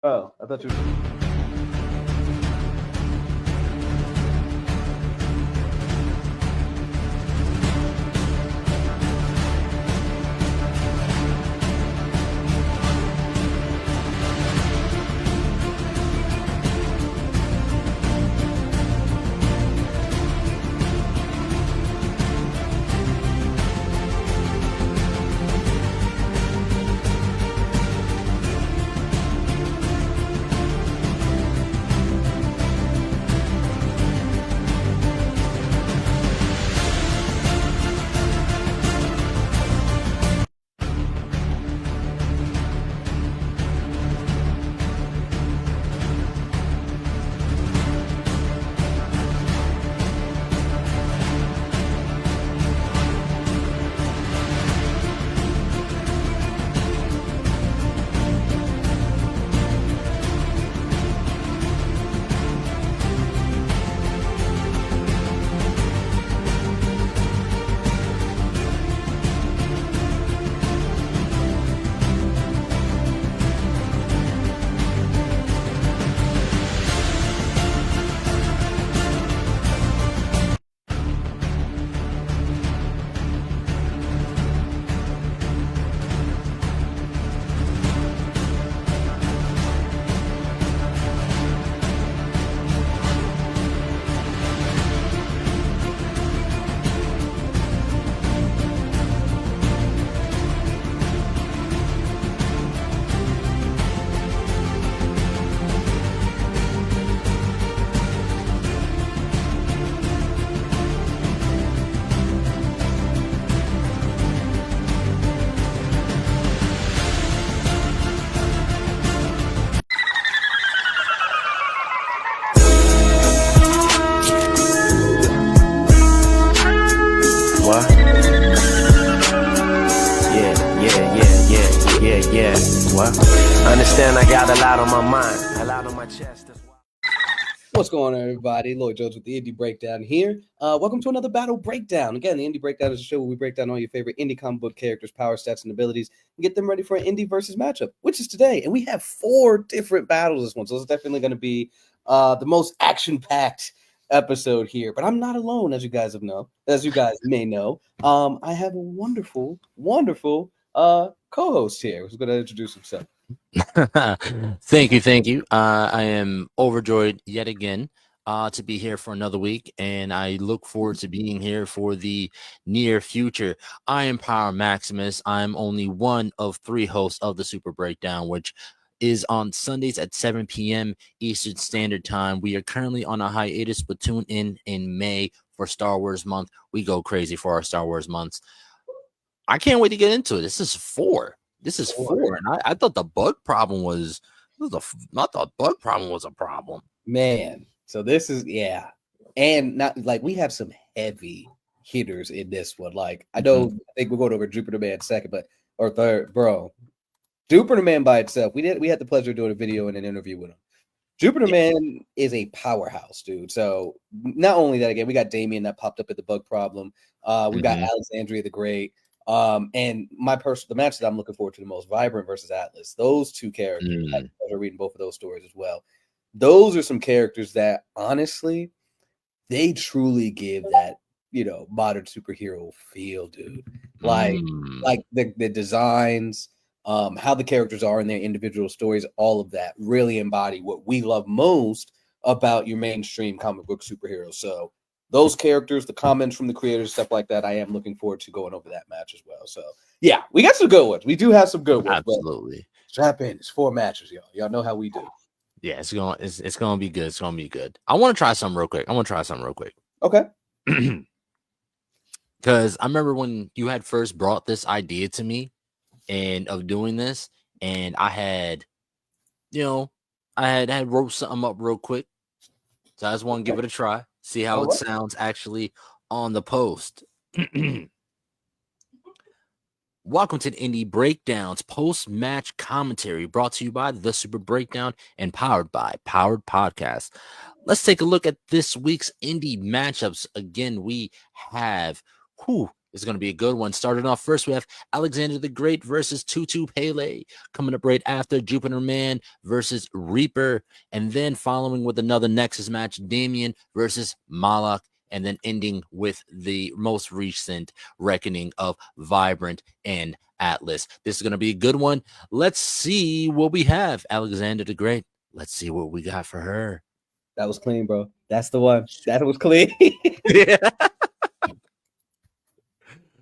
Oh, I thought you were. What? Yeah. What? I understand I got a lot on my mind, a lot on my chest. That's why. What's going on, everybody? Lloyd Jones with the Indie Breakdown here. Welcome to another Battle Breakdown. Again, the Indie Breakdown is a show where we break down all your favorite indie comic book characters, power stats, and abilities, and get them ready for an indie versus matchup, which is today. And we have 4 different battles this one, so it's definitely going to be the most action-packed episode here. But I'm not alone, as you guys may know. I have a wonderful co-host here who's going to introduce himself. Thank you. I am overjoyed yet again to be here for another week, and I look forward to being here for the near future. I am Power Maximus. I'm only one of 3 hosts of the Super Breakdown, which is on Sundays at 7 p.m. Eastern Standard Time. We are currently on a hiatus, but tune in May for Star Wars month. We go crazy for our Star Wars months. I can't wait to get into it. This is 4. And I thought the bug problem was not the bug problem was a problem. Man, so this is and not like we have some heavy hitters in this one. Like I know, I think we're going over Jupiter Man second, or third, bro. Jupiter Man by itself, we had the pleasure of doing a video and an interview with him. Jupiter Man is a powerhouse, dude. So not only that, again, we got Damion that popped up at the bug problem. We got Alexandria the Great. And the match that I'm looking forward to the most, Vibrant versus Atlas. Those 2 characters, I had the pleasure of reading both of those stories as well. Those are some characters that honestly, they truly give that, modern superhero feel, dude. Like the designs, how the characters are in their individual stories, all of that really embody what we love most about your mainstream comic book superheroes. So those characters, the comments from the creators, stuff like that, I am looking forward to going over that match as well. So yeah, we got some good ones. We do have some good ones. Absolutely. Strap in. It's 4 matches, y'all. Y'all know how we do. Yeah, it's gonna be good. It's gonna be good. I want to try something real quick. Okay. Because I remember when you had first brought this idea to me and of doing this, and I had, wrote something up real quick. So I just want to give it a try, see how it sounds actually on the post. Welcome to the Indie Breakdowns post-match commentary brought to you by the Super Breakdown and powered by Powered Podcast. Let's take a look at this week's indie matchups. Again, we have It's going to be a good one. Starting off first, we have Alexander the Great versus Tutu Pele. Coming up right after, Jupiter Man versus Reaper. And then following with another Nexus match, Damion versus Moloch. And then ending with the most recent reckoning of Vibrant and Atlas. This is going to be a good one. Let's see what we have. Alexander the Great. Let's see what we got for her. That was clean, bro. That's the one. That was clean. Yeah.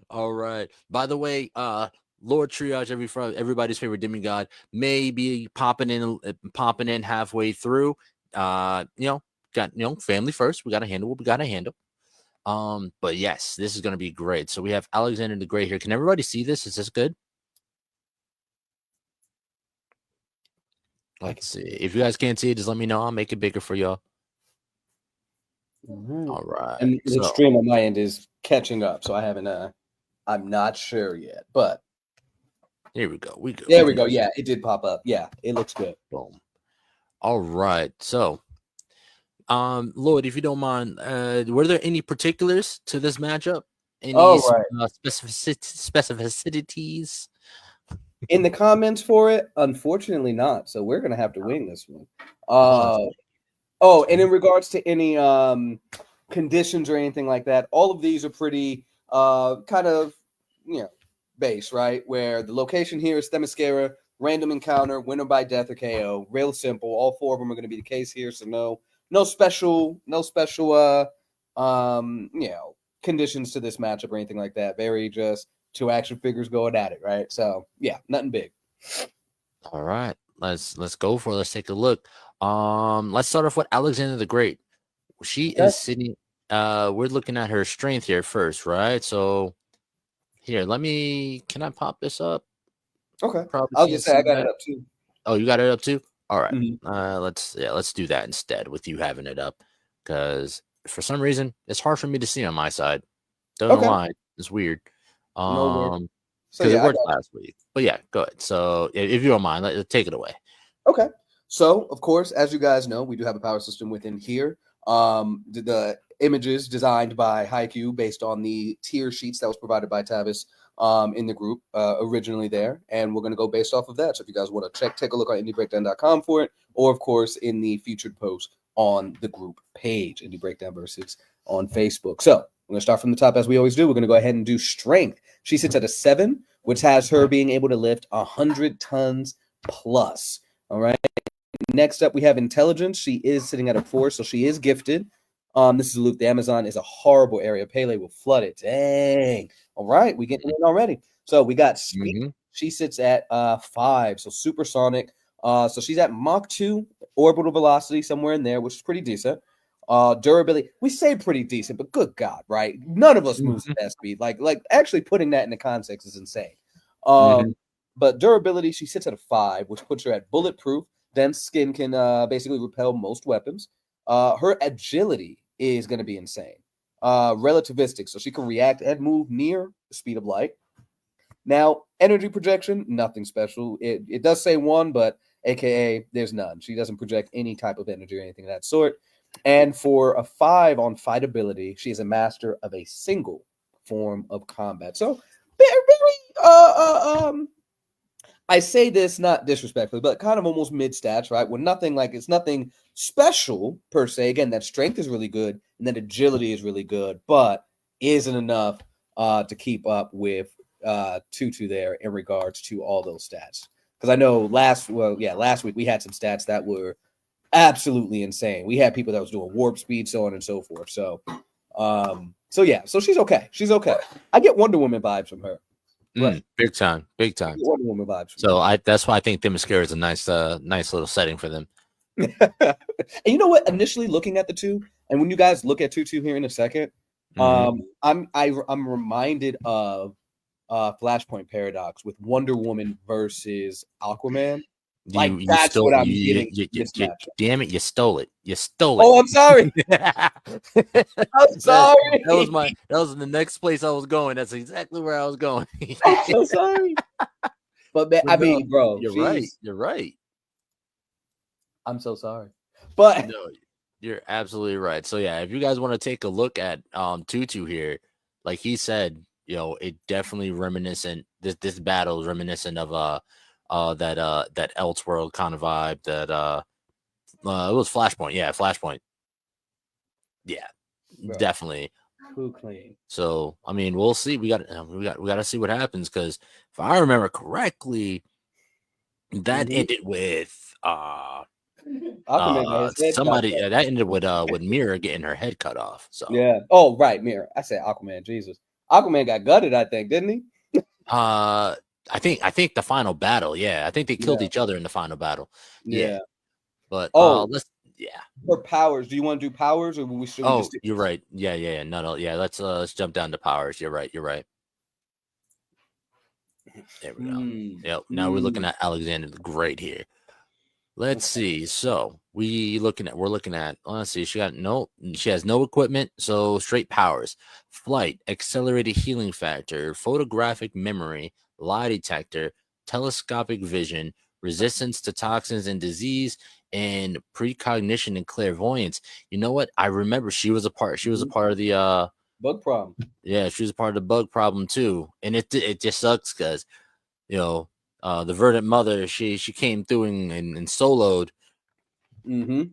All right. By the way, Lord Triage, everybody's favorite demigod, may be popping in halfway through. Family first. We gotta handle what we gotta handle. But yes, this is gonna be great. So we have Alexander the Great here. Can everybody see this? Is this good? Let's see. If you guys can't see it, just let me know. I'll make it bigger for y'all. All right. And the stream on my end is catching up, so I haven't. I'm not sure yet, but here we go. There we go. Yeah, it did pop up. Yeah, it looks good. Boom. All right. So, Lloyd, if you don't mind, were there any particulars to this matchup? Any specificities? In the comments for it, unfortunately not. So we're gonna have to wing this one. And in regards to any conditions or anything like that, all of these are pretty kind of base, right? Where the location here is Themyscira, random encounter, winner by death or KO. Real simple. All four of them are going to be the case here. So no special conditions to this matchup or anything like that. Very just two action figures going at it, right? So yeah, nothing big. All right. Let's go for it. Let's take a look. Let's start off with Alexander the Great. She is sitting. We're looking at her strength here first, right? So here, can I pop this up? Okay. I'll just say I got it up too. Oh, you got it up too? All right. Mm-hmm. Let's do that instead with you having it up, because for some reason it's hard for me to see on my side. Don't know why. It's weird. Because it worked last week. But yeah, go ahead. So if you don't mind, take it away. Okay. So of course, as you guys know, we do have a power system within here. The images designed by Haikyuu based on the tier sheets that was provided by Tavis in the group originally there, and we're going to go based off of that. So if you guys want to take a look on indiebreakdown.com for it, or of course in the featured post on the group page, Indie Breakdown Versus on Facebook. So we're going to start from the top as we always do. We're going to go ahead and do strength. She sits at a 7, which has her being able to lift 100 tons plus. All right. Next up, we have intelligence. She is sitting at a 4, so she is gifted. This is Luke. The Amazon is a horrible area. Pele will flood it. Dang. All right, we getting in already. So we got speed. Mm-hmm. She sits at 5, so supersonic. So she's at Mach 2 orbital velocity somewhere in there, which is pretty decent. Durability, we say pretty decent, but good God, right? None of us moves at that speed. Like actually putting that into context is insane. But durability, she sits at a 5, which puts her at bulletproof. Dense skin can basically repel most weapons. Her agility is going to be insane. Relativistic, so she can react and move near the speed of light. Now, energy projection, nothing special. It does say 1, but AKA there's none. She doesn't project any type of energy or anything of that sort. And for a 5 on fight ability, she is a master of a single form of combat. So very I say this not disrespectfully, but kind of almost mid stats, right? With nothing it's nothing special per se. Again, that strength is really good and that agility is really good, but isn't enough to keep up with Tutu there in regards to all those stats. Because I know last week we had some stats that were absolutely insane. We had people that was doing warp speed, so on and so forth. So she's okay. She's okay. I get Wonder Woman vibes from her. Right. Big time. Wonder Woman vibes. So that's why I think Themyscira is a nice little setting for them. And you know what? Initially looking at the two, and when you guys look at Tutu here in a second, I'm reminded of Flashpoint Paradox with Wonder Woman versus Aquaman. That's what I'm getting. Damn it! You stole it. Oh, I'm sorry. I'm sorry. That was the next place I was going. That's exactly where I was going. I'm so sorry. But man, I mean, bro, you're right. You're right. I'm so sorry. But no, you're absolutely right. So yeah, if you guys want to take a look at Tutu here, like he said, it definitely reminiscent. This battle is reminiscent of that Elseworld kind of vibe that it was Flashpoint. Yeah, Flashpoint. Yeah, Bro, definitely. too clean. So I mean, we'll see. We got to see what happens because if I remember correctly, that ended with Aquaman got his head chopped somebody off. that ended with Mira getting her head cut off. So Yeah. Oh, right, Mirror. I said Aquaman. Jesus. Aquaman got gutted, I think, didn't he? I think the final battle. Yeah, I think they killed Yeah. each other in the final battle. Yeah, Yeah. but Oh, let's yeah. for powers. Do you want to do powers, or should we Oh, just? you're right. Yeah. No. Yeah. Let's jump down to powers. You're right. There we go. Yep. Now we're looking at Alexander the Great here. Let's see. So we're looking at let's see, she has no equipment, so straight powers. Flight, accelerated healing factor, photographic memory, lie detector, telescopic vision, resistance to toxins and disease, and precognition and clairvoyance. You know what? I remember she was a part of the Bug problem. yeah, she was a part of the bug problem too. And it just sucks because the verdant mother, she came through and soloed. So we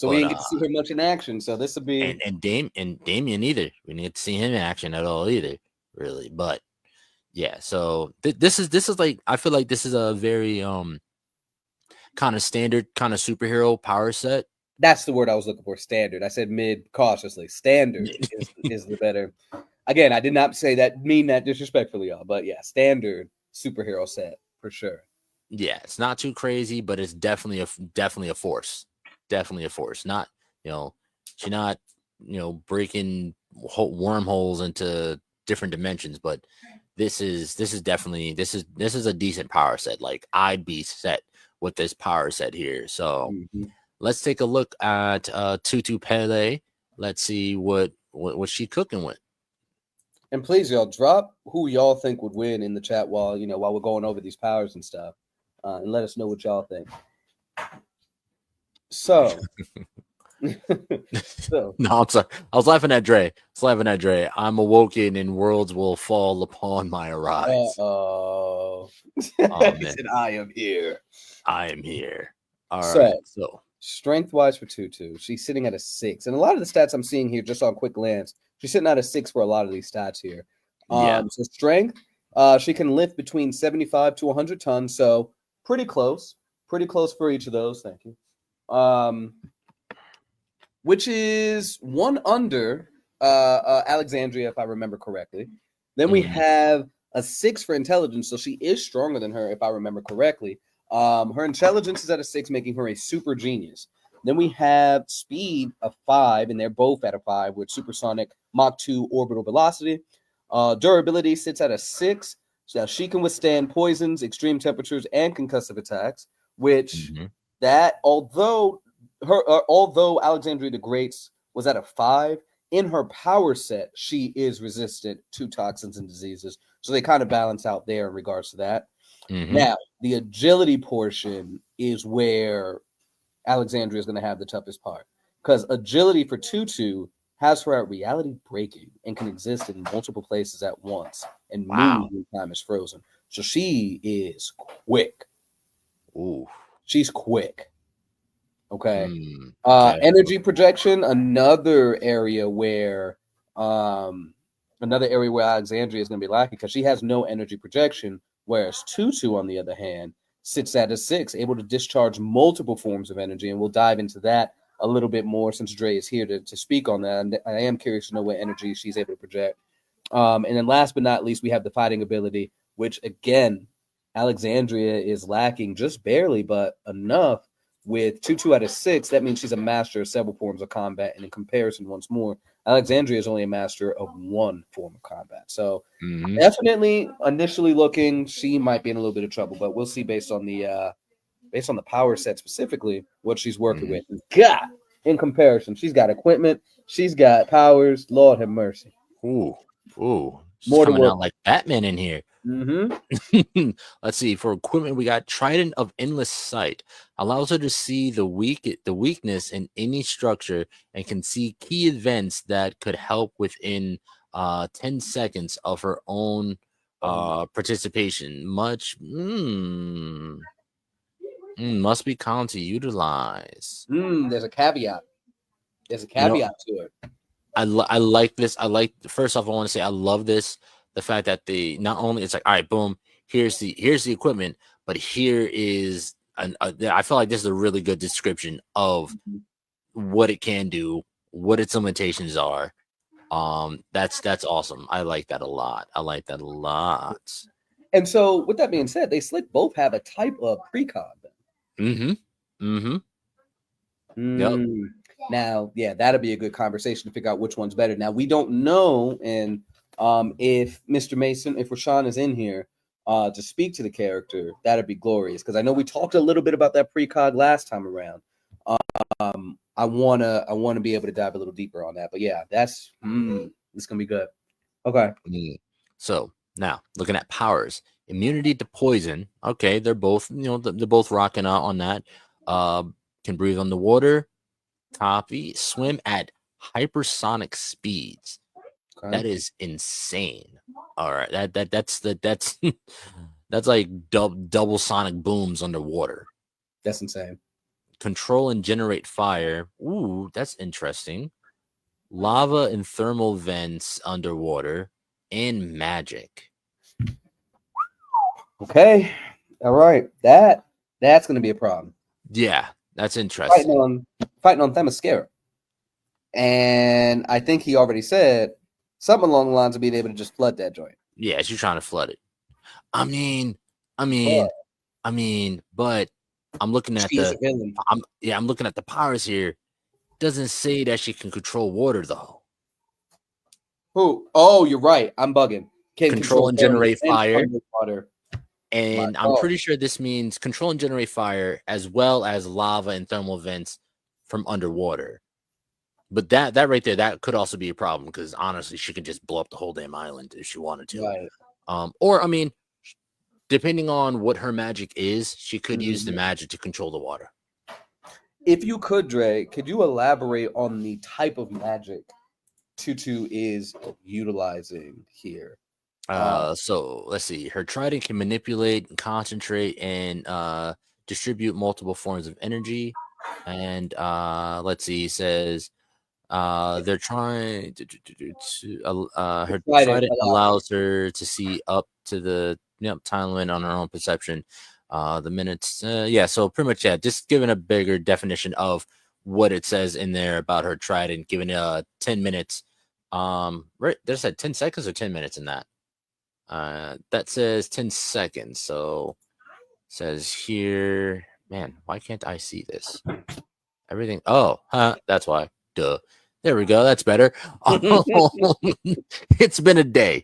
But didn't get to see her much in action. So this will be and Damion either. We didn't get to see him in action at all either, really. But yeah, so this is like, I feel like this is a very kind of standard kind of superhero power set. that's the word I was looking for. Standard. I said mid cautiously. Standard is the better. Again, I did not mean that disrespectfully, y'all. But yeah, standard superhero set for sure. Yeah, it's not too crazy, but it's definitely a force. Definitely a force. Not, she's not, breaking wormholes into different dimensions, but this is definitely this is a decent power set. Like, I'd be set with this power set here. So let's take a look at Tutu Pele. Let's see what she cooking with. And please, y'all, drop who y'all think would win in the chat while we're going over these powers and stuff, and let us know what y'all think. So, No, I'm sorry. I was laughing at Dre. I'm awoken and worlds will fall upon my arise. Oh, man. He said, I am here. I am here. All So, right. So strength wise for Tutu, she's sitting at a 6. And a lot of the stats I'm seeing here, just on quick glance, she's sitting at a 6 for a lot of these stats here. yeah. So strength, she can lift between 75 to 100 tons. So pretty close for each of those. Thank you. Which is one under Alexandria, if I remember correctly. Then we have a 6 for intelligence, so she is stronger than her, if I remember correctly. Her intelligence is at a 6, making her a super genius. Then we have speed of 5, and they're both at a 5 with supersonic Mach 2 orbital velocity. Durability sits at a 6, so she can withstand poisons, extreme temperatures, and concussive attacks. Which although Alexandria the Great's was at a 5, in her power set, she is resistant to toxins and diseases. So they kind of balance out there in regards to that. Now, the agility portion is where Alexandria is going to have the toughest part, because agility for Tutu has her at reality breaking and can exist in multiple places at once and move when time is frozen. So she is quick. Ooh. She's quick. Okay. Okay. Energy projection, another area where Alexandria is going to be lacking, because she has no energy projection, whereas Tutu, on the other hand, sits at a 6, able to discharge multiple forms of energy, and we'll dive into that a little bit more since Dre is here to speak on that. And I am curious to know what energy she's able to project. And then last but not least, we have the fighting ability, which, again, Alexandria is lacking just barely, but enough. With Tutu at a 6, that means she's a master of several forms of combat. And in comparison, once more, Alexandria is only a master of one form of combat. So definitely, initially looking, she might be in a little bit of trouble, but we'll see based on the power set specifically what she's working with. God, in comparison, she's got equipment, she's got powers. Lord have mercy. Ooh. She's More to coming work. out like Batman in here. Let's see. For equipment, we got Trident of Endless Sight. Allows her to see the weakness in any structure and can see key events that could help within 10 seconds of her own participation. Must be counter utilize. There's a caveat. There's a You know, caveat to it. I like this. First off, I want to say I love this. The fact that they not only it's like, all right, boom, here's the equipment, but here is I feel like this is a really good description of what it can do, what its limitations are. That's awesome. I like that a lot. And so, with that being said, they slick both have a type of precog. Yep. Now, yeah, that'll be a good conversation to figure out which one's better. Now, we don't know, and if Mr. Mason, if Rashawn is in here to speak to the character, that'd be glorious. Because I know we talked a little bit about that precog last time around. I wanna be able to dive a little deeper on that. But yeah, that's it's gonna be good. Okay. So now looking at powers, immunity to poison. Okay, they're both they're both rocking out on that. Can breathe on the water. Copy. Swim at hypersonic speeds. Okay. That is insane. All right, that's that's like double sonic booms underwater. That's insane. Control and generate fire. Ooh, that's interesting. Lava and thermal vents underwater, and magic. Okay, all right. That's gonna be a problem. Yeah, that's interesting. Fighting on Themyscira, and I think he already said something along the lines of being able to just flood that joint. Yeah, she's trying to flood it. I mean, but I'm looking at I'm looking at the powers here. Doesn't say that she can control water though. Who? Oh, you're right. I'm bugging. Can control and generate fire. Water. And I'm pretty sure this means control and generate fire as well as lava and thermal vents from underwater. But that right there, that could also be a problem because honestly, she could just blow up the whole damn island if she wanted to. Right. Or I mean, depending on what her magic is, she could use the magic to control the water. If you could, Dre, could you elaborate on the type of magic Tutu is utilizing here? So let's see. Her trident can manipulate, concentrate, and distribute multiple forms of energy. And let's see. He says they're trying to her trident allows her to see up to the time limit on her own perception. The minutes, so pretty much, just giving a bigger definition of what it says in there about her trident, giving 10 minutes. Right, there's said 10 seconds or 10 minutes in that. That says 10 seconds. So it says here, man, why can't I see this? Everything. Oh, that's why. Duh. There we go. That's better. It's been a day.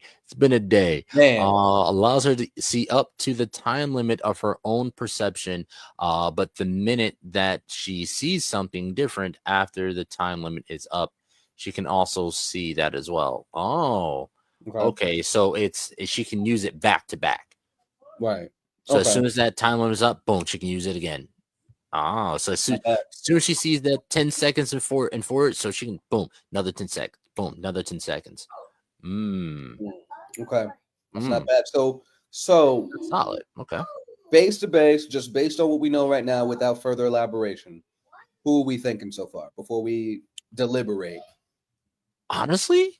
Allows her to see up to the time limit of her own perception. But the minute that she sees something different after the time limit is up, she can also see that as well. Oh, okay. So she can use it back to back. Right. So as soon as that time limit is up, boom, she can use it again. Oh, so as soon as she sees that 10 seconds and forward, so she can boom, another 10 seconds, boom, another 10 seconds. Okay, that's not bad. So that's solid. Okay, base to base, just based on what we know right now, without further elaboration, who are we thinking so far before we deliberate? Honestly,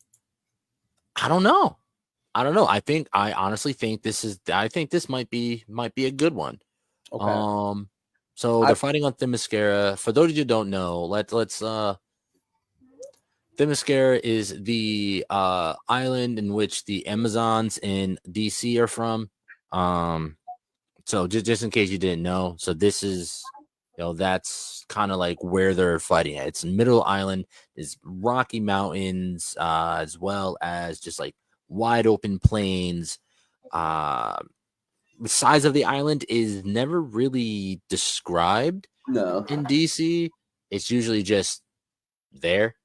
I don't know. I honestly think this might be a good one. Okay. So they're fighting on Themyscira. For those of you who don't know, Themyscira is the island in which the Amazons in DC are from. So just in case you didn't know, so this is that's kind of like where they're fighting at. It's middle island, is rocky mountains, as well as just like wide open plains. The size of the island is never really described. No. In DC, it's usually just there.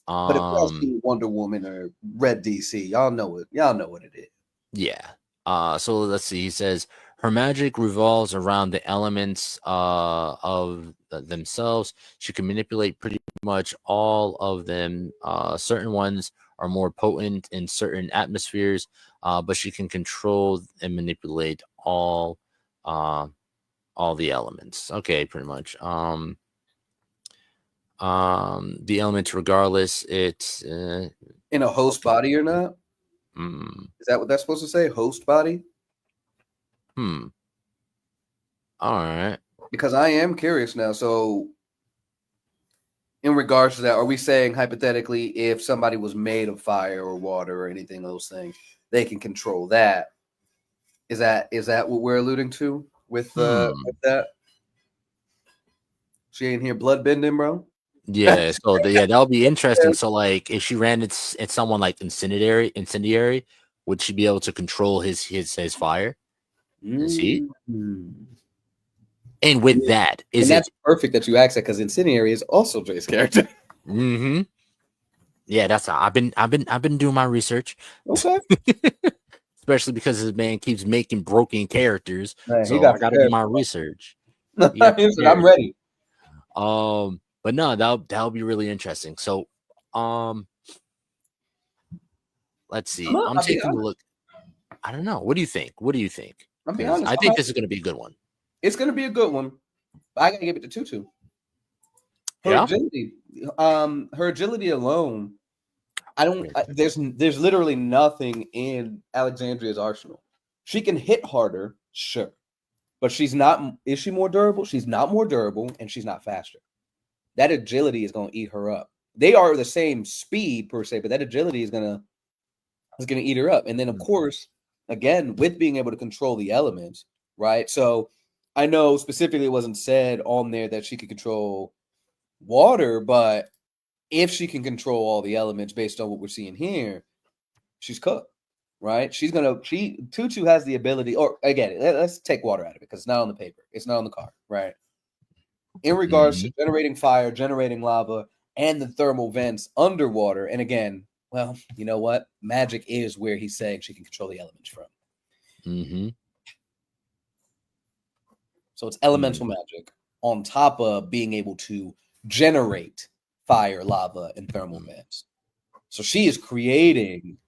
But if y'all see Wonder Woman or Red DC, y'all know it. Y'all know what it is. Yeah. So let's see. He says her magic revolves around the elements of themselves. She can manipulate pretty much all of them. Certain ones are more potent in certain atmospheres, but she can control and manipulate all the elements. Okay, pretty much. The elements, regardless, it's In a host body or not? mm, Is that what that's supposed to say? Host body? all right. Because I am curious now. So, in regards to that, are we saying hypothetically, if somebody was made of fire or water or anything of those things, they can control that? Is that what we're alluding to with that? She ain't here blood bending, bro. Yeah, so that'll be interesting. So, like, if she ran at someone like incendiary, would she be able to control his fire? See, and with that, and that's perfect that you asked that because incendiary is also Dre's character. Mm-hmm. Yeah, that's how I've been doing my research. Okay. Especially because this man keeps making broken characters. Man, so I gotta do my research. I'm ready. But no, that'll be really interesting. So let's see. I'm taking a look. I don't know. What do you think? I'll be honest. I think this is gonna be a good one. It's gonna be a good one. I gotta give it to Tutu. Her agility alone. There's literally nothing in Alexandria's arsenal. She can hit harder, sure, but she's not. Is she more durable? She's not more durable, and she's not faster. That agility is going to eat her up. They are the same speed per se, but that agility is gonna eat her up. And then, of course, again, with being able to control the elements, right? So I know specifically it wasn't said on there that she could control water, but if she can control all the elements based on what we're seeing here, she's cooked, right? Tutu has the ability, or again, let's take water out of it because it's not on the paper. It's not on the card, right? In regards to generating fire, generating lava, and the thermal vents underwater, and again, well, you know what? Magic is where he's saying she can control the elements from. Mm-hmm. So it's elemental magic on top of being able to generate fire, lava, and thermal vents. So she is creating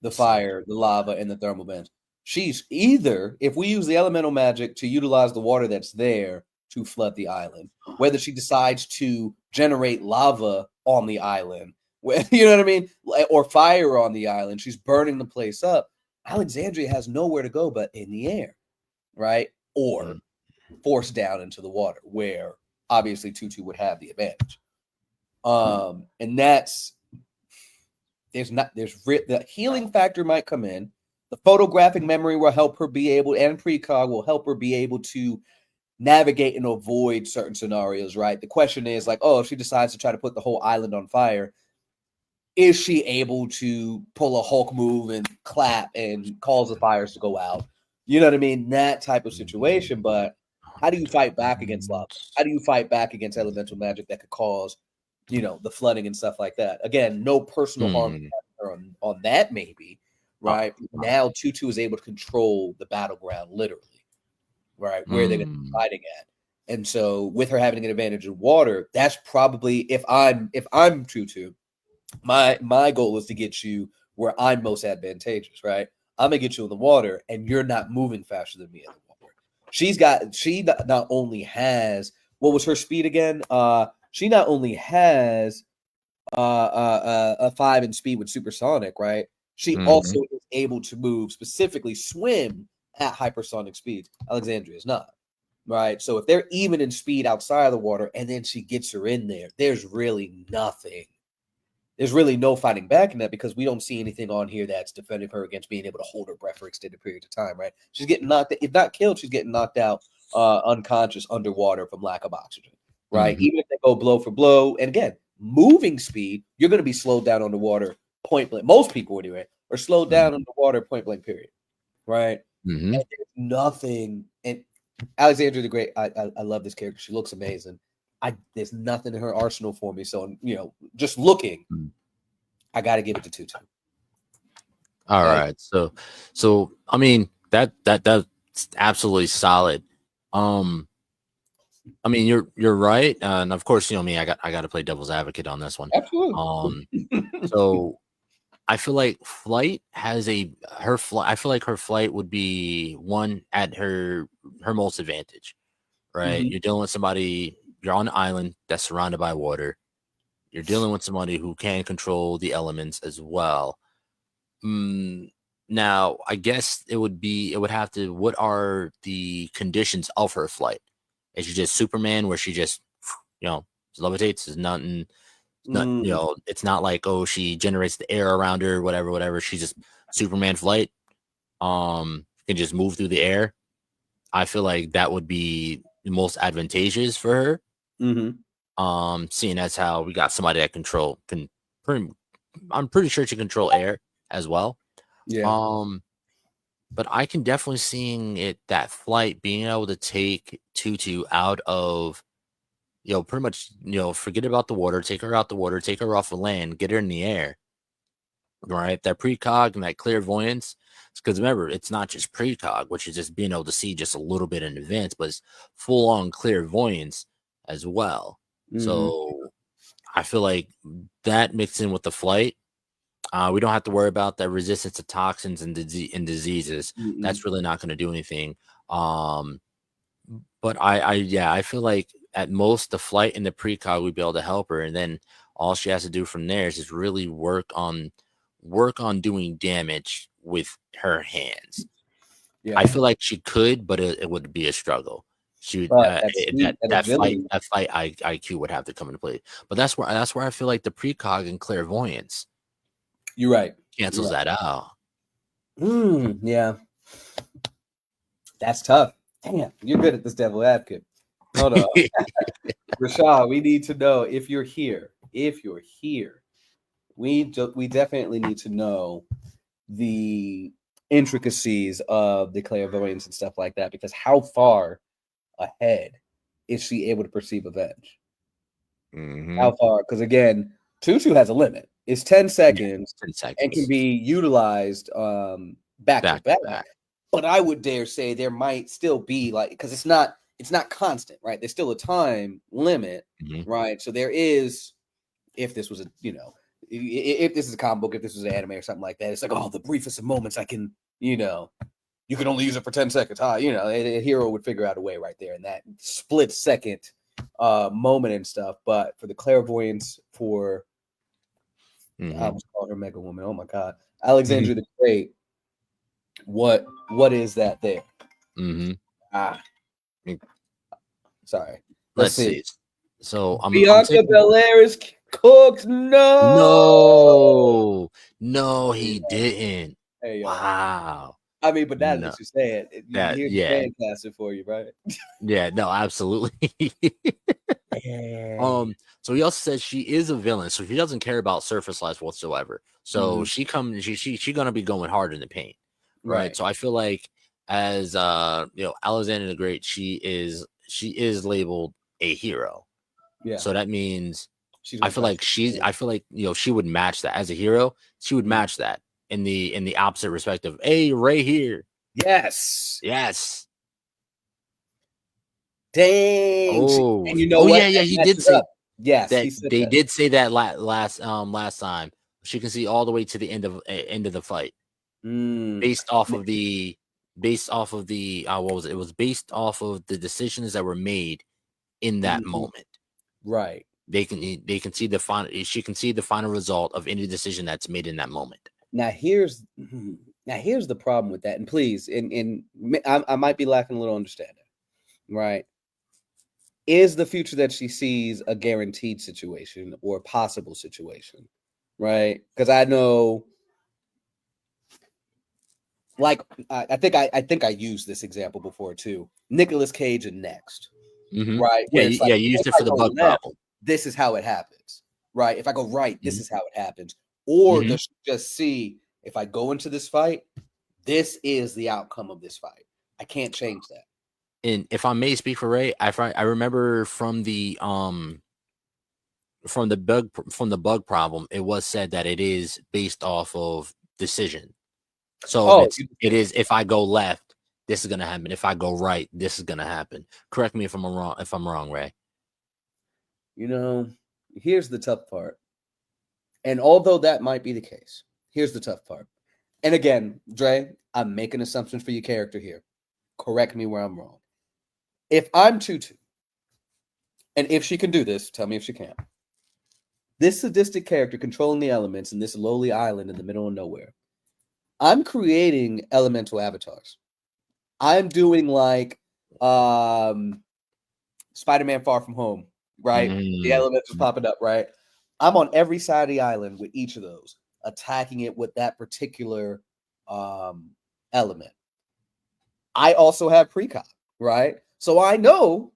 the fire, the lava, and the thermal vents. She's either, if we use the elemental magic to utilize the water that's there to flood the island, whether she decides to generate lava on the island, you know what I mean, or fire on the island, she's burning the place up. Alexandria has nowhere to go but in the air, right? Or forced down into the water, where obviously Tutu would have the advantage. And that's the healing factor might come in. The photographic memory will help her be able, and precog will help her be able to navigate and avoid certain scenarios, right? The question is like, if she decides to try to put the whole island on fire, is she able to pull a Hulk move and clap and cause the fires to go out? You know what I mean? That type of situation. But how do you fight back against lava? How do you fight back against elemental magic that could cause, the flooding and stuff like that? Again, no personal harm on that, maybe, right? Now Tutu is able to control the battleground, literally, right? Where they're going to be fighting at. And so with her having an advantage in water, that's probably, if I'm Tutu, my goal is to get you where I'm most advantageous, right? I'm gonna get you in the water, and you're not moving faster than me in the water. She not only has, what was her speed again? She not only has a 5 in speed with supersonic, right? She also is able to move, specifically swim at hypersonic speeds. Alexandria is not, right? So if they're even in speed outside of the water, and then she gets her in there, there's really nothing. There's really no fighting back in that, because we don't see anything on here that's defending her against being able to hold her breath for extended periods of time, right? She's getting knocked, if not killed, she's getting knocked out unconscious underwater from lack of oxygen, right? Even if they go blow for blow, and again, moving speed, you're going to be slowed down underwater point blank. Most people anyway are slowed down underwater point blank period, right? And there's nothing, and Alexandria the Great, I love this character. She looks amazing. There's nothing in her arsenal for me. So, just looking, I got to give it to Tutu. All right. So I mean, that's absolutely solid. I mean, you're right. And of course, me, I got to play devil's advocate on this one. Absolutely. So I feel like flight has her flight. I feel like her flight would be one at her most advantage, right? Mhm. You're dealing with somebody. You're on an island that's surrounded by water. You're dealing with somebody who can control the elements as well. Now, I guess it would have to. What are the conditions of her flight? Is she just Superman, where she just levitates? Is nothing. Not Mm. it's not like, oh, she generates the air around her, whatever. She's just Superman flight. Can just move through the air. I feel like that would be the most advantageous for her. Mhm. Seeing as how we got somebody that I'm pretty sure she control air as well. Yeah. Um, but I can definitely seeing that flight being able to take Tutu out of, pretty much, forget about the water, take her out the water, take her off the land, get her in the air. Right, that precog and that clairvoyance, because remember, it's not just precog, which is just being able to see just a little bit in advance, but it's full on clairvoyance as well. Mhm. So I feel like that mixed in with the flight, we don't have to worry about that resistance to toxins and diseases. Mm-mm. That's really not going to do anything. But I feel like at most the flight and the precog would be able to help her, and then all she has to do from there is just really work on doing damage with her hands. Yeah. I feel like she could, but it would be a struggle. She would But that speed, that fight agility. IQ would have to come into play. But that's where I feel like the precog and clairvoyance You're right. You're cancels right. that out. Yeah. That's tough. Damn, you're good at this devil advocate. Hold on. Rashad, we need to know if you're here. If you're here, we definitely need to know the intricacies of the clairvoyance and stuff like that, because how far ahead is she able to perceive events? Mm-hmm. How far? Because again, Tutu has a limit. It's 10 Yeah, seconds 10 and can seconds be utilized back to back to back. back. But I would dare say there might still be, like, because it's not constant, right? There's still a time limit, Mm-hmm. right? So there is, if this was if this is a comic book, if this was an anime or something like that, it's like, oh, the briefest of moments I can, you can only use it for 10 seconds. A hero would figure out a way right there in that split second moment and stuff. But for the clairvoyance, for I almost called her Mega Woman. Oh my God, Alexandria the Great. What is that there? Mm-hmm. Sorry. Let's Let's see. see. So I'm Bianca taking Belair is cooked. No. no, he didn't. Hey yo. Wow. I mean, but now No. that you say it, That here's the yeah. fan casting for you, right? Yeah, no, absolutely. Hey. So he also says she is a villain, so she doesn't care about surface life whatsoever. So Mhm. she gonna be going hard in the paint, right? Right. So I feel like as Alexander the Great, she is labeled a hero. Yeah. So that means She's I gonna feel touch like she would match that as a hero. She would match that in the opposite respect of, hey, right here. Yes. Yes. Dang. And you know Yeah, what? yeah. That He did matches say up. Yes, that. he said They that. did say that last time. She can see all the way to the end of the fight, Mm. based off of the what was it? It was based off of the decisions that were made in that Mhm. moment. Right. They can see the final. She can see the final result of any decision that's made in that moment. Now here's the problem with that. And please, I might be lacking a little understanding. Right. Is the future that she sees a guaranteed situation or a possible situation? Right. Because I know, like, I think I used this example before too. Nicolas Cage and Next. Mm-hmm. Right? Yeah, Where it's like, yeah. You if used it I for the go bug left, problem. this is how it happens. Right? If I go right, this Mm-hmm. is how it happens. Or Mm-hmm. does she just see, if I go into this fight, this is the outcome of this fight. I can't change that. And if I may speak for Ray, I remember from the bug problem, it was said that it is based off of decision. So Oh, it is if I go left, this is gonna happen. If I go right, this is gonna happen. Correct me if I'm wrong. If I'm wrong, Ray. here's the tough part. And although that might be the case, Here's the tough part. And again, Dre, I'm making assumptions for your character here. Correct me where I'm wrong. If I'm Tutu, and if she can do this, tell me if she can. This sadistic character controlling the elements in this lowly island in the middle of nowhere. I'm creating elemental avatars. I'm doing like Spider-Man Far From Home, right? The elements are popping up, right? I'm on every side of the island with each of those, attacking it with that particular element. I also have precog, right? So I know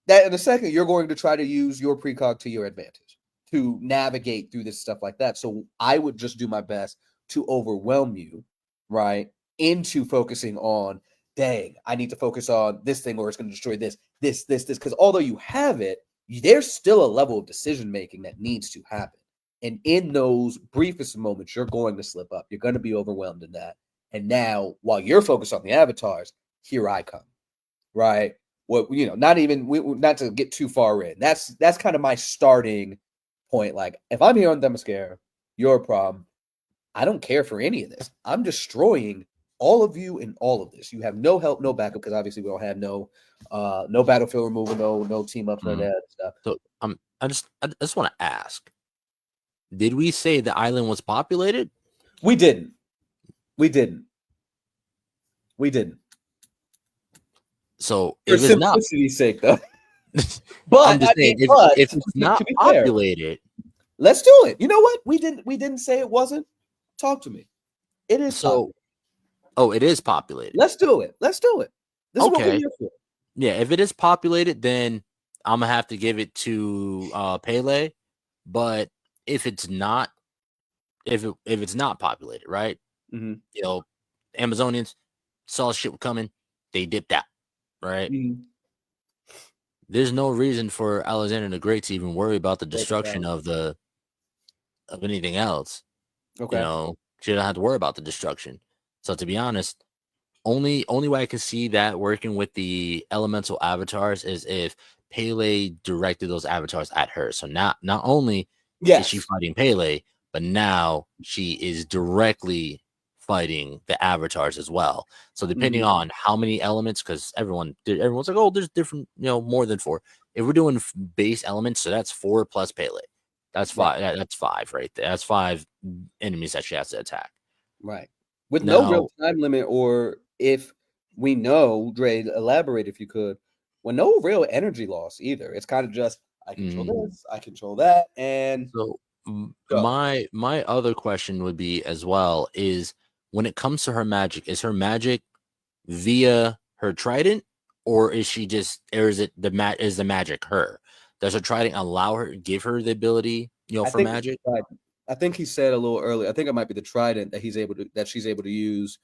that in a second you're going to try to use your precog to your advantage to navigate through this stuff like that. So I would just do my best to overwhelm you, right? Into focusing on, dang, I need to focus on this thing or it's going to destroy this. Because although you have it, there's still a level of decision making that needs to happen. And in those briefest moments, you're going to slip up. You're going to be overwhelmed in that. And now, while you're focused on the avatars, here I come, right? Well, not to get too far in. That's kind of my starting point. Like, if I'm here on Themyscira, you're a problem. I don't care for any of this. I'm destroying all of you in all of this. You have no help, no backup, because obviously we don't have no battlefield removal, no team ups, none of that stuff. So I just want to ask: did we say the island was populated? We didn't. So for simplicity's sake, though. But I'm just saying, if it's not populated, let's do it. You know what? We didn't say it wasn't. Talk to me. It is so. Oh, it is populated. Let's do it. This is what we're here for. Yeah, if it is populated, then I'm gonna have to give it to Pele. But if it's not, if it's not populated, right? Mm-hmm. Amazonians saw shit coming, they dipped out, right? Mm-hmm. There's no reason for Alexandria the Great to even worry about the destruction of anything else. Okay. She don't have to worry about the destruction. So to be honest, only way I can see that working with the elemental avatars is if Pele directed those avatars at her. So not only is she fighting Pele, but now she is directly fighting the avatars as well. So depending on how many elements, because everyone's like, oh, there's different, more than 4. If we're doing base elements, so that's 4 plus Pele. That's 5. That's 5 right there. That's 5 enemies that she has to attack. Right. With no real time limit, or if we know, Dre, elaborate if you could, with no real energy loss either. It's kind of just, I control this, I control that. And so my other question would be as well is, when it comes to her magic, is her magic via her trident, or is she just, or is it is the magic her? Does her trident allow her, give her the ability, for magic? I think he said a little earlier, I think it might be the trident that she's able to use.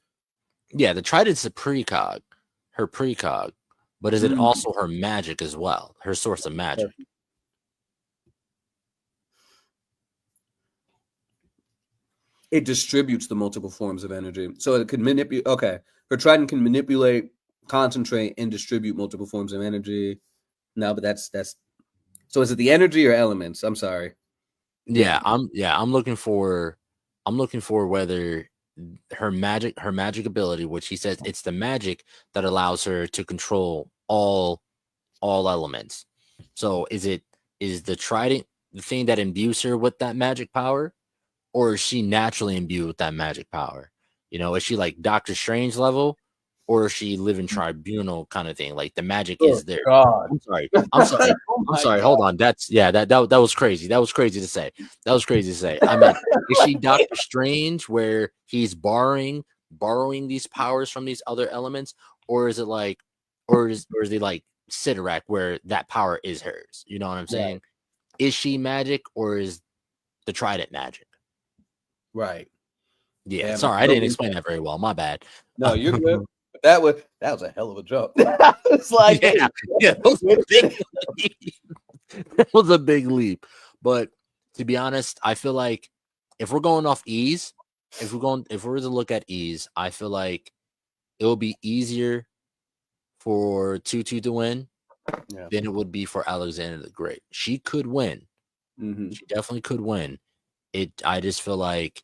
Yeah, the trident's a precog, her precog, but is it also her magic as well, her source of magic? It distributes the multiple forms of energy, so it could manipulate. Okay, her trident can manipulate, concentrate, and distribute multiple forms of energy. No, but that's. So is it the energy or elements? I'm sorry. Yeah, I'm looking for whether her magic ability, which he says it's the magic that allows her to control all elements. So is the trident the thing that imbues her with that magic power, or is she naturally imbued with that magic power? Is she like Doctor Strange level, or is she living tribunal kind of thing? Like the magic is there. God. I'm sorry. I'm sorry. Hold on. That was crazy. That was crazy to say. I mean, is she Doctor Strange where he's borrowing these powers from these other elements, or is it like, or is he like Sidorak where that power is hers? You know what I'm saying? Right. Is she magic, or is the trident magic? Right. Yeah. Sorry, I didn't explain that very well. My bad. No, you're good. That was a hell of a jump. It's like, that was a big leap. But to be honest, I feel like if we're going off ease, if we're to look at ease, I feel like it will be easier for Tutu to win than it would be for Alexandria the Great. She could win. She definitely could win. I just feel like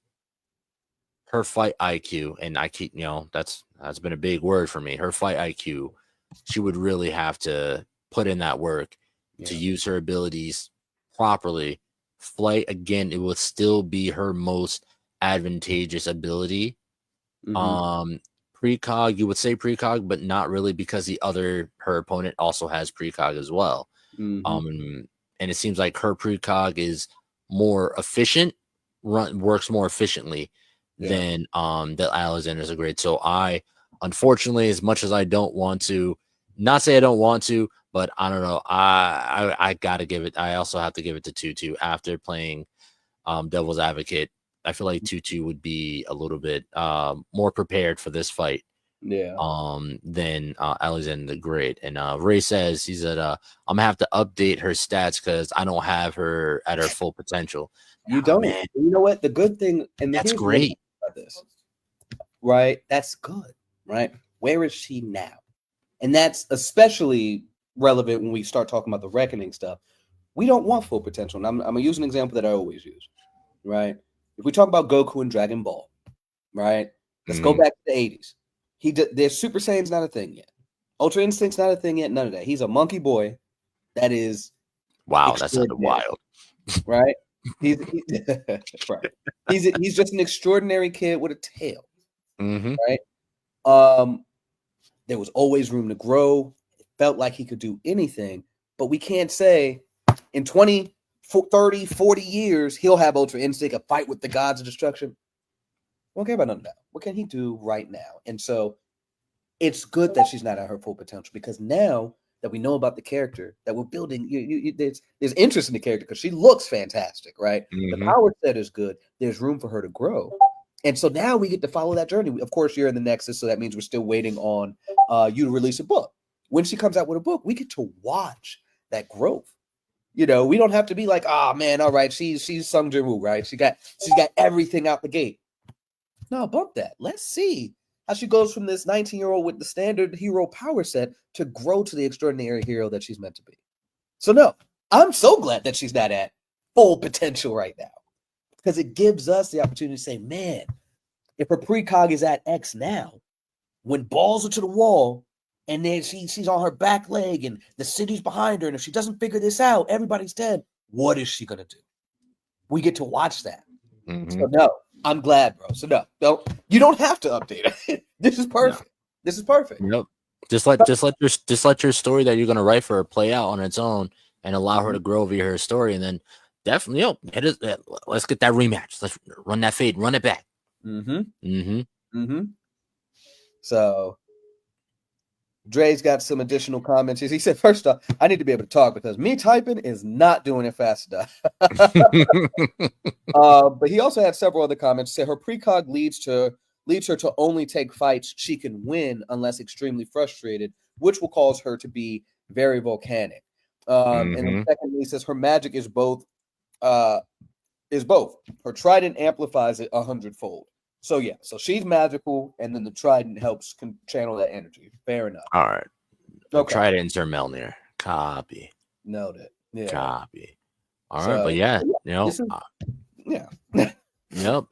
her fight IQ, and I keep, that's been a big word for me. Her fight IQ, she would really have to put in that work to use her abilities properly. Flight, again, it will still be her most advantageous ability. Precog, you would say precog, but not really, because her opponent also has precog as well. And it seems like her precog is more efficient, works more efficiently than the Alexander's a great. So I, unfortunately, as much as I don't want to, not say I don't want to, but I don't know, I gotta give it. I also have to give it to Tutu after playing Devil's Advocate. I feel like Tutu would be a little bit more prepared for this fight. Than Alexander the Great. And Ray says, he said, I'm gonna have to update her stats because I don't have her at her full potential. You don't. Man. You know what? The good thing, and that's great about this, right? That's good, right? Where is she now? And that's especially relevant when we start talking about the reckoning stuff. We don't want full potential. And I'm gonna use an example that I always use, right? If we talk about Goku and Dragon Ball, right? Let's go back to the 80s. There's Super Saiyan's not a thing yet. Ultra Instinct's not a thing yet. None of that. He's a monkey boy. That is wow. That's wild, right? He's right. He's just an extraordinary kid with a tail, right? There was always room to grow. It felt like he could do anything, but we can't say in 20, 30, 40 years he'll have Ultra Instinct, a fight with the gods of destruction. We don't care about none of that. What can he do right now? And so it's good that she's not at her full potential, because now that we know about the character that we're building, there's interest in the character because she looks fantastic, right? The power set is good. There's room for her to grow. And so now we get to follow that journey. Of course, you're in the Nexus, so that means we're still waiting on you to release a book. When she comes out with a book, we get to watch that growth. We don't have to be like, oh man, all right, she's Sung Jin-woo, right? She's got everything out the gate. No, bump that. Let's see how she goes from this 19-year-old with the standard hero power set to grow to the extraordinary hero that she's meant to be. So no, I'm so glad that she's not at full potential right now, because it gives us the opportunity to say, man, if her precog is at X now, when balls are to the wall and then she's on her back leg and the city's behind her, and if she doesn't figure this out, everybody's dead. What is she going to do? We get to watch that. So no, I'm glad, bro. So no, you don't have to update it. This is perfect. No. This is perfect. Nope. Just let your story that you're gonna write for her play out on its own, and allow her to grow via her story, and then definitely, let's get that rematch. Let's run that fade, run it back. So Dre's got some additional comments. He said, first off, I need to be able to talk because me typing is not doing it fast enough. But he also had several other comments. He said her precog leads her to only take fights she can win unless extremely frustrated, which will cause her to be very volcanic. And then secondly, he says her magic is both. Her trident amplifies it 100-fold. So yeah, so she's magical, and then the trident helps channel that energy. Fair enough. All right. Okay. Trident's her Melnir. Copy. Noted. Yeah. Copy. All right, but yeah, Yep.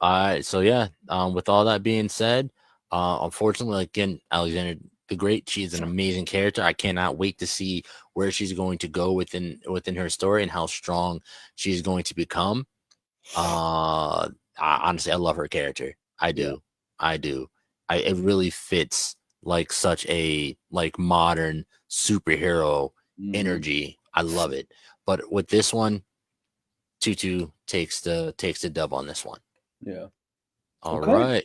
All right. So yeah, with all that being said, unfortunately, again, Alexandria the Great, she's an amazing character. I cannot wait to see where she's going to go within her story and how strong she's going to become. Honestly, I love her character. I do. It really fits like such a modern superhero energy. I love it. But with this one, Tutu takes the dub on this one. Yeah. All right.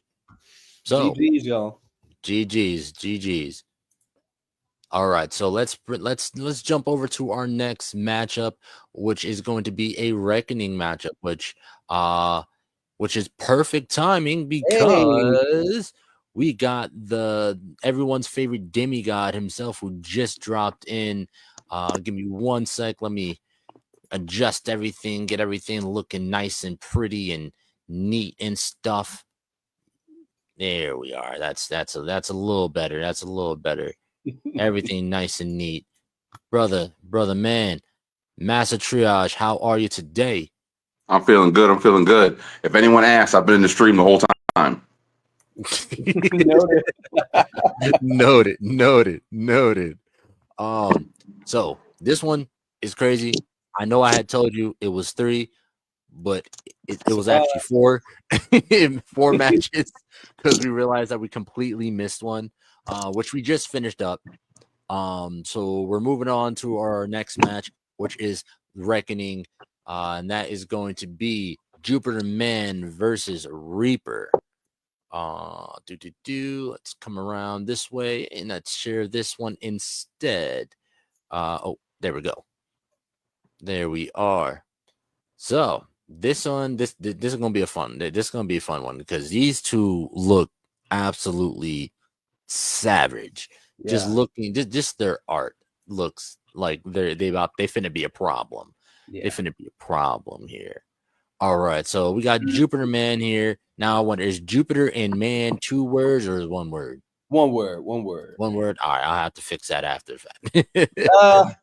So GG's, y'all. GG's. All right. So let's jump over to our next matchup, which is going to be a reckoning matchup, which is perfect timing because we got everyone's favorite demigod himself, who just dropped in. Give me 1 sec. Let me adjust everything, get everything looking nice and pretty and neat and stuff. There we are. That's a little better. That's a little better. Everything nice and neat. Brother man, Master Triage, how are you today? I'm feeling good. If anyone asks, I've been in the stream the whole time. Noted. Noted. So this one is crazy. I know I had told you it was 3, but it was actually 4 4 matches because we realized that we completely missed one, which we just finished up. So we're moving on to our next match, which is Reckoning, and that is going to be Jupiter Man versus Reaper. Let's come around this way and let's share this one instead. Oh, there we go. There we are. So this one, this is gonna be a fun. This is gonna be a fun one because these two look absolutely savage. Yeah. Just looking, just their art looks like they finna be a problem. Yeah. They finna be a problem here. All right, so we got Jupiter Man here. Now, what is Jupiter and Man 2 words or is 1 word? 1 word. 1 word. 1 word. All right, I'll have to fix that after the fact.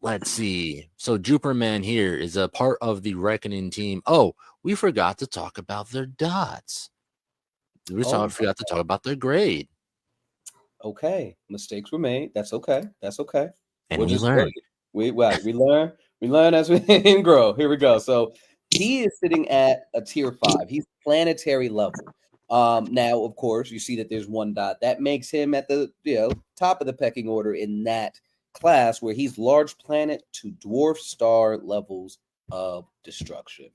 Let's see. So Jupiter Man here is a part of the Reckoning team. Oh, we forgot to talk about their dots. Forgot to talk about their grade. Okay, mistakes were made. That's okay. And we learn. We learn. We learn as we grow. Here we go. So he is sitting at a tier 5. He's planetary level. Now, of course, you see that there's 1 dot. That makes him at the top of the pecking order in that class where he's large planet to dwarf star levels of destruction.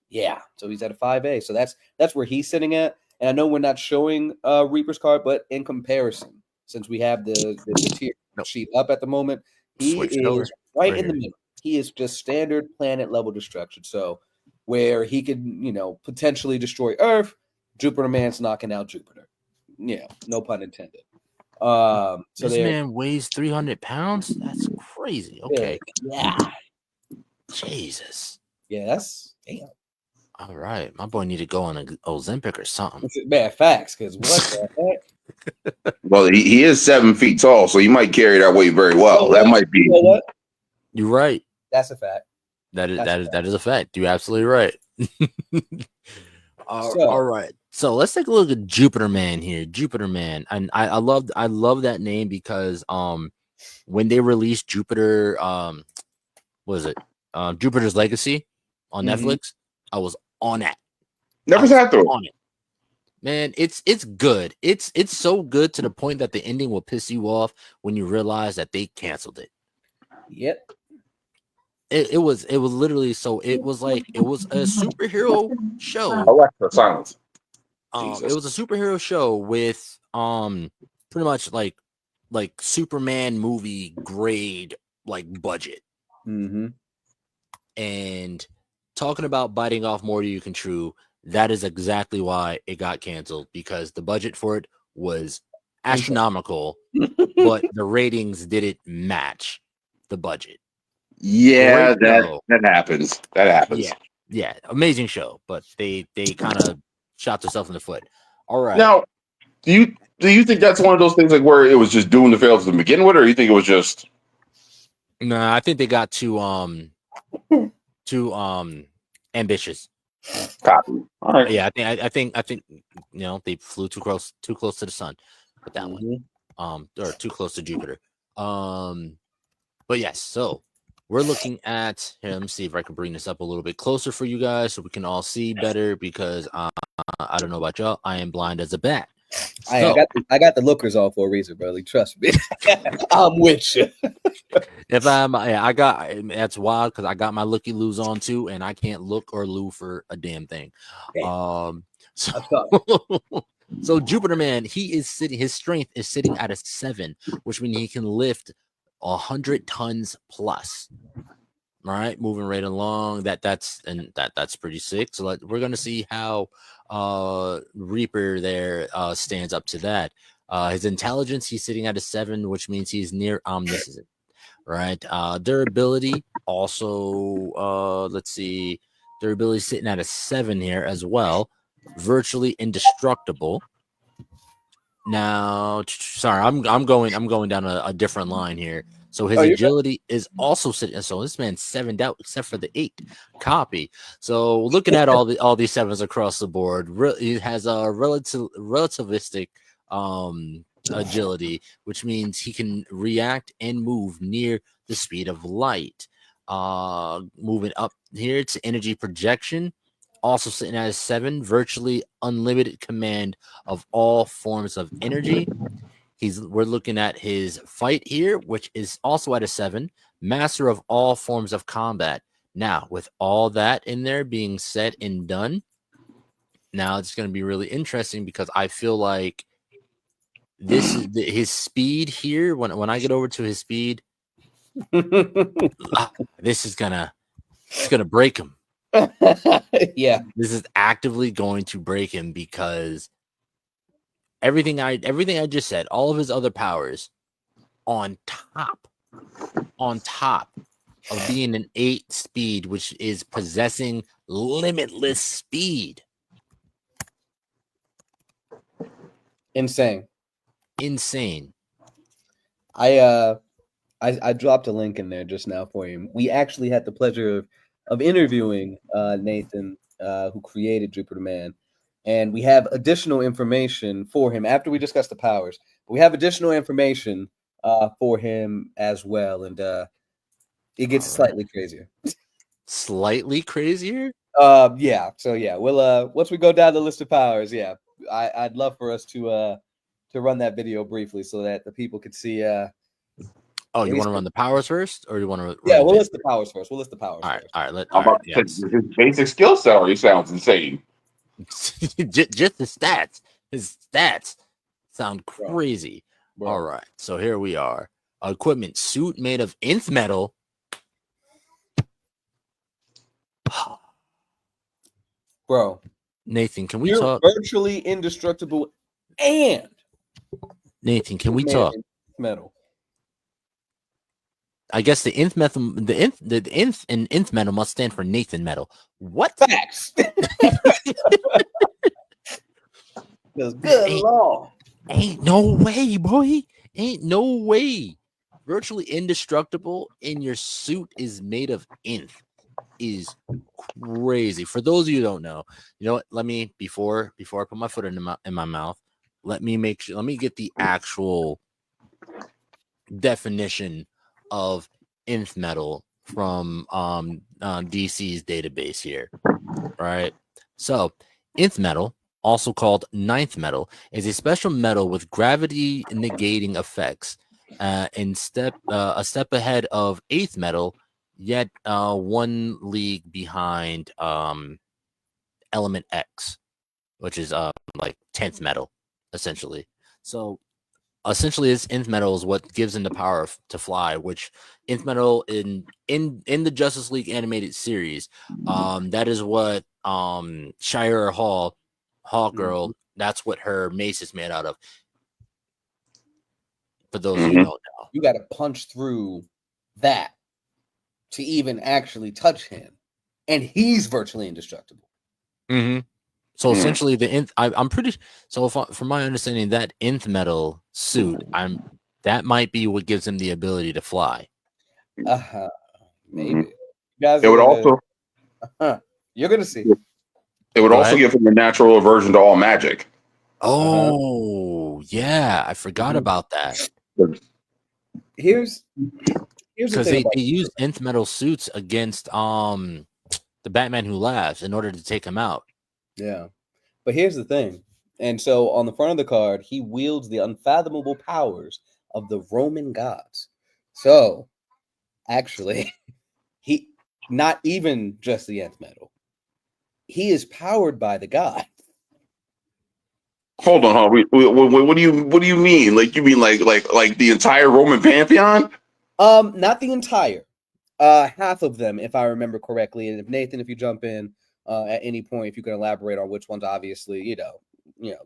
Yeah, so he's at a 5A. So that's where he's sitting at. And I know we're not showing Reaper's card, but in comparison, since we have the tier sheet up at the moment, he is right in the middle. He is just standard planet level destruction. So where he could, potentially destroy Earth, Jupiter Man's knocking out Jupiter. Yeah, no pun intended. So this man weighs 300 pounds. That's crazy. Okay. Yeah. Jesus. Yes. Damn. All right, my boy need to go on an Ozempic or something. Bad facts, because what the heck? Well, he is 7 feet tall, so he might carry that weight very well. That might be. You know what? You're right. That's a fact. That is a fact. You're absolutely right. All right. So let's take a look at Jupiter Man here. Jupiter Man, and I love that name because when they released Jupiter, what was it? Jupiter's Legacy on Netflix. I was on that. Never sat through on it. Man, it's good. It's so good to the point that the ending will piss you off when you realize that they canceled it. Yep. It was literally so it was a superhero show. Alexa, silence. It was a superhero show with pretty much like Superman movie grade budget. And talking about biting off more than you can chew, that is exactly why it got canceled, because the budget for it was astronomical, but the ratings didn't match the budget. Yeah, that happens. That happens. Yeah, amazing show, but they kind of shot themselves in the foot. All right. Now, do you think that's one of those things where it was just doomed to fail to begin with, or you think it was just? No, I think they got too ambitious. Copy. All right. Yeah, I think they flew too close to the sun with that one. Or too close to Jupiter. But yes, so we're looking at here. Let me see if I can bring this up a little bit closer for you guys so we can all see better, because I don't know about y'all, I am blind as a bat. I got the lookers on for a reason, brother. Trust me. I'm with you. That's wild because I got my looky loos on too, and I can't look or loo for a damn thing. So Jupiter Man, his strength is sitting at a 7, which means he can lift 100 tons plus. All right, moving right along. That's pretty sick. So we're gonna see how Reaper there stands up to that. His intelligence, he's sitting at a 7, which means he's near omniscient. Right. Durability also. Let's see. Durability sitting at a 7 here as well. Virtually indestructible. Now, sorry, I'm going down a different line here. So his agility is also sitting. So this man's 7'd out, except for the 8 copy. So looking at all these 7s across the board, he has a relativistic agility, which means he can react and move near the speed of light. Moving up here to energy projection, also sitting at a 7, virtually unlimited command of all forms of energy. We're looking at his fight here, which is also at a 7, master of all forms of combat. Now, with all that in there being said and done, now it's going to be really interesting because I feel like this is his speed here. When I get over to his speed, this is gonna break him. Yeah, this is actively going to break him because everything I just said, all of his other powers, on top of being an 8 speed, which is possessing limitless speed. insane. I dropped a link in there just now for you. We actually had the pleasure of interviewing Nathan, who created Jupiter Man, and we have additional information for him after we discuss the powers. We have additional information for him as well, and it gets slightly crazier. Slightly crazier? Yeah. So yeah, we'll once we go down the list of powers, yeah, I'd love for us to run that video briefly so that the people could see. Oh, you want to run the powers first, or you want to? Yeah, we'll list the powers first. We'll list the powers all right, first. All right. I'm about to say, his basic skill set already sounds insane. just the stats. His stats sound crazy. Bro. All right, so here we are. Equipment: suit made of nth metal. Bro, Nathan, can we you're talk? Virtually indestructible, and Nathan, can we talk? Metal. I guess the nth metal, the nth and nth metal must stand for Nathan metal. What? Facts. Good Lord. Ain't no way, boy. Ain't no way. Virtually indestructible, and your suit is made of nth. Is crazy. For those of you who don't know, you know what? Let me before I put my foot in my mouth. Let me get the actual definition of nth metal from DC's database here. Right. So nth metal, also called ninth metal, is a special metal with gravity negating effects. A step ahead of eighth metal, yet 1 league behind element X, which is like 10th metal, essentially. So essentially, this nth metal is what gives him the power to fly, which nth metal in the Justice League animated series, that is what Shire Hawkgirl, that's what her mace is made out of. For those of you who don't know, you got to punch through that to even actually touch him, and he's virtually indestructible. So essentially, the nth, I'm pretty. So from my understanding, that nth metal suit, that might be what gives him the ability to fly. Maybe. Guys, it would also. You're gonna see. It would also give him a natural aversion to all magic. Oh yeah, I forgot about that. Here's because they use nth metal suits against the Batman Who Laughs in order to take him out. Yeah, but here's the thing. And so on the front of the card, he wields the unfathomable powers of the Roman gods. So actually, he not even just the nth metal. He is powered by the gods. Hold on, what do you mean? Like you mean like the entire Roman pantheon? Not the entire. Half of them, if I remember correctly. And if Nathan, if you jump in at any point, if you can elaborate on which ones, obviously, you know,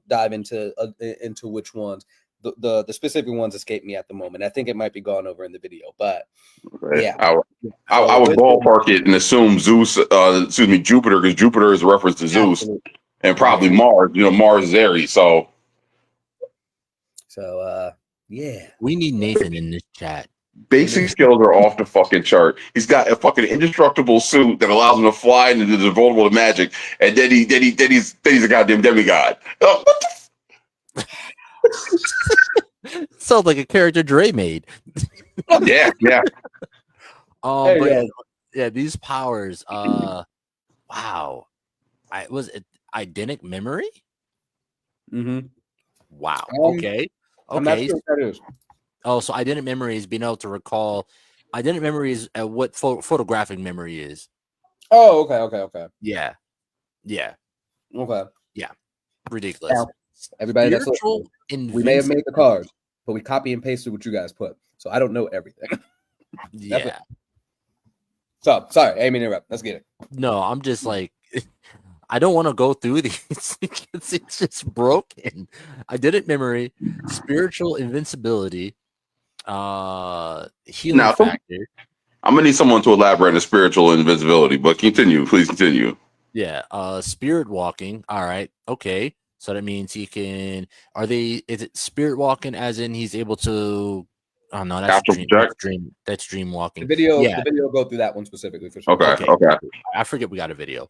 dive into which ones. The specific ones escape me at the moment. I think it might be gone over in the video, but yeah. I would ballpark it and assume Zeus, Jupiter, because Jupiter is a reference to Zeus. Absolutely. And probably Mars. You know, Mars is Aries. So yeah. We need Nathan in this chat. Basic skills are off the fucking chart. He's got a fucking indestructible suit that allows him to fly and is vulnerable to magic, and then he's a goddamn demigod. What the Sounds like a character Dre made. Yeah. But yeah, these powers. Wow. Was it Identic Memory? Mm-hmm. Wow. Okay. I'm not sure what that is. Oh, so Identic Memory is being able to recall. Identic Memory is what photographic memory is. Oh, okay. Yeah. Okay. Yeah. Ridiculous. Now, everybody that's Spiritual listening, we may have made the cards, but we copy and pasted what you guys put. So I don't know everything. Yeah. So sorry, I mean interrupt. Let's get it. No, I'm just like, I don't want to go through these because it's just broken. Identic Memory, spiritual invincibility, healing factor. I'm gonna need someone to elaborate on the spiritual invincibility, but please continue. Yeah, spirit walking. All right, okay. So that means he can. Is it spirit walking as in he's able to? Oh no, that's dream. That's dream walking. The video go through that one specifically for sure. Okay. I forget we got a video.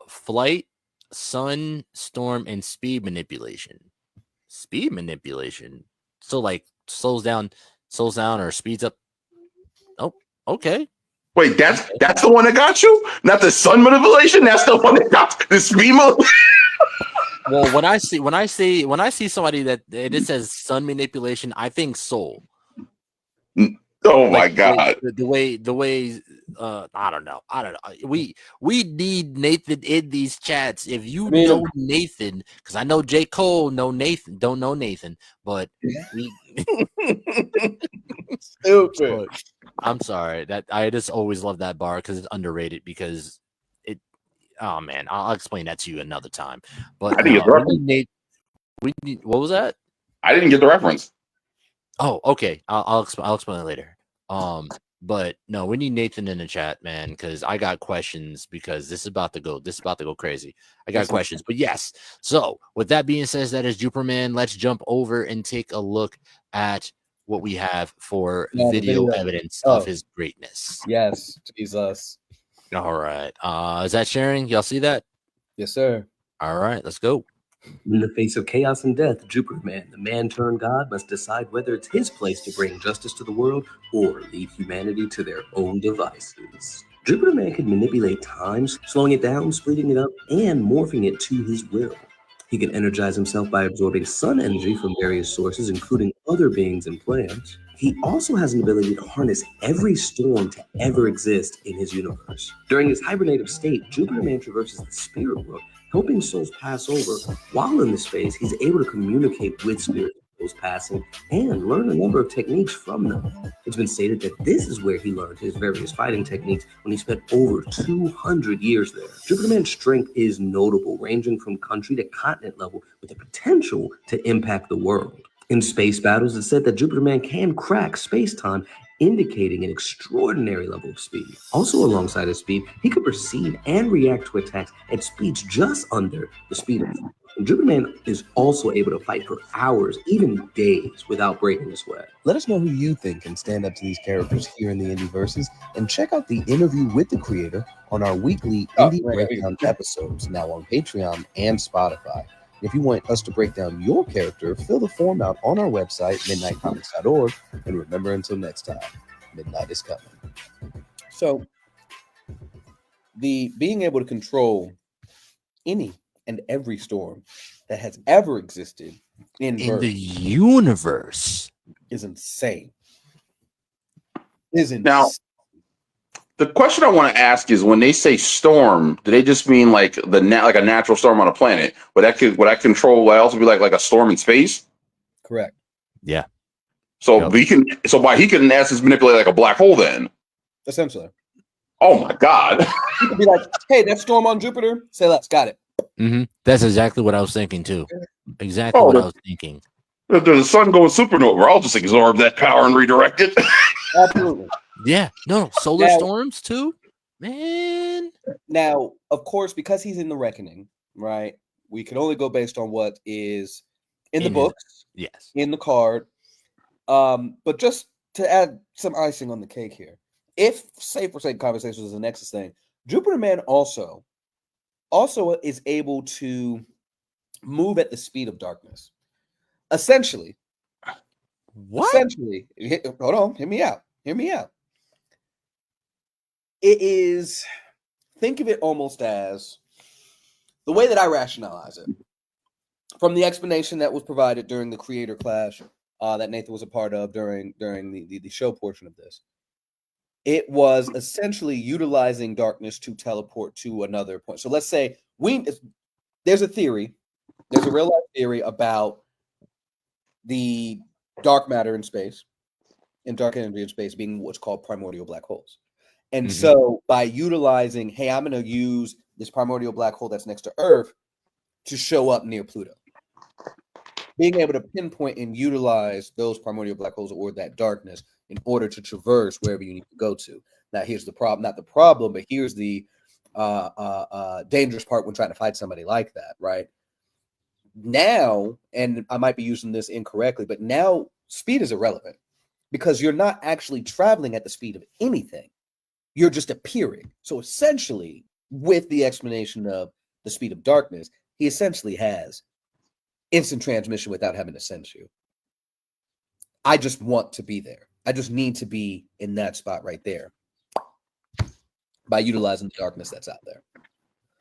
Flight, sun, storm, and speed manipulation. Speed manipulation. So like slows down or speeds up. Oh, okay. Wait, that's the one that got you? Not the sun manipulation? That's the one that got the speed manipulation? Well, when I see somebody that it says sun manipulation, I think soul. Oh my god! The way I don't know. We need Nathan in these chats. If you know Nathan, because I know J. Cole don't know Nathan, but we. Stupid. I'm sorry that I just always love that bar because it's underrated because it. Oh man, I'll explain that to you another time. But I didn't get the reference. We need. What was that? I didn't get the reference. Oh, okay. I'll explain it later. But no, we need Nathan in the chat, man, because I got questions because this is about to go crazy. I got questions, but yes. So with that being said, that is Juperman. Let's jump over and take a look at what we have for video evidence of his greatness. Yes, Jesus. All right. Is that sharing? Y'all see that? Yes, sir. All right, let's go. In the face of chaos and death, Juperman, the man-turned-god, must decide whether it's his place to bring justice to the world or leave humanity to their own devices. Juperman can manipulate time, slowing it down, speeding it up, and morphing it to his will. He can energize himself by absorbing sun energy from various sources, including other beings and plants. He also has an ability to harness every storm to ever exist in his universe. During his hibernative state, Juperman traverses the spirit world, helping souls pass over. While in this phase, he's able to communicate with spirits passing and learn a number of techniques from them. It's been stated that this is where he learned his various fighting techniques when he spent over 200 years there. Juperman's strength is notable, ranging from country to continent level with the potential to impact the world. In space battles, it's said that Juperman can crack space-time, indicating an extraordinary level of speed. Also alongside his speed, he could perceive and react to attacks at speeds just under the speed of light. And Juperman is also able to fight for hours, even days, without breaking a sweat. Let us know who you think can stand up to these characters here in the Indieverses, and check out the interview with the creator on our weekly Indie Breakdown episodes, now on Patreon and Spotify. If you want us to break down your character, fill the form out on our website, midnightcomics.org, and remember, until next time, midnight is coming. So, the being able to control any and every storm that has ever existed in the universe is insane. Now, the question I want to ask is, when they say storm, do they just mean like like a natural storm on a planet? Would that control? Would that also be like a storm in space? Correct. Yeah. So he can in essence manipulate like a black hole then. Essentially. Oh my God. You could be like, hey, that storm on Jupiter, say less, got it. Mm-hmm. That's exactly what I was thinking too. Exactly what I was thinking. If there's a sun going supernova, I'll just absorb that power and redirect it. Absolutely. Yeah. No, solar storms too, man. Now, of course, because he's in the reckoning, right? We can only go based on what is in the books, yes, in the card. But just to add some icing on the cake here, if say for sake conversations is a Nexus thing, Jupiter Man also is able to move at the speed of darkness. Essentially, hold on, hear me out. It is, think of it almost as the way that I rationalize it from the explanation that was provided during the creator clash that Nathan was a part of during the show portion of this. It was essentially utilizing darkness to teleport to another point. So let's say there's a real life theory about the dark matter in space and dark energy in space being what's called primordial black holes. And so by utilizing, hey, I'm going to use this primordial black hole that's next to Earth to show up near Pluto. Being able to pinpoint and utilize those primordial black holes or that darkness in order to traverse wherever you need to go to. Now, here's the problem, not the problem, but here's the dangerous part when trying to fight somebody like that, right? Now, and I might be using this incorrectly, but now speed is irrelevant because you're not actually traveling at the speed of anything. You're just appearing. So essentially, with the explanation of the speed of darkness, he essentially has instant transmission without having to send you. I just want to be there. I just need to be in that spot right there by utilizing the darkness that's out there.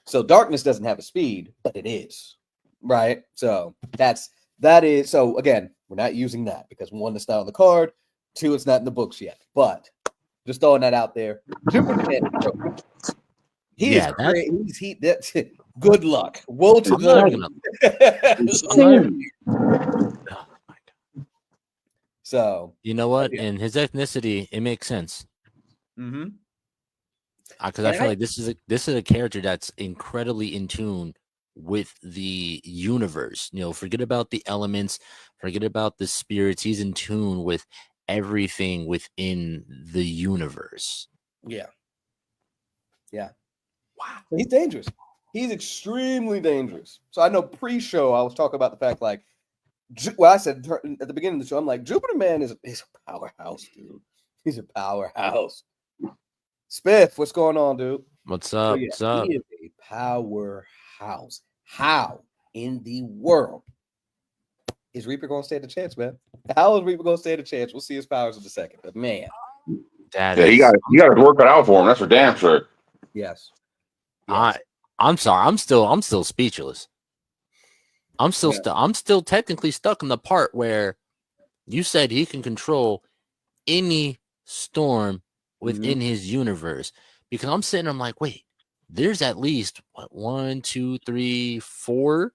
So darkness doesn't have a speed, but it is, right? So that is, so again, we're not using that because one, it's not on the card, two, it's not in the books yet, but just throwing that out there. Good luck. Woe to the So you know what? And his ethnicity, it makes sense. Mm-hmm. Because I feel like this is a character that's incredibly in tune with the universe. You know, forget about the elements, forget about the spirits. He's in tune with everything within the universe. Yeah. Wow. He's dangerous. He's extremely dangerous. So I know pre-show I was talking about the fact like, well, I said at the beginning of the show, I'm like, Jupiter Man is a powerhouse, dude. He's a powerhouse. Spiff, what's going on, dude? What's up? What's up? He is a powerhouse. How in the world is Reaper going to stand a chance, man? How is Reaper going to stand a chance? We'll see his powers in a second. But man, he got to work it out for him. That's for damn sure. Yes. I'm sorry. I'm still speechless. I'm still technically stuck in the part where you said he can control any storm within his universe, because I'm sitting, I'm like, wait, there's at least 1, 2, 3, 4,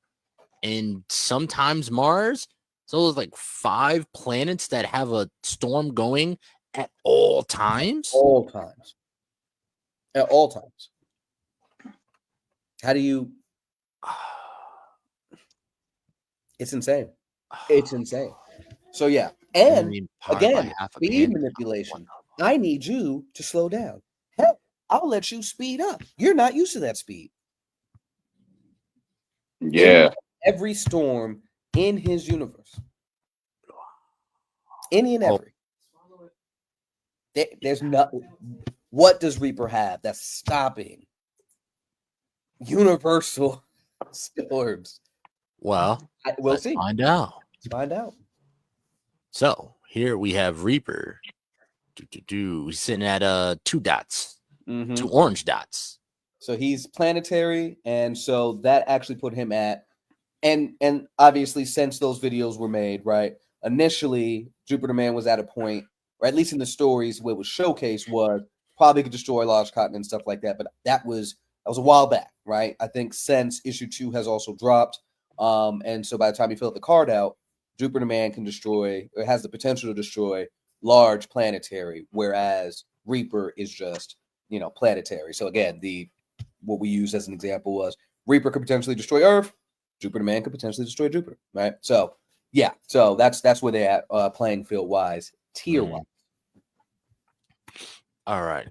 and sometimes Mars. So there's like 5 planets that have a storm going at all times. At all times. How do you? It's insane. It's insane. So yeah, and again, speed manipulation. I need you to slow down. Hell, I'll let you speed up. You're not used to that speed. Yeah. Every storm in his universe. Any and every. There's nothing. What does Reaper have that's stopping universal storms? Well, we'll see. Find out. Let's find out. So here we have Reaper. He's sitting at 2 dots, 2 orange dots. So he's planetary, and so that actually put him at, and obviously since those videos were made, right? Initially, Jupiter Man was at a point, or at least in the stories where it was showcased, was probably could destroy large continents and stuff like that. But that was a while back, right? I think since issue 2 has also dropped, and so by the time you fill the card out, Jupiter Man can destroy, or has the potential to destroy, large planetary, whereas Reaper is just, planetary. So again, what we used as an example was Reaper could potentially destroy Earth, Jupiter Man could potentially destroy Jupiter, right? So yeah, so that's where they're at, playing field wise, tier wise. All right.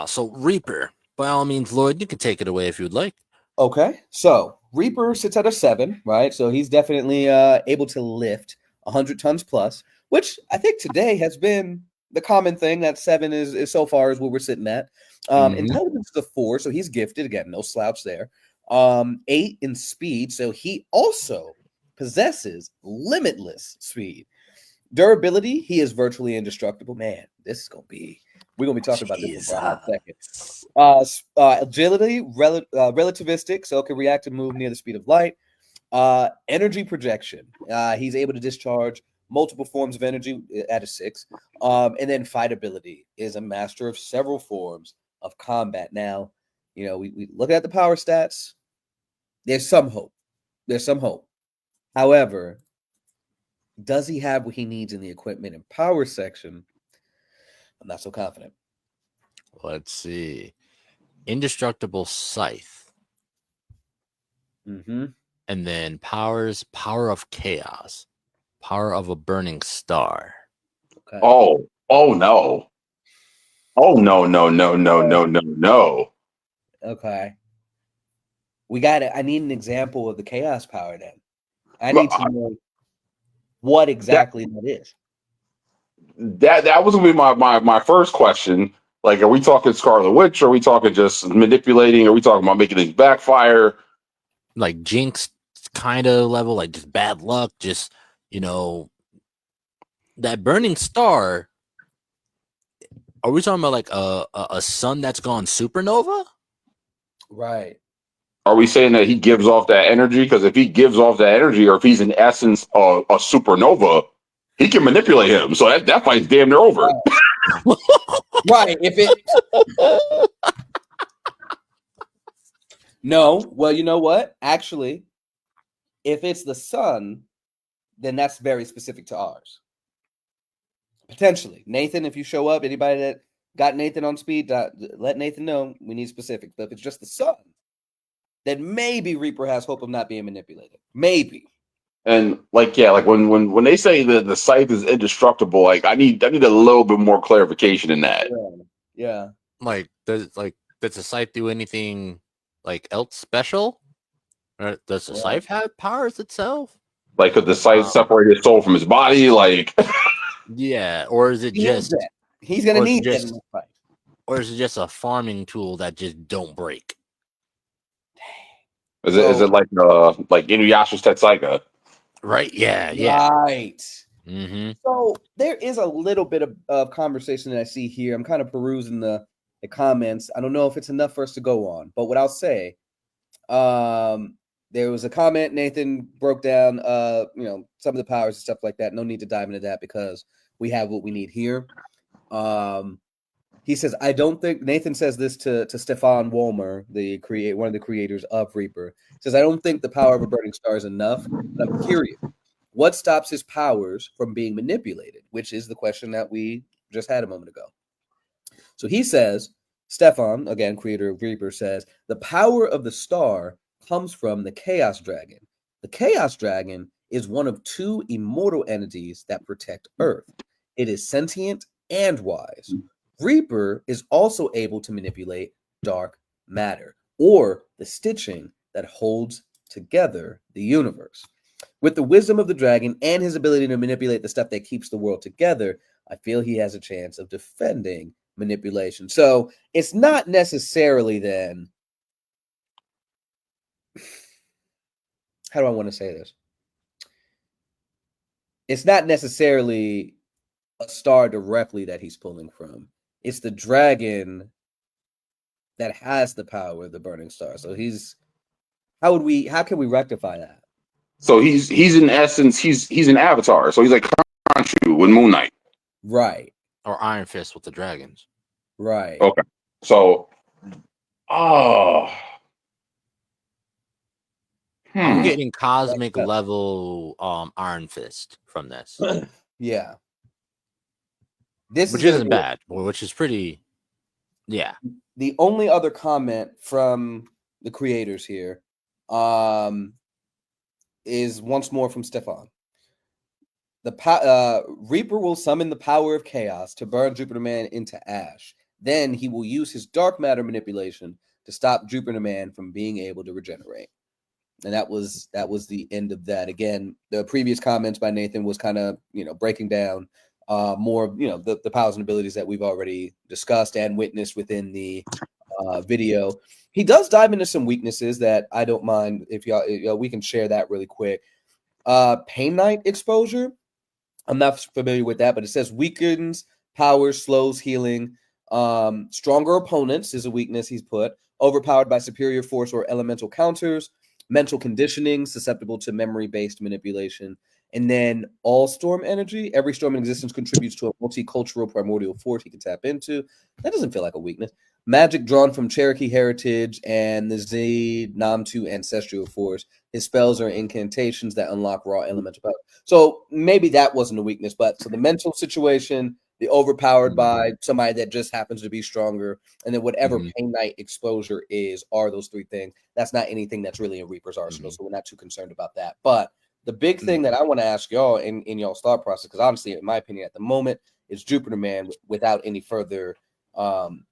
So Reaper, by all means, Lloyd, you can take it away if you'd like. Okay, so Reaper sits at a 7, right? So he's definitely able to lift 100 tons plus, which I think today has been the common thing that 7 is so far is where we're sitting at. Intelligence is a 4, so he's gifted again, no slouch there. 8 in speed, so he also possesses limitless speed. Durability, he is virtually indestructible. Man, this is gonna be we're gonna be talking about this for a second. Agility, relativistic, so it can react and move near the speed of light. Energy projection, he's able to discharge multiple forms of energy at a 6. And then fight ability is a master of several forms of combat. Now, we look at the power stats. There's some hope. However, does he have what he needs in the equipment and power section? I'm not so confident. Let's see. Indestructible scythe. Mm-hmm. And then power of chaos. Power of a burning star. Okay. Oh no. Oh no. Okay. I need an example of the chaos power then. I need to know what exactly that is. That was gonna be my first question. Like, are we talking Scarlet Witch? Or are we talking just manipulating? Are we talking about making things backfire? Like Jinx kind of level, like just bad luck, just that burning star. Are we talking about like a sun that's gone supernova? Right. Are we saying that he gives off that energy? Because if he gives off that energy, or if he's in essence a supernova, he can manipulate him. So that fight's damn near over. Right. If it No, well, you know what? Actually, if it's the sun, then that's very specific to ours. Potentially. Nathan, if you show up, anybody that got Nathan on speed, let Nathan know we need specifics. But if it's just the sun, then maybe Reaper has hope of not being manipulated. Maybe. And like when they say that the scythe is indestructible, like I need a little bit more clarification in that. Yeah. Like does the scythe do anything like else special? Or does the scythe have powers itself? Like, could the scythe separate his soul from his body? Like, yeah, or is it just he's gonna need that in the fight? Or is it just a farming tool that just don't break? Is it like Inuyasha's Tetsuga? Right. Yeah. Right. Mm-hmm. So there is a little bit of conversation that I see here. I'm kind of perusing the comments. I don't know if it's enough for us to go on, but what I'll say, there was a comment Nathan broke down, some of the powers and stuff like that. No need to dive into that because we have what we need here. He says, I don't think Nathan says this to Stefan Wolmer, one of the creators of Reaper. He says, I don't think the power of a burning star is enough, but I'm curious. What stops his powers from being manipulated? Which is the question that we just had a moment ago. So he says, Stefan, again, creator of Reaper, says, the power of the star comes from the Chaos Dragon. The Chaos Dragon is one of 2 immortal entities that protect Earth. It is sentient and wise. Reaper is also able to manipulate dark matter, or the stitching that holds together the universe. With the wisdom of the dragon and his ability to manipulate the stuff that keeps the world together, I feel he has a chance of defending manipulation. So it's not necessarily then. How do I want to say this? It's not necessarily a star directly that he's pulling from. It's the dragon that has the power of the burning star. So how can we rectify that? So he's in essence, he's an avatar. So he's like Khonshu with Moon Knight. Right. Or Iron Fist with the dragons. Right. Okay. So I'm getting cosmic level Iron Fist from this. Yeah. Which isn't bad, which is pretty. Yeah. The only other comment from the creators here is once more from Stefan. Reaper will summon the power of chaos to burn Jupiter Man into ash. Then he will use his dark matter manipulation to stop Jupiter Man from being able to regenerate. And that was the end of that. Again, the previous comments by Nathan was kind of breaking down more of the powers and abilities that we've already discussed and witnessed within the video. He does dive into some weaknesses that I don't mind if y'all we can share that really quick. Pain Knight exposure. I'm not familiar with that, but it says weakens powers, slows healing. Stronger opponents is a weakness he's put. Overpowered by superior force or elemental counters. Mental conditioning, susceptible to memory-based manipulation. And then all storm energy. Every storm in existence contributes to a multicultural primordial force he can tap into. That doesn't feel like a weakness. Magic drawn from Cherokee heritage and the Zed Namtu ancestral force. His spells are incantations that unlock raw elemental power. So maybe that wasn't a weakness, but so the mental situation, the overpowered by somebody that just happens to be stronger, and then whatever Pain Knight exposure are those three things. That's not anything that's really in Reaper's arsenal, so we're not too concerned about that. But the big thing that I want to ask y'all in y'all's thought process, because honestly, in my opinion, at the moment, is Jupiter Man without any further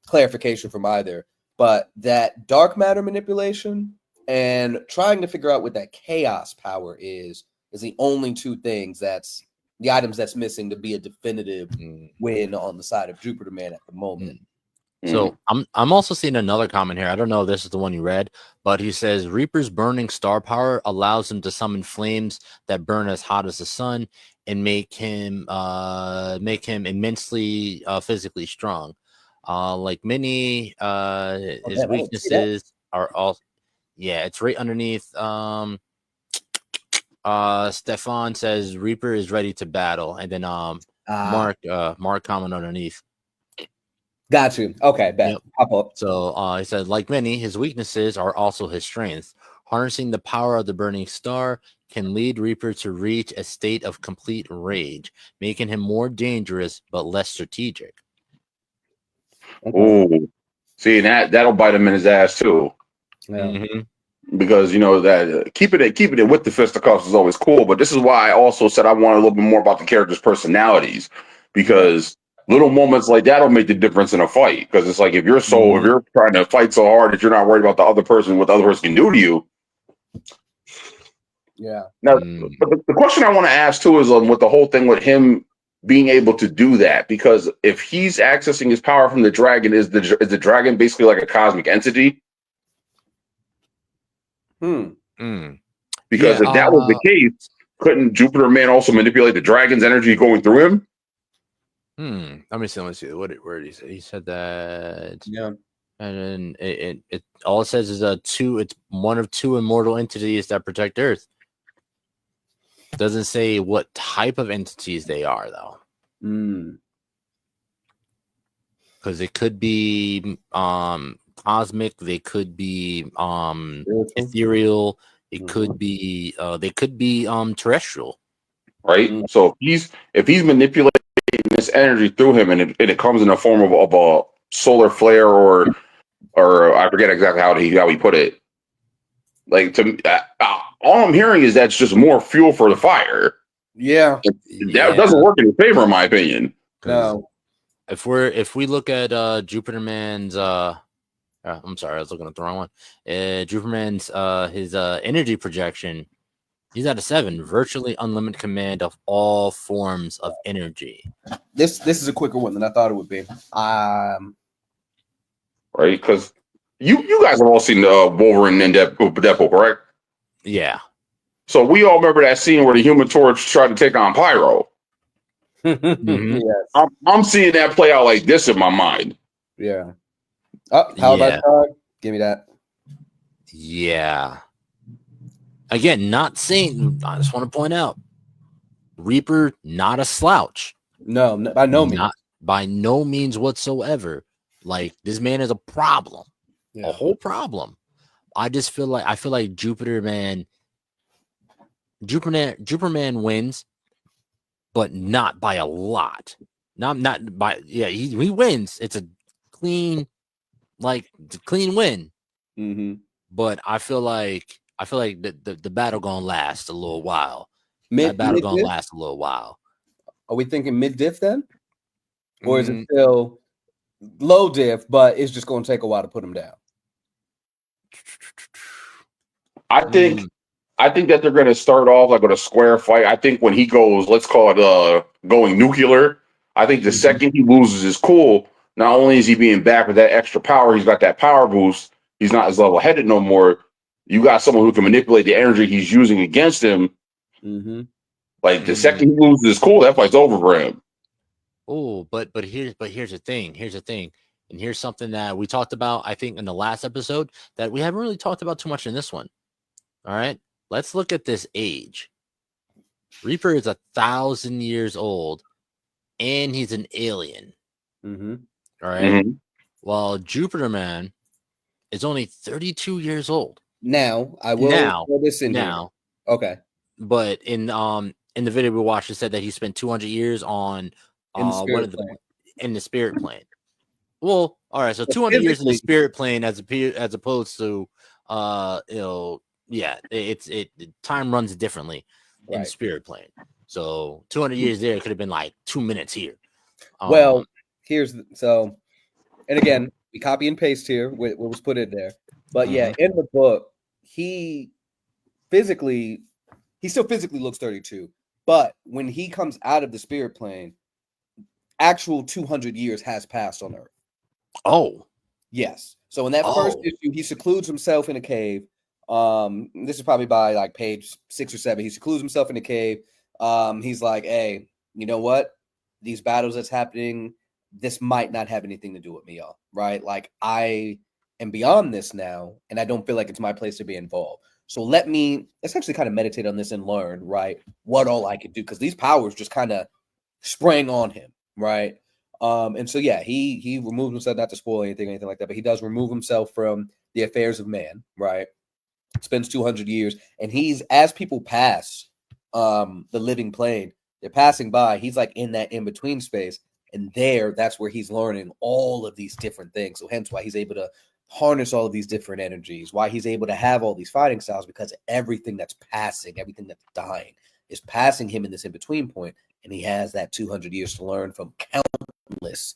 clarification from either. But that dark matter manipulation and trying to figure out what that chaos power is the only two things that's the items that's missing to be a definitive win on the side of Jupiter Man at the moment. So I'm also seeing another comment here. I don't know if this is the one you read, but he says Reaper's burning star power allows him to summon flames that burn as hot as the sun and make him immensely physically strong. Like many his weaknesses are all it's right underneath. Stefan says Reaper is ready to battle, and then Mark comment underneath. Got you. Okay, bet. Pop up. So he said, like many, his weaknesses are also his strengths. Harnessing the power of the burning star can lead Reaper to reach a state of complete rage, making him more dangerous but less strategic. Oh, see, that'll bite him in his ass too. Yeah. Because that keeping it with the fisticuffs is always cool, but this is why I also said I want a little bit more about the characters' personalities, because little moments like that'll make the difference in a fight. Because it's like if you're trying to fight so hard that you're not worried about the other person, what the other person can do to you. Yeah. Now, the question I want to ask too is with the whole thing with him being able to do that, because if he's accessing his power from the dragon, is the dragon basically like a cosmic entity? Hmm. Because if that was the case, couldn't Jupiter Man also manipulate the dragon's energy going through him? Let me see. Where did he say? He said that. Yeah. And then it all it says is it's one of two immortal entities that protect Earth. Doesn't say what type of entities they are though. Because it could be cosmic, they could be ethereal, it could be they could be terrestrial. Right. So if he's manipulating this energy through him and it comes in the form of a solar flare or I forget exactly how he put it. Like all I'm hearing is that's just more fuel for the fire. Yeah. That doesn't work in his favor, in my opinion. No. If we look at Jupiter Man's I'm sorry, I was looking at the wrong one. Jupiter Man's his energy projection, he's at a 7, virtually unlimited command of all forms of energy. This is a quicker one than I thought it would be. Right, because you guys have all seen Wolverine and Deadpool, correct? Yeah. So we all remember that scene where the Human Torch tried to take on Pyro. Yes. I'm seeing that play out like this in my mind. Yeah. How about that? Give me that. Yeah. Again, not saying. I just want to point out, Reaper not a slouch. No, by no means. By no means whatsoever. Like this man is a problem, a whole problem. I feel like Jupiter Man wins, but not by a lot. Not by he wins. It's a clean win. But I feel like the battle gonna last a little while. Last a little while. Are we thinking mid diff then, or is it still low diff? But it's just gonna take a while to put him down. I think that they're going to start off like with a square fight. I think when he goes, let's call it going nuclear, I think the second he loses his cool, not only is he being back with that extra power, he's got that power boost. He's not as level headed no more. You got someone who can manipulate the energy he's using against him. Like the second he loses his cool, that fight's over for him. Oh, but here's the thing. Here's the thing. And here's something that we talked about, I think, in the last episode that we haven't really talked about too much in this one. All right. Let's look at this age. Reaper is 1,000 years old, and he's an alien. All right. While Jupiter Man is only 32 years old. Now, I will throw this in here. Okay. But in the video we watched, it said that he spent 200 years on in the spirit plane. Well, all right, so 200 years in the spirit plane as opposed to time runs differently in the spirit plane. So 200 years there could have been like 2 minutes here. Well, and again, we copy and paste here what was put in there. But yeah, in the book, he still physically looks 32. But when he comes out of the spirit plane, actual 200 years has passed on Earth. Oh, yes. So in that first issue, he secludes himself in a cave. This is probably by like page 6 or 7. He secludes himself in a cave. He's like, hey, you know what? These battles that's happening, this might not have anything to do with me, y'all. Right? Like I am beyond this now, and I don't feel like it's my place to be involved. So let's actually kind of meditate on this and learn, right, what all I could do, because these powers just kind of sprang on him, right? And so yeah, he removes himself, not to spoil anything like that, but he does remove himself from the affairs of man, right? Spends 200 years, and he's, as people pass the living plane, they're passing by, he's like in that in-between space, and that's where he's learning all of these different things. So hence why he's able to harness all of these different energies, why he's able to have all these fighting styles, because everything that's passing, everything that's dying is passing him in this in-between point, and he has that 200 years to learn from countless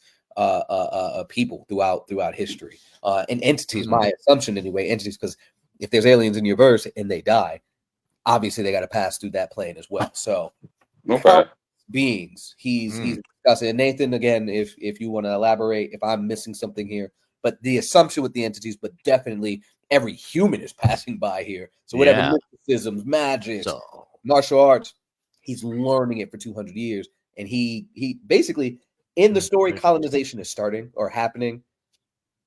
people throughout history and entities. My assumption anyway, entities, because if there's aliens in your verse and they die, obviously they got to pass through that plane as well. So beings he's discussing. And Nathan, again, if you want to elaborate, if I'm missing something here, but the assumption with the entities, but definitely every human is passing by here. So whatever mysticisms, magic, martial arts, he's learning it for 200 years. And he basically, in the story, colonization is starting or happening.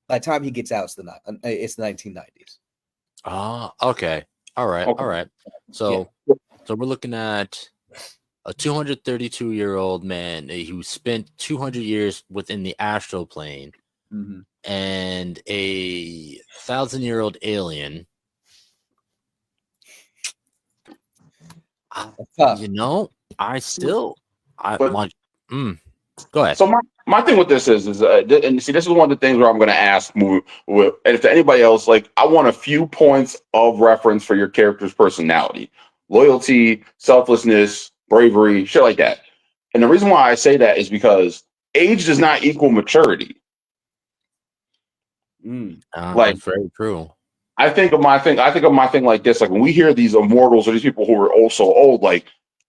By the time he gets out, it's the 1990s. Okay. All right. So we're looking at a 232-year-old man who spent 200 years within the astral plane, and a 1,000-year-old alien. You know, Go ahead. So my thing with this is and see, this is one of the things where I'm going to ask, and if to anybody else, like, I want a few points of reference for your character's personality, loyalty, selflessness, bravery, shit like that. And the reason why I say that is because age does not equal maturity. That's very true. I think of my thing like this. Like when we hear these immortals or these people who are also old, like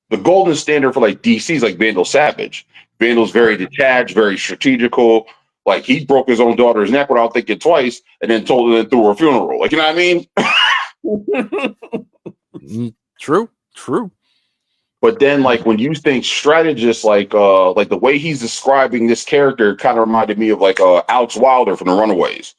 the golden standard for like DC is like Vandal Savage. Vandal's very detached, very strategical. Like he broke his own daughter's neck without thinking twice, and then told her through her funeral. Like, you know what I mean? True. But then, like when you think strategist, like the way he's describing this character, kind of reminded me of like Alex Wilder from The Runaways.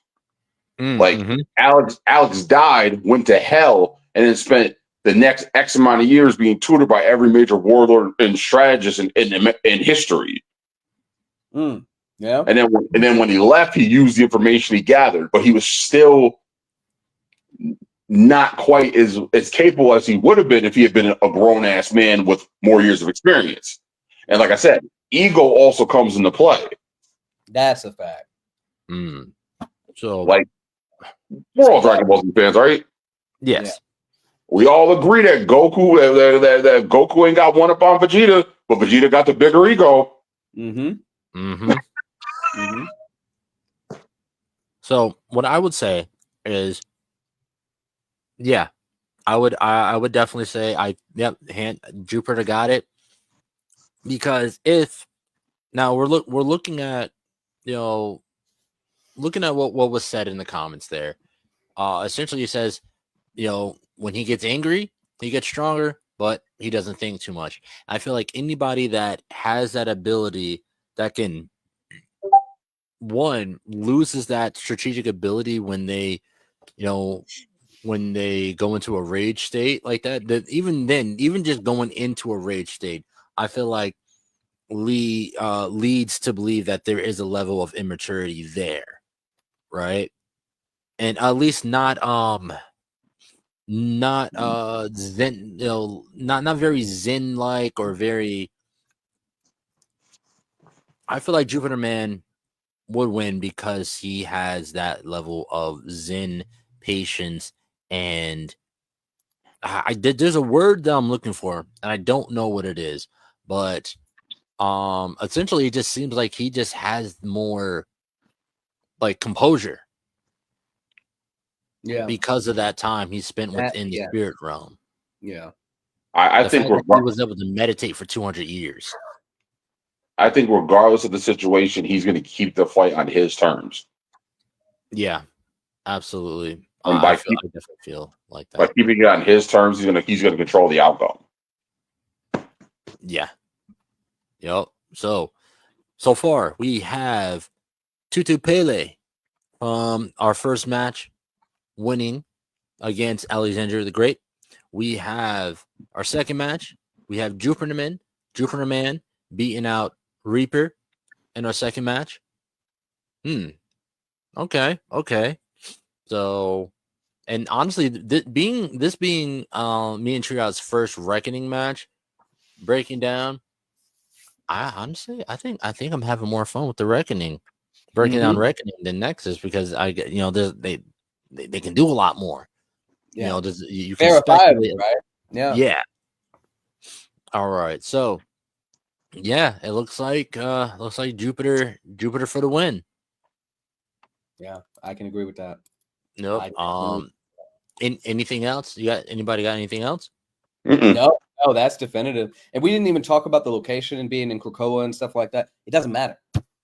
Alex died, went to hell, and then spent the next X amount of years being tutored by every major warlord and strategist in history. Yeah. And then when he left, he used the information he gathered, but he was still not quite as capable as he would have been if he had been a grown ass man with more years of experience. And like I said, ego also comes into play. That's a fact. So, like, we're all Dragon Ball Z fans, right? Yes. Yeah. We all agree that Goku that Goku ain't got one up on Vegeta, but Vegeta got the bigger ego. So what I would say is, I would definitely say Jupiter got it, because if Now we're looking at, looking at what was said in the comments there. Essentially, it says, when he gets angry, he gets stronger, but he doesn't think too much. I feel like anybody that has that ability that can, one, loses that strategic ability when they, when they go into a rage state like that, even then, even just going into a rage state, I feel like leads to believe that there is a level of immaturity there, right? And at least not zen, not very zen like, or very. I feel like Jupiter Man would win because he has that level of zen, patience, and there's a word that I'm looking for, and I don't know what it is, but essentially it just seems like he just has more like composure. Yeah, because of that time he spent within the spirit realm. Yeah, I think he was able to meditate for 200 years. I think regardless of the situation, he's going to keep the fight on his terms. Yeah, absolutely. And I definitely feel like that. By keeping it on his terms, he's gonna control the outcome. Yeah. Yep. So far we have Tutu Pele our first match winning against Alexandria the Great. We have our second match. We have Jupiter Man beating out Reaper in our second match. Okay. So, and honestly, this being me and Triad's first Reckoning match, breaking down, I think I'm having more fun with the Reckoning, breaking down Reckoning than Nexus, because they can do a lot more. Yeah. You can speculate, right? Yeah. All right. So, yeah, it looks like Jupiter for the win. Yeah, I can agree with that. Nope. Anything else? Anybody got anything else? No, that's definitive. And we didn't even talk about the location and being in Krakoa and stuff like that. It doesn't matter.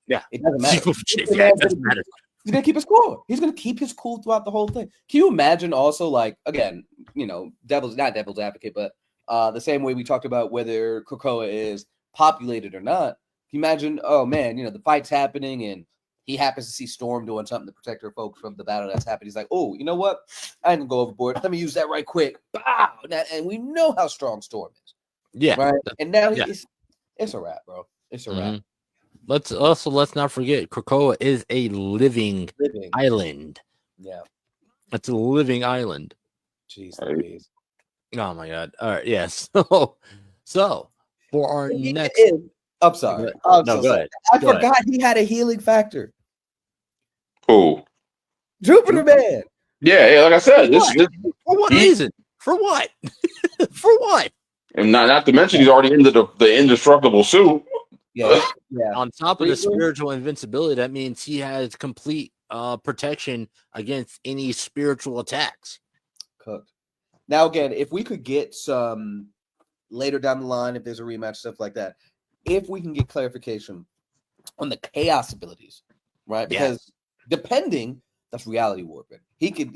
Yeah, it doesn't matter. It doesn't matter. He's gonna keep his cool. He's gonna keep his cool throughout the whole thing. Can you imagine? Also, like, again, not devil's advocate, but the same way we talked about whether Krakoa is populated or not. Can you imagine? Oh man, the fight's happening and he happens to see Storm doing something to protect her folks from the battle that's happening. He's like, oh, you know what? I didn't go overboard. Let me use that right quick. Bow! And we know how strong Storm is. Yeah. Right. And now it's a wrap, bro. It's a wrap. Let's not forget Krakoa is a living island. Yeah. It's a living island. Jeez Louise. Oh my god. All right. Yes. So for our next I'm sorry. Go ahead. I forgot he had a healing factor. Cool. Jupiter Man. Yeah, like I said, for what reason? For what? For what? And not to mention, he's already into the indestructible suit. Yeah. On top of the spiritual invincibility, that means he has complete protection against any spiritual attacks. Cooked. Now, again, if we could get some later down the line, if there's a rematch, stuff like that, if we can get clarification on the chaos abilities, right? Because depending, that's reality warping. He could,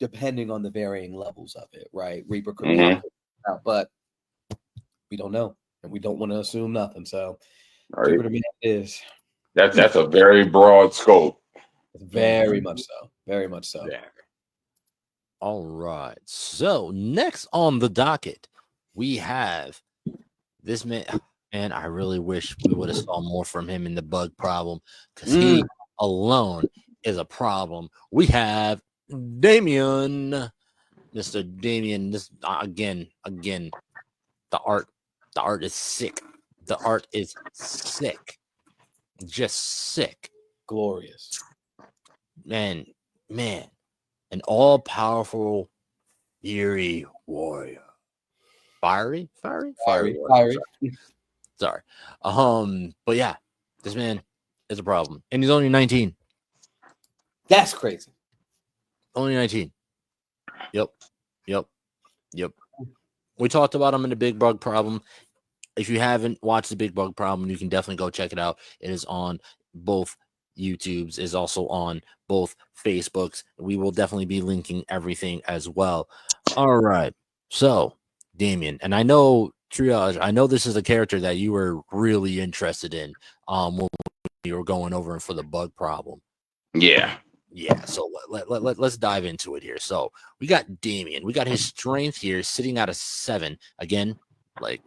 depending on the varying levels of it, right? Reaper could be out, but we don't know, and we don't want to assume nothing. So, Jupiter Man is that's a very broad scope. Very much so. Very much so. Yeah. All right. So next on the docket, we have this man. And I really wish we would have saw more from him in the bug problem, because he alone is a problem. We have Damion, Mr. Damion. This again. The art is sick. The art is sick. Just sick. Glorious. Man, an all-powerful fury warrior. Fiery. Sorry. But yeah, this man is a problem. And he's only 19. That's crazy. Only 19. Yep. We talked about him in the big bug problem. if you haven't watched the Big Bug Problem, you can definitely go check it out. It is on both YouTubes, is also on both Facebooks. We will definitely be linking everything as well. All right. So, Damion, and I know Triage, I know this is a character that you were really interested in when you were going over for the bug problem. Yeah. Yeah, so let's dive into it here. So we got Damion. We got his strength here sitting at a 7. Again, like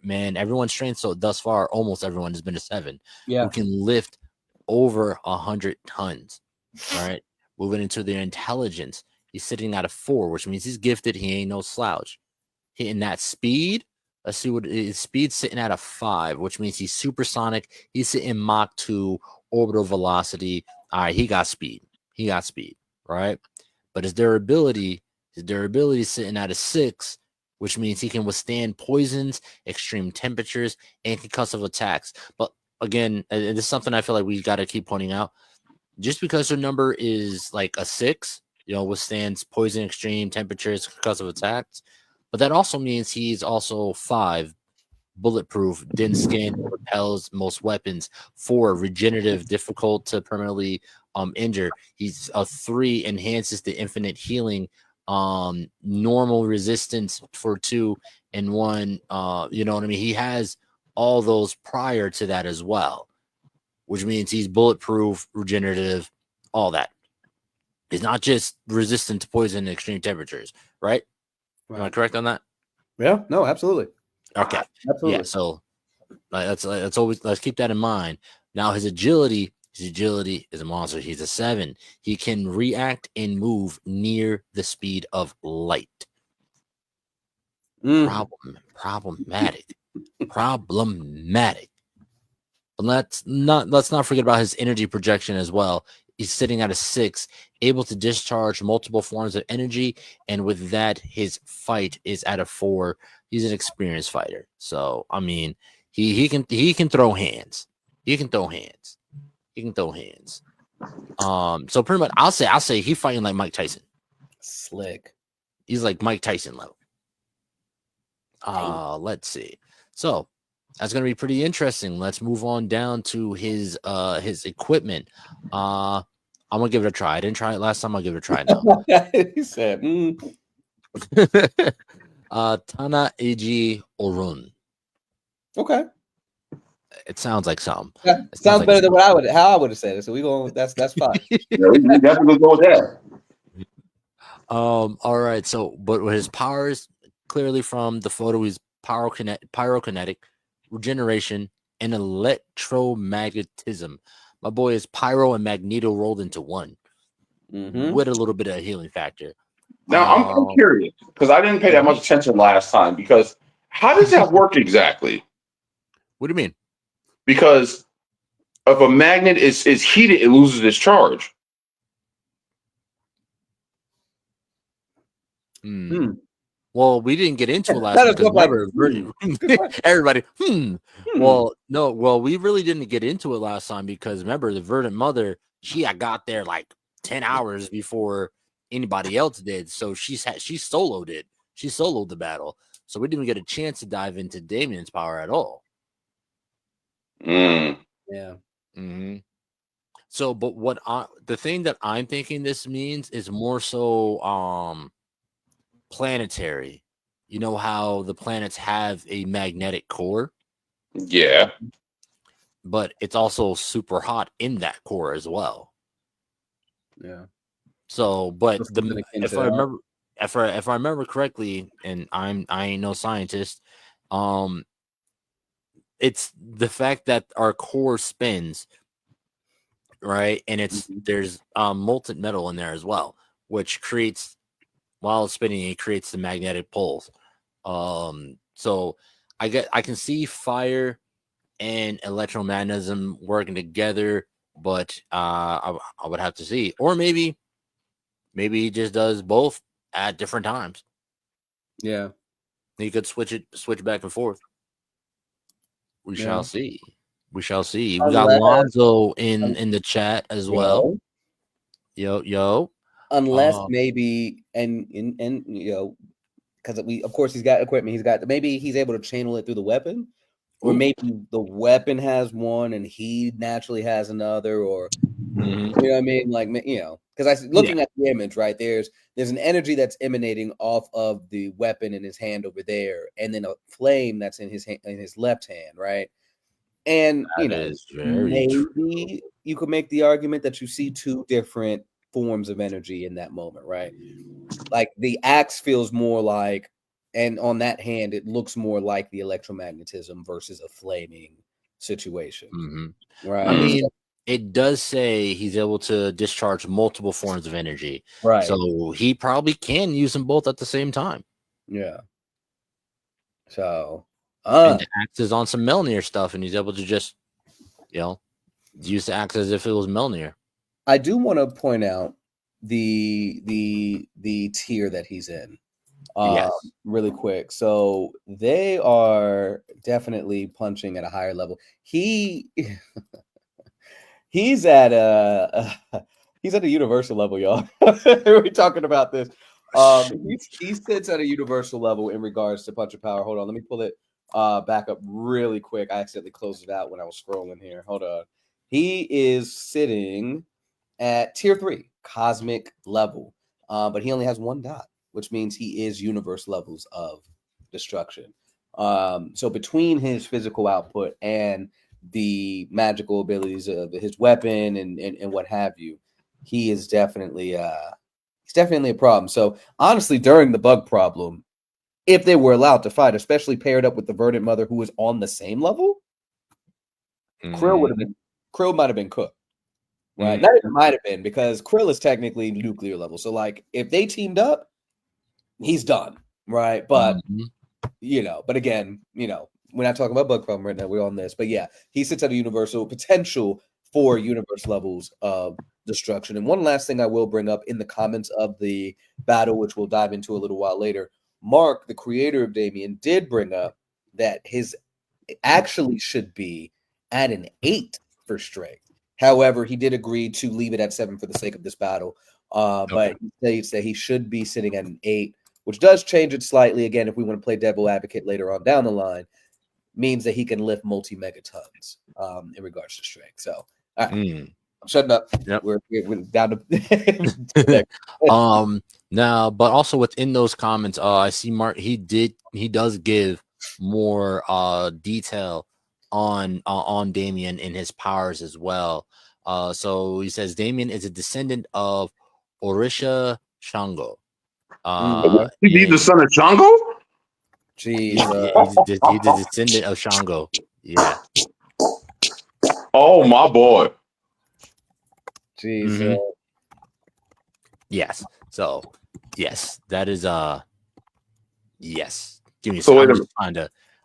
everyone's strength so thus far, almost everyone has been a 7. Yeah. Who can lift over 100 tons. All right. Moving into their intelligence, he's sitting at a 4, which means he's gifted. He ain't no slouch. Hitting that speed. Let's see what his speed's sitting at a 5, which means he's supersonic. He's sitting Mach 2 orbital velocity. All right, he got speed. He got speed, right? But his durability is sitting at a 6, which means he can withstand poisons, extreme temperatures, and concussive attacks. But again, and this is something I feel like we got to keep pointing out. Just because your number is like a 6, withstands poison, extreme temperatures, concussive attacks, but that also means he's also 5, bulletproof, thin skin, repels most weapons. 4, regenerative, difficult to permanently injure. He's a 3, enhances the infinite healing, normal resistance for 2, and 1. You know what I mean? He has all those prior to that as well, which means he's bulletproof, regenerative, all that. He's not just resistant to poison and extreme temperatures, right? Am I correct on that? Yeah, no, absolutely. Okay. Absolutely. Yeah, so let's always let's keep that in mind. Now his agility is a monster. He's a 7. He can react and move near the speed of light. Problematic. Problematic. But let's not forget about his energy projection as well. He's sitting at a 6, able to discharge multiple forms of energy, and with that, his fight is at a 4. He's an experienced fighter, so I mean, he can throw hands. He can throw hands. So pretty much, I'll say he's fighting like Mike Tyson. Slick. He's like Mike Tyson level. Let's see. So that's gonna be pretty interesting. Let's move on down to his equipment. I'm gonna give it a try. I didn't try it last time. I'll give it a try now. He said, Tana Eiji Orun. Okay. It sounds like some. Yeah, sounds better than how I would have said it. So we going. That's fine. Yeah, we definitely go with that. All right. So, but his powers clearly from the photo, he's pyrokinetic, regeneration, and electromagnetism. My boy is pyro and magneto rolled into one with a little bit of a healing factor. Now, I'm curious because I didn't pay that much attention last time. Because how does that work exactly? What do you mean? Because if a magnet is heated, it loses its charge. Well, we didn't get into it last time. Everybody. Well, no. Well, we really didn't get into it last time because remember the Verdant Mother. She got there like 10 hours before anybody else did. So she soloed it. She soloed the battle. So we didn't get a chance to dive into Damion's power at all. Yeah. So, but the thing that I'm thinking this means is more so planetary. You know how the planets have a magnetic core? Yeah. But it's also super hot in that core as well. Yeah. So, but if I remember correctly, and I ain't no scientist, it's the fact that our core spins, right? And there's molten metal in there as well, which creates, while it's spinning, it creates the magnetic poles. So I can see fire and electromagnetism working together, but I would have to see, or maybe he just does both at different times. Yeah, he could switch back and forth. We shall see. We shall see. We got Lonzo in the chat as well. Yo. Unless maybe and because of course he's got equipment. Maybe he's able to channel it through the weapon, or maybe the weapon has one and he naturally has another, or you know what I mean? Like, because looking at the image, right, there's an energy that's emanating off of the weapon in his hand over there, and then a flame that's in his left hand, right? And maybe you could make the argument that you see two different forms of energy in that moment, right? Like the axe feels more like, and on that hand, it looks more like the electromagnetism versus a flaming situation, right? I mean, it does say he's able to discharge multiple forms of energy, right? So he probably can use them both at the same time. Yeah. So, and the axe is on some Mjolnir stuff, and he's able to just, use the axe as if it was Mjolnir. I do want to point out the tier that he's in, really quick. So they are definitely punching at a higher level. He's at a universal level, y'all. We're talking about this. He sits at a universal level in regards to puncher power. Hold on, let me pull it back up really quick. I accidentally closed it out when I was scrolling here. Hold on. He is sitting at tier 3, cosmic level, but he only has 1 dot, which means he is universe levels of destruction. So between his physical output and the magical abilities of his weapon and what have you, he is definitely a problem. So honestly, during the bug problem, if they were allowed to fight, especially paired up with the Verdant Mother who was on the same level, Krill might have been cooked. Right. Not even might have been, because Krill is technically nuclear level. So like if they teamed up, he's done. Right. But but again, we're not talking about bug problem right now. We're on this. But yeah, he sits at a universal potential for universe levels of destruction. And one last thing I will bring up in the comments of the battle, which we'll dive into a little while later, Mark, the creator of Damion, did bring up that his actually should be at an 8 for strength. However, he did agree to leave it at 7 for the sake of this battle. But he states that he should be sitting at an 8, which does change it slightly. Again, if we want to play devil advocate later on down the line, means that he can lift multi-megatons in regards to strength. So, all right. I'm shutting up. Yep. We're down to now, but also within those comments, I see Mark. He does give more detail on Damion and his powers as well. So he says Damion is a descendant of Orisha Shango. He's the son of Shango? Jeez, he's the descendant of Shango. Yeah. Oh my boy. Jeez. Yes. So yes, that is yes. Give me a second.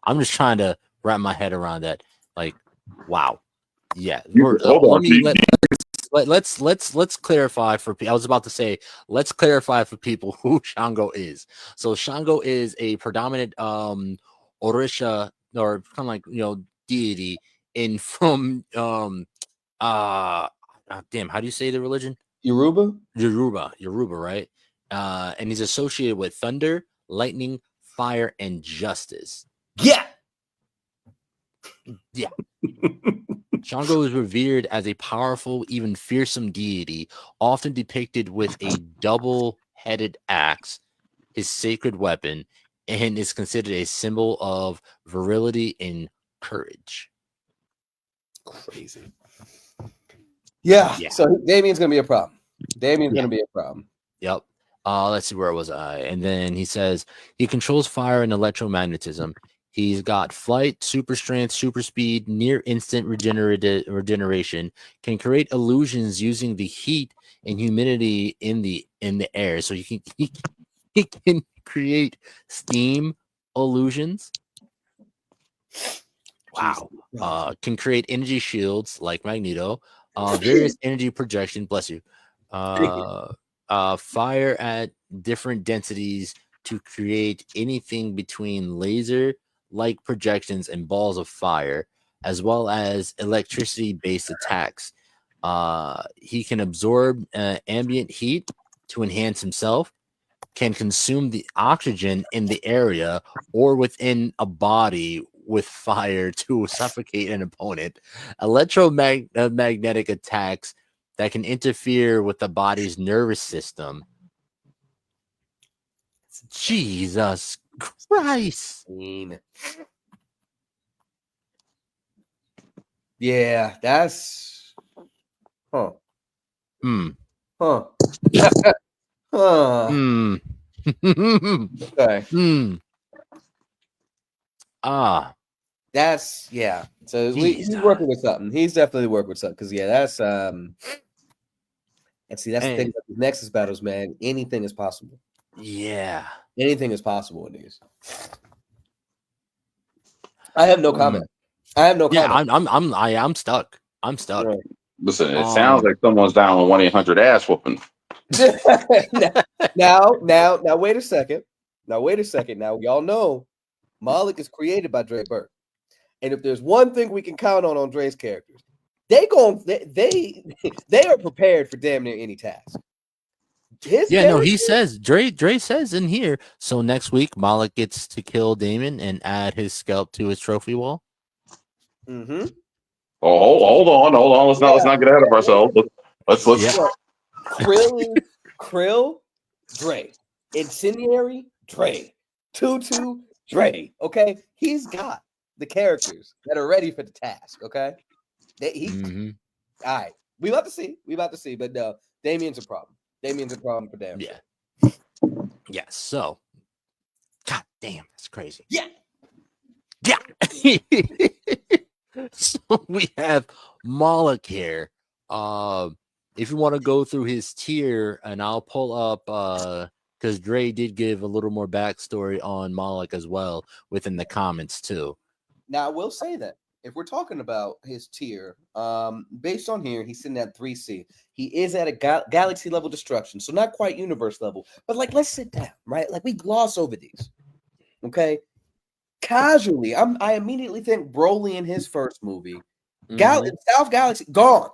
I'm just trying to wrap my head around that. Like, wow. Yeah. Let's clarify for people. I was about to say, let's clarify for people who Shango is. So Shango is a predominant Orisha, or kind of like, deity from damn, how do you say the religion? Yoruba, right? And he's associated with thunder, lightning, fire, and justice. Yeah. Shango is revered as a powerful, even fearsome deity, often depicted with a double-headed axe, his sacred weapon, and is considered a symbol of virility and courage. Crazy. Yeah. So Damien's gonna be a problem. Gonna be a problem. Yep. Let's see, where was I? And then he says he controls fire and electromagnetism. He's got flight, super strength, super speed, near instant regeneration. Can create illusions using the heat and humidity in the air. So he can create steam illusions. Wow. Can create energy shields like Magneto. Various energy projection. Bless you. Fire at different densities to create anything between laser-like projections and balls of fire, as well as electricity-based attacks. He can absorb ambient heat to enhance himself. can consume the oxygen in the area or within a body with fire to suffocate an opponent. Electromagnetic attacks that can interfere with the body's nervous system. Jesus Christ. Yeah, that's huh. Huh. Okay. That's So he's working with something. He's definitely working with something because that's and see that's the thing about these Nexus battles, man. Anything is possible. Yeah, anything is possible in these. I have no comment. I have no comment. I'm stuck. I'm stuck. Right. Listen, it sounds like someone's down 1-800 ass whooping. now, wait a second. Now, y'all know Moloch is created by Dre Burke. And if there's one thing we can count on Dre's characters, they are prepared for damn near any task. He says, Dre says in here, so next week Moloch gets to kill Damion and add his scalp to his trophy wall. Mm-hmm. Oh, hold on. Let's not get ahead of ourselves. Let's Krill, Dre, Incendiary, Dre, Tutu, Dre. Okay, he's got the characters that are ready for the task. Okay, all right. We about to see, but no, Damion's a problem. For damn. Yeah. Yeah. So, god damn, that's crazy. Yeah. So we have Moloch here. If you want to go through his tier, and I'll pull up because Dre did give a little more backstory on Moloch as well within the comments too. Now I will say that if we're talking about his tier, based on here, he's sitting at 3C. He is at a galaxy level destruction, so not quite universe level. But let's sit down, right? We gloss over these, okay? Casually, I immediately think Broly in his first movie, South Galaxy gone.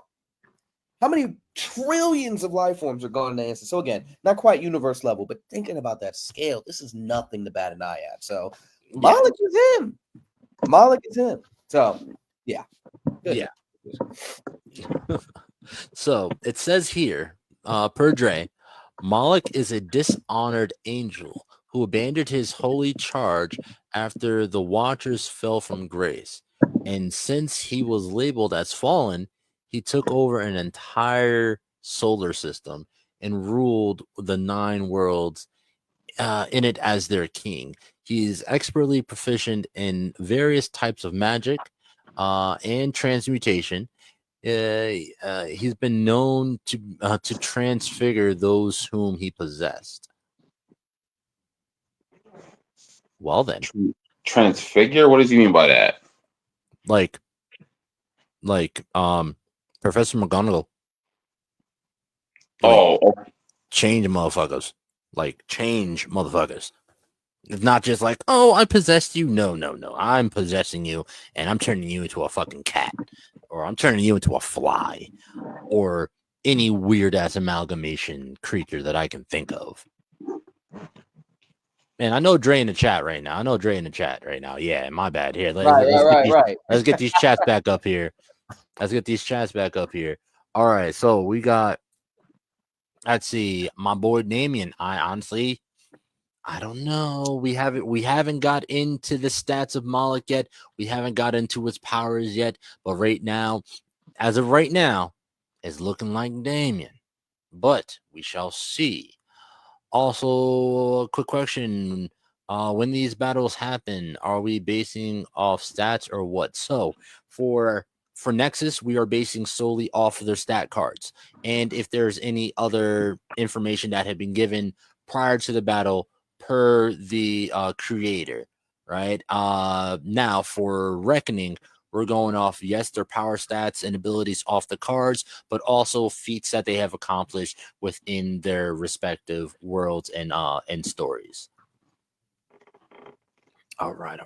How many trillions of life forms are gone in the answer? So again, not quite universe level, but thinking about that scale, this is nothing to bat an eye at. So Moloch is him. So yeah. Yeah. So it says here, per Dre, Moloch is a dishonored angel who abandoned his holy charge after the Watchers fell from grace. And since he was labeled as fallen, he took over an entire solar system and ruled the 9 worlds in it as their king. He is expertly proficient in various types of magic and transmutation. He's been known to transfigure those whom he possessed. Well then, transfigure. What does he mean by that? Like Professor McGonagall. Change motherfuckers. Change motherfuckers. It's not just oh, I possessed you. No. I'm possessing you, and I'm turning you into a fucking cat, or I'm turning you into a fly, or any weird ass amalgamation creature that I can think of. Man, I know Dre in the chat right now. Yeah, my bad. Here, let's get these chats back up here. All right, so we got. Let's see, my boy Damion. I don't know. We haven't got into the stats of Moloch yet. We haven't got into his powers yet. But as of right now, it's looking like Damion. But we shall see. Also, a quick question. When these battles happen, are we basing off stats or what? So for Nexus, we are basing solely off of their stat cards. And if there's any other information that had been given prior to the battle per the creator, right? Now for Reckoning, we're going off, their power stats and abilities off the cards, but also feats that they have accomplished within their respective worlds and stories. All right.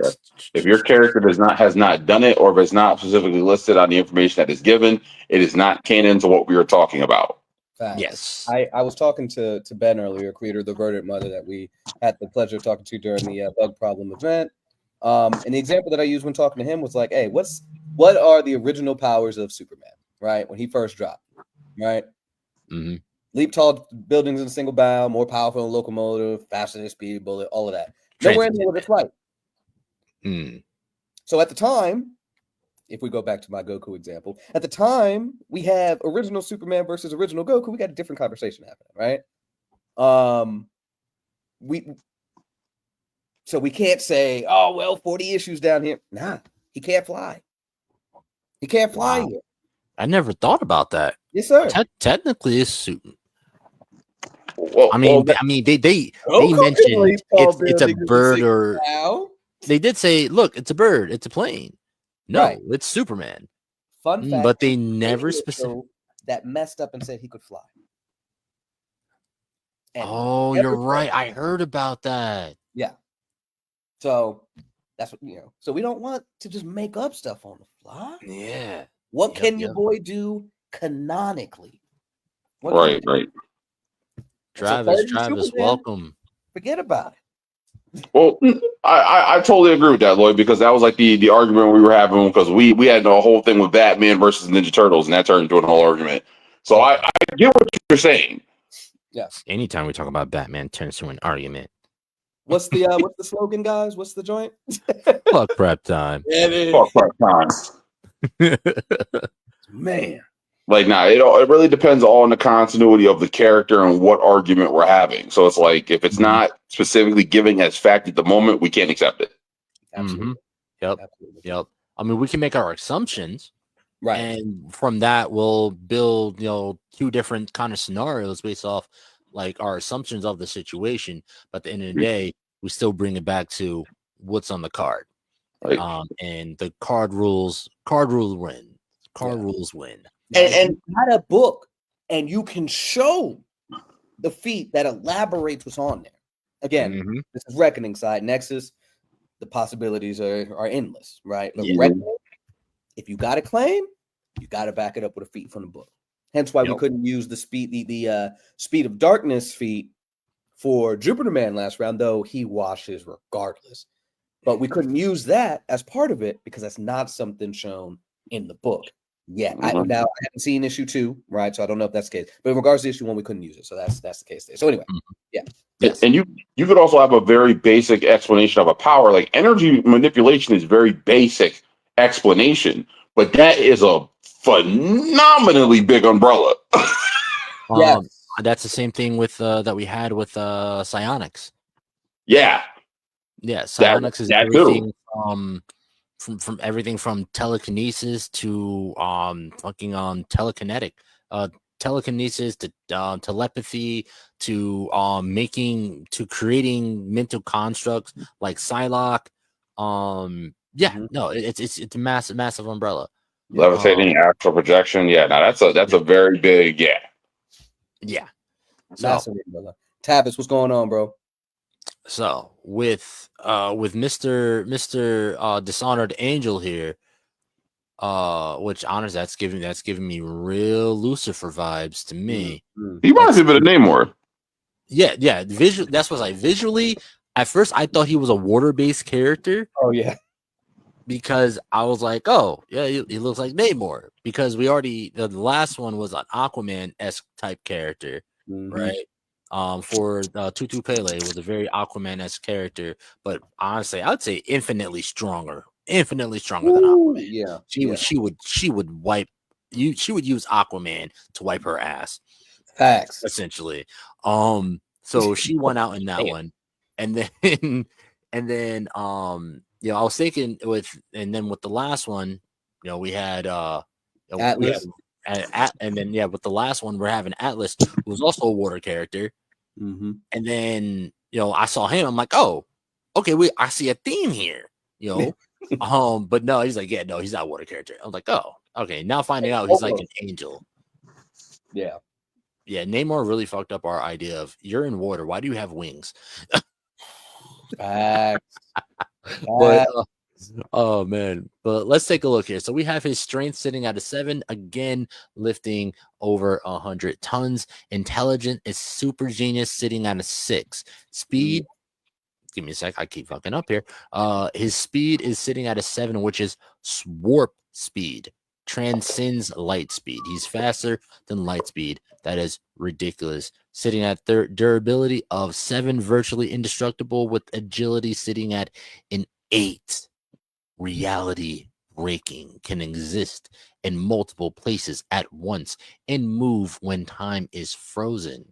Yeah. If your character has not done it, or if it's not specifically listed on the information that is given, it is not canon to what we are talking about. Facts. Yes. I was talking to Ben earlier, creator of the Verdant Mother, that we had the pleasure of talking to during the Bug Problem event. And the example that I used when talking to him was like, hey, what are the original powers of Superman, right? When he first dropped, right? Mm-hmm. Leap tall buildings in a single bound, more powerful than a locomotive, faster than a speed bullet, all of that. Nowhere in there with a flight. So at the time, if we go back to my Goku example, at the time we have original Superman versus original Goku. We got a different conversation happening, right? So we can't say, oh well, 40 issues down here. Nah, he can't fly. He can't fly here. I never thought about that. Yes, sir. Technically, it's suit. Well, I mean, they mentioned it's a bird, or they did say, look, it's a bird, it's a plane. No, right. It's Superman. Fun fact, but they never specific that messed up and said he could fly. And you're right. I heard about that. Yeah. So that's what So we don't want to just make up stuff on the fly. Yeah. What can your boy do canonically? Right. Travis, welcome. Forget about it. Well, I totally agree with that, Lloyd, because that was like the argument we were having, because we had a whole thing with Batman versus Ninja Turtles, and that turned into an whole argument. So I get what you're saying. Yes. Anytime we talk about Batman, turns to an argument. What's the slogan, guys? What's the joint? Fuck prep time. Fuck prep time. Man. Like, it really depends on the continuity of the character and what argument we're having. So it's like, if it's not specifically giving as fact at the moment, we can't accept it. Absolutely. Yep. Absolutely. Yep. I mean, we can make our assumptions, right? And from that, we'll build, two different kind of scenarios based off like our assumptions of the situation. But at the end of the day, we still bring it back to what's on the card. Right. And the card rules win. Rules win. And not a book, and you can show the feat that elaborates what's on there. Again, this is Reckoning side. Nexus, the possibilities are endless, right? But Reckoning, if you got a claim, you got to back it up with a feat from the book. Hence why we couldn't use the speed of darkness feat for Jupiter Man last round, though he washes regardless. But we couldn't use that as part of it because that's not something shown in the book. Yeah, I haven't seen issue 2, right? So I don't know if that's the case. But in regards to issue 1, we couldn't use it. So that's the case there. So anyway, Yes. And you could also have a very basic explanation of a power. Like energy manipulation is very basic explanation, but that is a phenomenally big umbrella. That's the same thing with that we had with psionics. Yeah. Psionics is everything from everything from telekinesis to telekinesis to telepathy to creating mental constructs like Psylocke. It's a massive umbrella. Levitating, astral projection. Yeah, now that's a very big massive umbrella. Tavis, what's going on, bro? So with Mr. Dishonored Angel here, which honestly that's giving me real Lucifer vibes to me. He reminds me a bit of Namor. Yeah. That's what visually. At first, I thought he was a water-based character. Oh yeah, because I was like, oh yeah, he looks like Namor. Because we already the last one was an Aquaman-esque type character, right? For Tutu Pele was a very Aquaman-esque character, but honestly, I'd say infinitely stronger than Aquaman. Yeah, she would wipe you. She would use Aquaman to wipe her ass. Facts, essentially. So she went out in that one, and then I was thinking with the last one, we had Atlas. And then with the last one we're having Atlas, who was also a water character. And then I saw him. I'm like, oh, okay, I see a theme here. But no, he's like, no, he's not a water character. I was like, oh, okay. Now finding out he's like an angel. Yeah. Namor really fucked up our idea of you're in water. Why do you have wings? Facts. Oh man, but let's take a look here. So we have his strength sitting at a 7, again lifting over 100 tons. Intelligent is super genius sitting at a 6. Speed, give me a sec, I keep fucking up here. His speed is sitting at a 7, which is warp speed, transcends light speed. He's faster than light speed. That is ridiculous. Sitting at durability of 7, virtually indestructible, with agility sitting at an 8. Reality breaking, can exist in multiple places at once and move when time is frozen.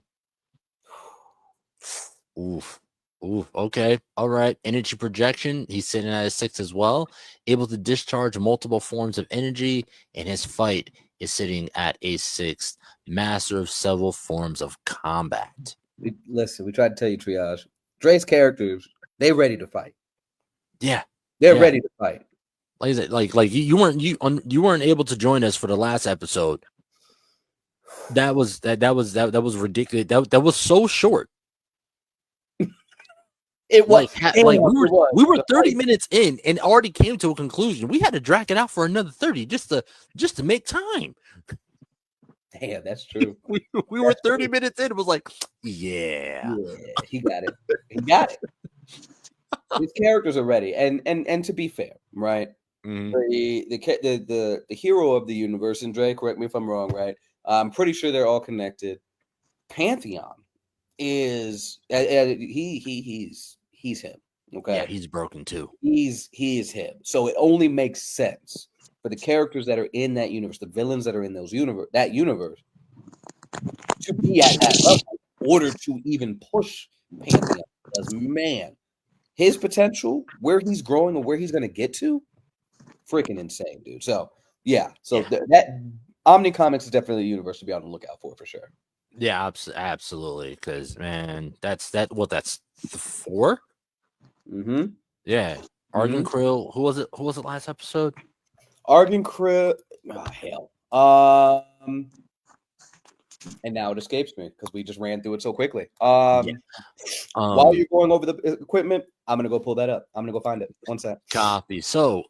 Oof. Oof. Okay. All right. Energy projection. He's sitting at a 6 as well. Able to discharge multiple forms of energy. And his fight is sitting at a 6. Master of several forms of combat. Listen, we tried to tell you, Triage. Dre's characters, they ready to fight. Yeah. They're ready to fight. Like I said, like you weren't able to join us for the last episode. That was ridiculous. That was so short. It was we were 30 minutes in and already came to a conclusion. We had to drag it out for another 30 just to make time. Damn, that's true. we were 30 minutes in. It was like, yeah, he got it. He got it. His characters are ready, and to be fair, right? The hero of the universe, and Dre, correct me if I'm wrong, right? I'm pretty sure they're all connected. Pantheon is he's him. Okay, yeah, he's broken too. He is him. So it only makes sense for the characters that are in that universe, the villains that are in that universe, to be at that level in order to even push Pantheon. Because man, his potential, where he's growing and where he's going to get to, freaking insane, dude. So that Omni Comics is definitely a universe to be on the lookout for sure. Yeah, absolutely. Because man, that's 4. Mm-hmm. Yeah, Argon Krill. Who was it last episode? Argon Krill. Oh hell. And now it escapes me because we just ran through it so quickly. While you're going over the equipment, I'm gonna go pull that up. I'm gonna go find it. One sec. Copy. So,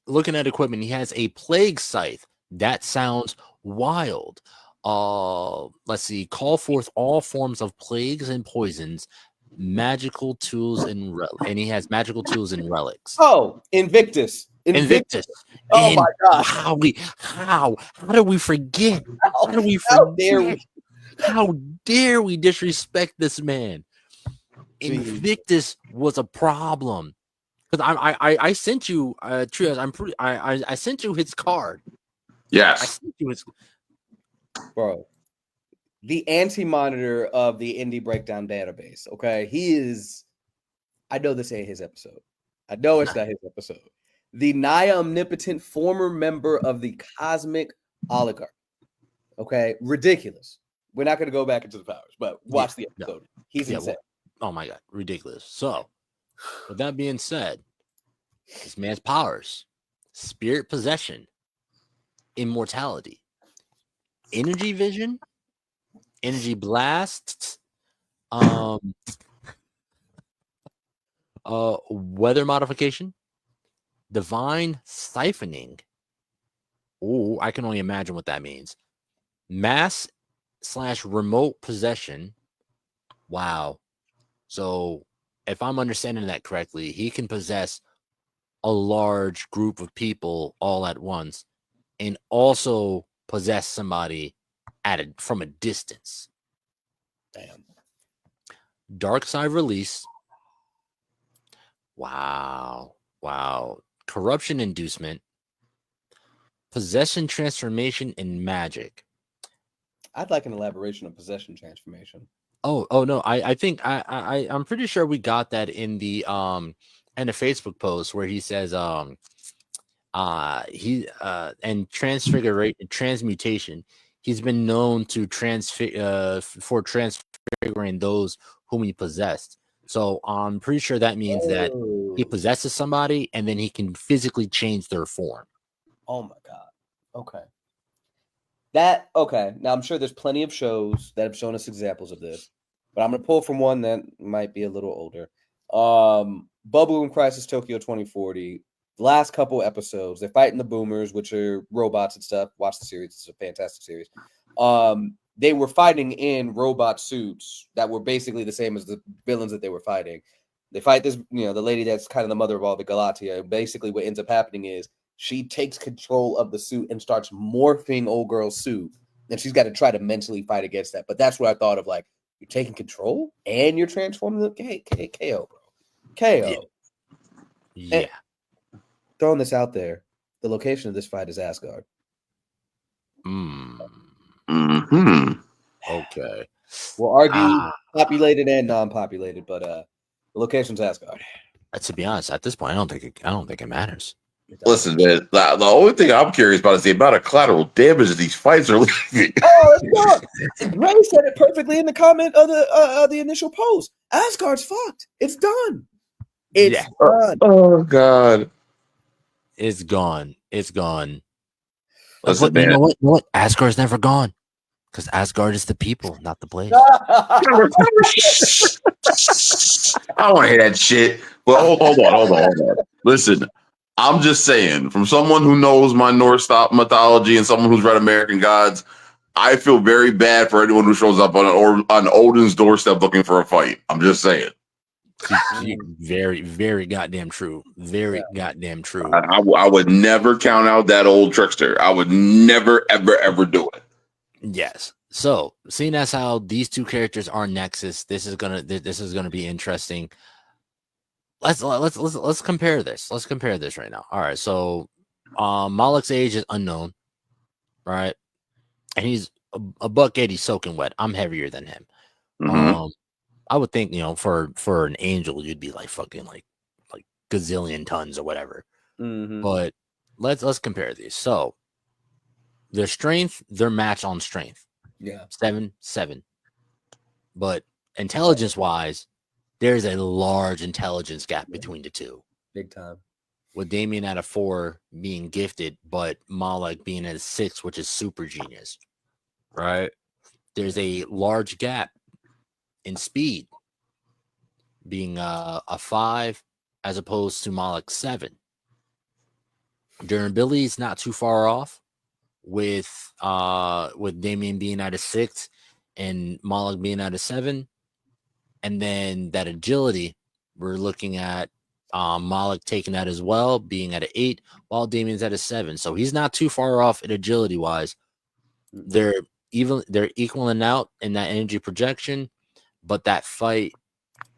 looking at equipment, he has a plague scythe. That sounds wild. Let's see. Call forth all forms of plagues and poisons, magical tools and he has magical tools and relics. Oh, Invictus. Oh and my gosh! How did we forget? How dare we disrespect this man? Jeez. Invictus was a problem because I sent you Trios. I sent you his card. Yes, I sent you his bro. The anti-monitor of the Indie Breakdown database. Okay, he is. I know this ain't his episode. I know it's not his episode. The nigh omnipotent former member of the cosmic oligarchy. Okay, ridiculous. We're not going to go back into the powers, but watch the episode. No. He's insane. Oh my god, ridiculous. So, with that being said, this man's powers: spirit possession, immortality, energy vision, energy blasts, weather modification, divine siphoning. Oh, I can only imagine what that means. Mass/remote possession. Wow. So if I'm understanding that correctly, he can possess a large group of people all at once and also possess somebody from a distance. Damn. Dark side release. Wow. Corruption inducement. Possession transformation and magic. I'd like an elaboration of possession transformation. Oh no, I think I'm pretty sure we got that in the Facebook post where he says and transmutation. He's been known to for transfiguring those whom he possessed. So I'm pretty sure that means that he possesses somebody and then he can physically change their form. Oh my god. Okay. Now I'm sure there's plenty of shows that have shown us examples of this, but I'm gonna pull from one that might be a little older. Bubble Room Crisis Tokyo 2040. the last couple episodes, they're fighting the boomers, which are robots and stuff. Watch the series; it's a fantastic series. They were fighting in robot suits that were basically the same as the villains that they were fighting. They fight this, the lady that's kind of the mother of all the Galatia. Basically, what ends up happening is she takes control of the suit and starts morphing old girl's suit, and she's got to try to mentally fight against that. But that's what I thought of, like, you're taking control and you're transforming the KO, bro. KO. Yeah. And throwing this out there, the location of this fight is Asgard. Okay. We'll argue populated and non-populated, but the location's Asgard. To be honest, at this point, I don't think it matters. Listen, man, the only thing I'm curious about is the amount of collateral damage these fights are leaving. Oh, it's done. Ray said it perfectly in the comment of the initial post. Asgard's fucked. It's done. It's done. Oh God. It's gone. It's gone. Listen, but you man. know what? Asgard's never gone. Because Asgard is the people, not the place. I don't want to hear that shit. Well, hold on. Listen, I'm just saying, from someone who knows my Norse mythology and someone who's read American Gods, I feel very bad for anyone who shows up on Odin's doorstep looking for a fight. I'm just saying. Very, very goddamn true. Very goddamn true. I would never count out that old trickster. I would never, ever, ever do it. Yes. So, seeing as how these two characters are Nexus, this is gonna be interesting. Let's compare this. Let's compare this right now. All right. So, Moloch's age is unknown, right? And he's a $180 soaking wet. I'm heavier than him. Mm-hmm. I would think, for an angel, you'd be like fucking like gazillion tons or whatever. Mm-hmm. But let's compare these. So their strength, they're matched on strength. Yeah. 7-7. But intelligence wise, there's a large intelligence gap between the two. Big time. With Damion at a 4 being gifted, but Moloch being at a 6, which is super genius. Right? There's a large gap in speed, being a 5 as opposed to Moloch's 7. Durability is not too far off with Damion being at a 6 and Moloch being at a 7. And then that agility, we're looking at Moloch taking that as well, being at an 8, while Damien's at a 7. So he's not too far off in agility wise. They're equaling out in that energy projection. But that fight,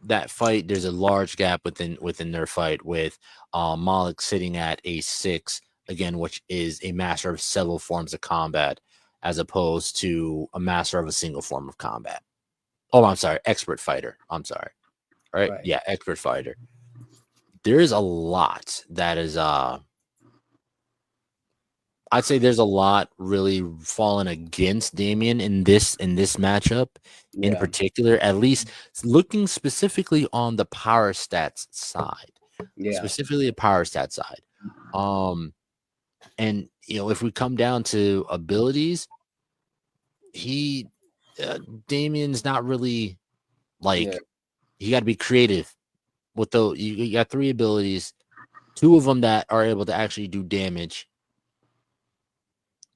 there's a large gap within their fight with Moloch sitting at a 6 again, which is a master of several forms of combat, as opposed to a master of a single form of combat. Oh, I'm sorry, expert fighter. I'm sorry. Right? Yeah, expert fighter. There's a lot that is I'd say there's a lot really falling against Damion in this matchup in particular, at least looking specifically on the power stats side. Specifically the power stats side. And if we come down to abilities, Damion's not really you got to be creative with those. You got 3 abilities, 2 of them that are able to actually do damage.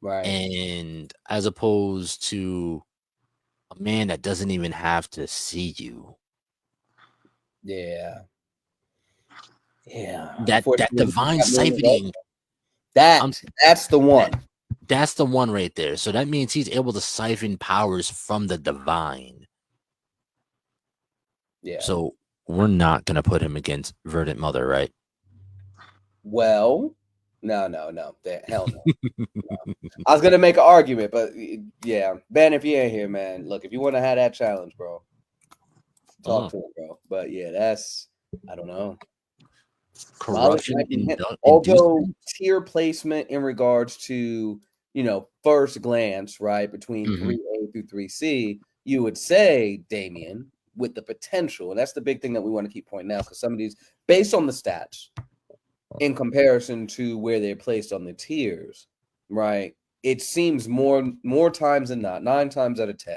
Right. And as opposed to a man that doesn't even have to see you. Yeah. Yeah. That divine siphoning. That's the one. That's the one right there. So that means he's able to siphon powers from the divine. Yeah. So we're not going to put him against Verdant Mother, right? Well, no. Hell no. I was gonna make an argument, but yeah, Ben, if you ain't here, man, look, if you want to have that challenge, bro, talk to him, bro. But yeah, I don't know. Corruption. Although tier placement in regards to first glance, right, between 3A through 3C, you would say Damion with the potential, and that's the big thing that we want to keep pointing out, because some of these, based on the stats, in comparison to where they're placed on the tiers, right? It seems more times than not, 9 times out of 10,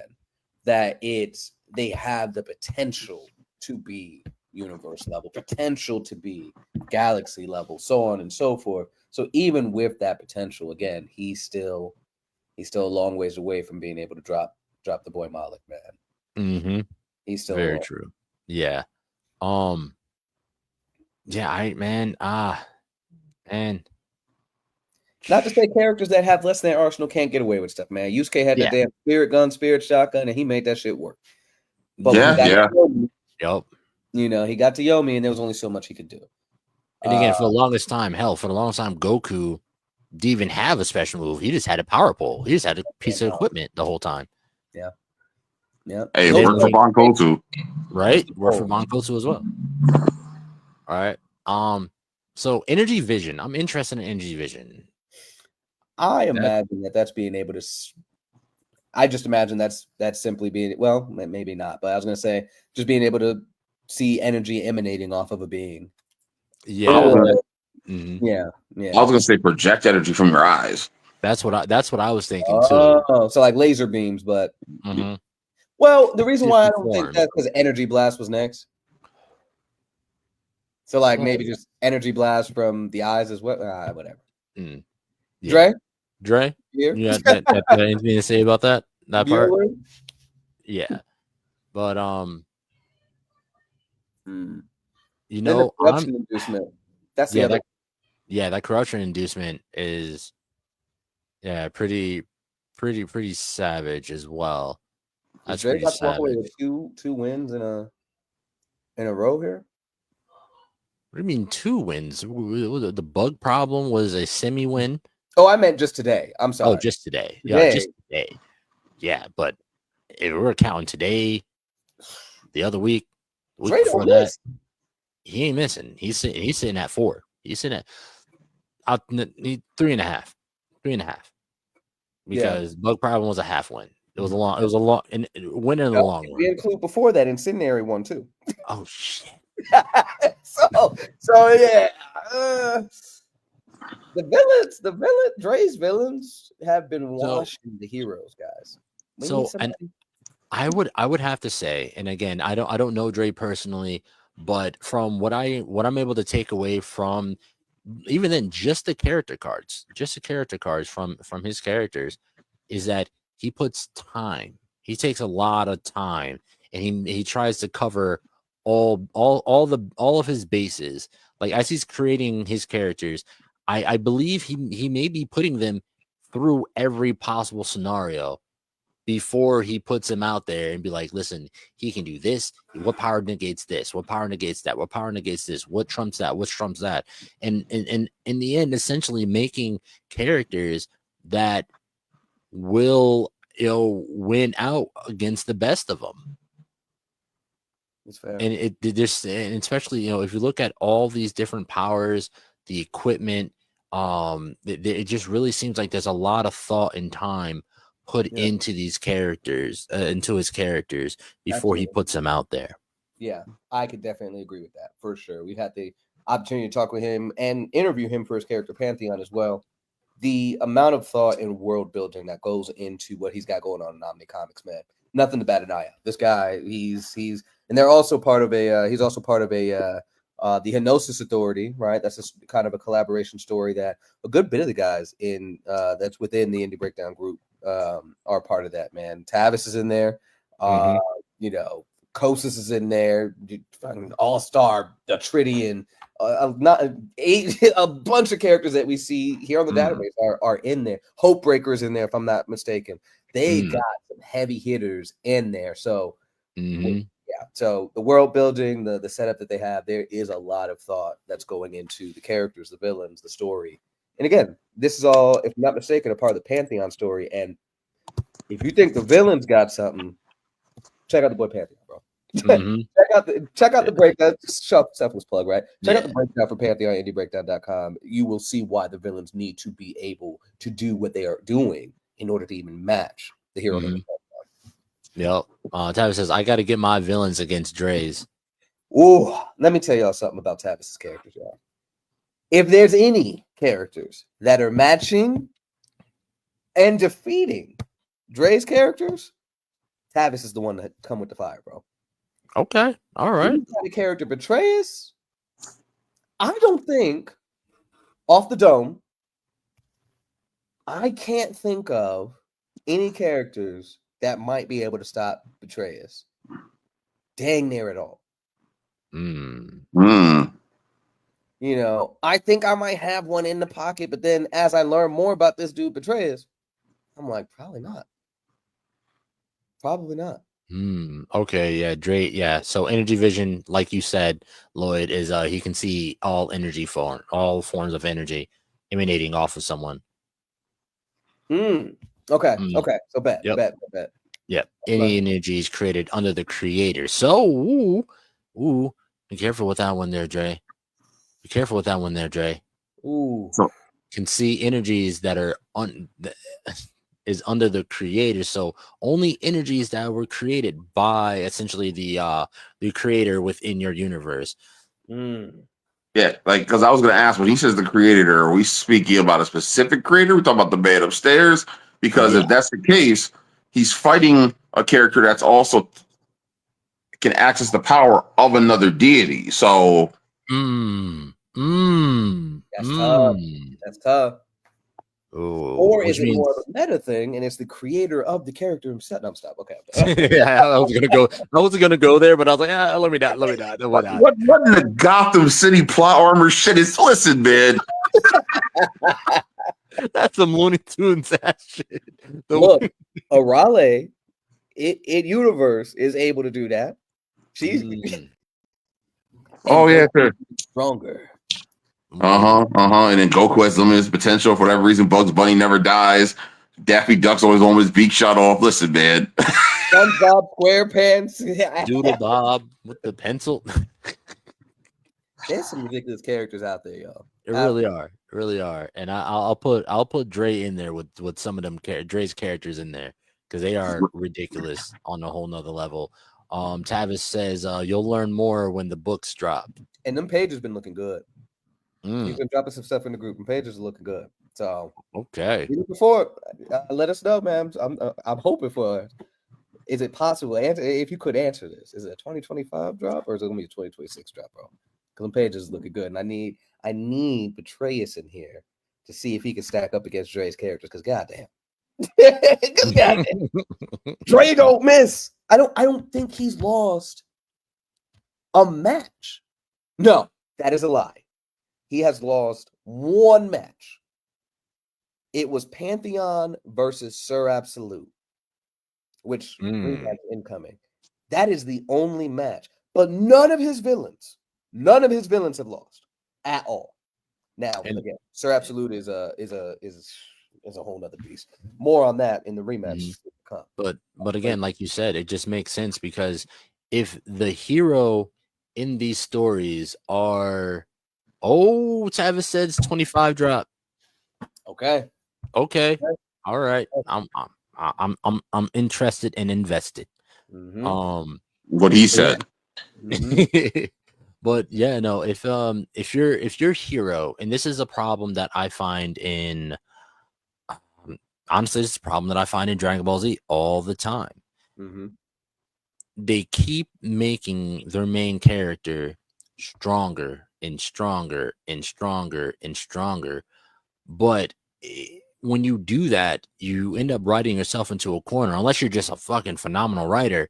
that they have the potential to be universe level, potential to be galaxy level, so on and so forth. So even with that potential, again, he's still a long ways away from being able to drop the boy Moloch, man. Mm-hmm. He's still very true. Yeah. Yeah, man. Not to say characters that have less than their arsenal can't get away with stuff, man. Yusuke had the damn spirit gun, spirit shotgun, and he made that shit work. But Yomi, Yep. You know, he got to Yomi, and there was only so much he could do. And again, for the longest time, Goku didn't even have a special move. He just had a power pole. He just had a piece of equipment the whole time. Yeah. Yeah. Hey, it worked for Bankotu. Right? Worked for Bankotu as well. All right. So energy vision. I'm interested in energy vision. I imagine that's being able to. I just imagine that's simply being, well, maybe not, but I was going to say just being able to see energy emanating off of a being. Yeah. Yeah. I was going to say project energy from your eyes. That's what I was thinking too. Oh, so like laser beams, but well, the reason why I don't think that's because energy blast was next. So like maybe just energy blast from the eyes as well. Whatever. Yeah. Dre? Yeah. Anything to say about that part? Yeah. But you know, corruption inducement. That's the other. That corruption inducement is pretty savage as well. That's Dre pretty got to walk away savage. with two wins in a row here. What do you mean 2 wins? The bug problem was a semi-win. Oh, I meant just today. I'm sorry. Oh, just today. Yeah, just today. Yeah, but if we're counting today, the other week, the week before that, he ain't missing. He's sitting at 4. He's sitting at 3.5. Because bug problem was a half win. It was a long and win in the long run. We include before that incendiary one too. Oh shit. so yeah. Dre's villains have been washing the heroes, guys. And I would have to say, and again, I don't know Dre personally, but from what I'm able to take away from even then just the character cards from his characters is that he puts time. He takes a lot of time and he tries to cover all of his bases. Like as he's creating his characters, I believe he may be putting them through every possible scenario before he puts him out there and be like, listen, he can do this. What power negates this? What power negates that? What power negates this? What trumps that? What trumps that? And in the end, essentially making characters that will win out against the best of them. It's fair. And and especially if you look at all these different powers, the equipment, it just really seems like there's a lot of thought and time put into these characters, into his characters before he puts them out there. Yeah, I could definitely agree with that for sure. We've had the opportunity to talk with him and interview him for his character Pantheon as well. The amount of thought and world building that goes into what he's got going on in Omni Comics, man, nothing to bat an eye out. This guy, he's and they're also part of he's also part of the Henosis Authority, right? That's a kind of a collaboration story that a good bit of the guys in that's within the Indie Breakdown group are part of that, man. Tavis is in there. Kosis is in there. All-Star, Atridian, a bunch of characters that we see here on the database are in there. Hopebreaker is in there, if I'm not mistaken. They got some heavy hitters in there. So so the world building, the setup that they have, there is a lot of thought that's going into the characters, the villains, the story. And again, this is all, if I'm not mistaken, a part of the Pantheon story. And if you think the villains got something, check out the boy Pantheon, bro. check out the breakdown. Selfless plug, right? Check out the breakdown for Pantheon, IndieBreakdown.com. You will see why the villains need to be able to do what they are doing in order to even match the hero. Yep. Tavis says, I got to get my villains against Dre's. Oh, let me tell y'all something about Tavis's characters, y'all. If there's any characters that are matching and defeating Dre's characters, Tavis is the one that come with the fire, bro. Okay. All right. Any kind of character Betrayus, I don't think off the dome, I can't think of any characters that might be able to stop Betrayus. Dang near it all. You know, I think I might have one in the pocket, but then as I learn more about this dude Betrayus, I'm like, probably not. Probably not. Okay, yeah, Dre, yeah. So energy vision, like you said, Lloyd, is he can see all all forms of energy emanating off of someone. Okay. Okay. So bet. Yep. Any energy is created under the creator. So be careful with that one there, Dre. Be careful with that one there, Dre. So can see energies that are is under the creator. So only energies that were created by essentially the creator within your universe. Yeah, like because I was gonna ask when he says the creator, are we speaking about a specific creator? We talking about the man upstairs? Because if that's the case, he's fighting a character that's also can access the power of another deity. So that's tough. Ooh, or is it more of a meta thing and it's the creator of the character himself? No, stop. Okay. Yeah, I was gonna go there, but I was like, let me not. What in the Gotham City plot armor shit is? Listen, man. That's some Looney Tunes ass shit. Look, Arale, it universe is able to do that. She's oh yeah, sure. Stronger. And then Goku has limited potential for whatever reason. Bugs Bunny never dies. Daffy Duck's always one with his beak shot off. Listen, man. SpongeBob SquarePants. Doodle Bob with the pencil. There's some ridiculous characters out there, y'all. It really are. And I'll put Dre in there with some of them Dre's characters in there because they are ridiculous on a whole nother level. Tavis says you'll learn more when the books drop. And them pages been looking good. You've been dropping some stuff in the group, and pages are looking good. So okay, before let us know, man. I'm hoping for. Is it possible? If you could answer this, is it a 2025 drop or is it gonna be a 2026 drop, bro? Because them pages is looking good, and I need Betrayus in here to see if he can stack up against Dre's characters. Because goddamn, Dre don't miss. I don't think he's lost a match. No, that is a lie. He has lost one match. It was Pantheon versus Sir Absolute, which rematch incoming. That is the only match. But none of his villains have lost at all. Now, again, Sir Absolute is a whole nother beast. More on that in the rematch. But again, like you said, it just makes sense because if the hero in these stories are Tavis says 25 drop. Okay. All right. I'm interested and invested. What he said. But yeah, no, if your hero, and this is a problem that I find in honestly, it's a problem that I find in Dragon Ball Z all the time. They keep making their main character stronger and stronger and stronger and stronger. But when you do that, you end up writing yourself into a corner. Unless you're just a fucking phenomenal writer,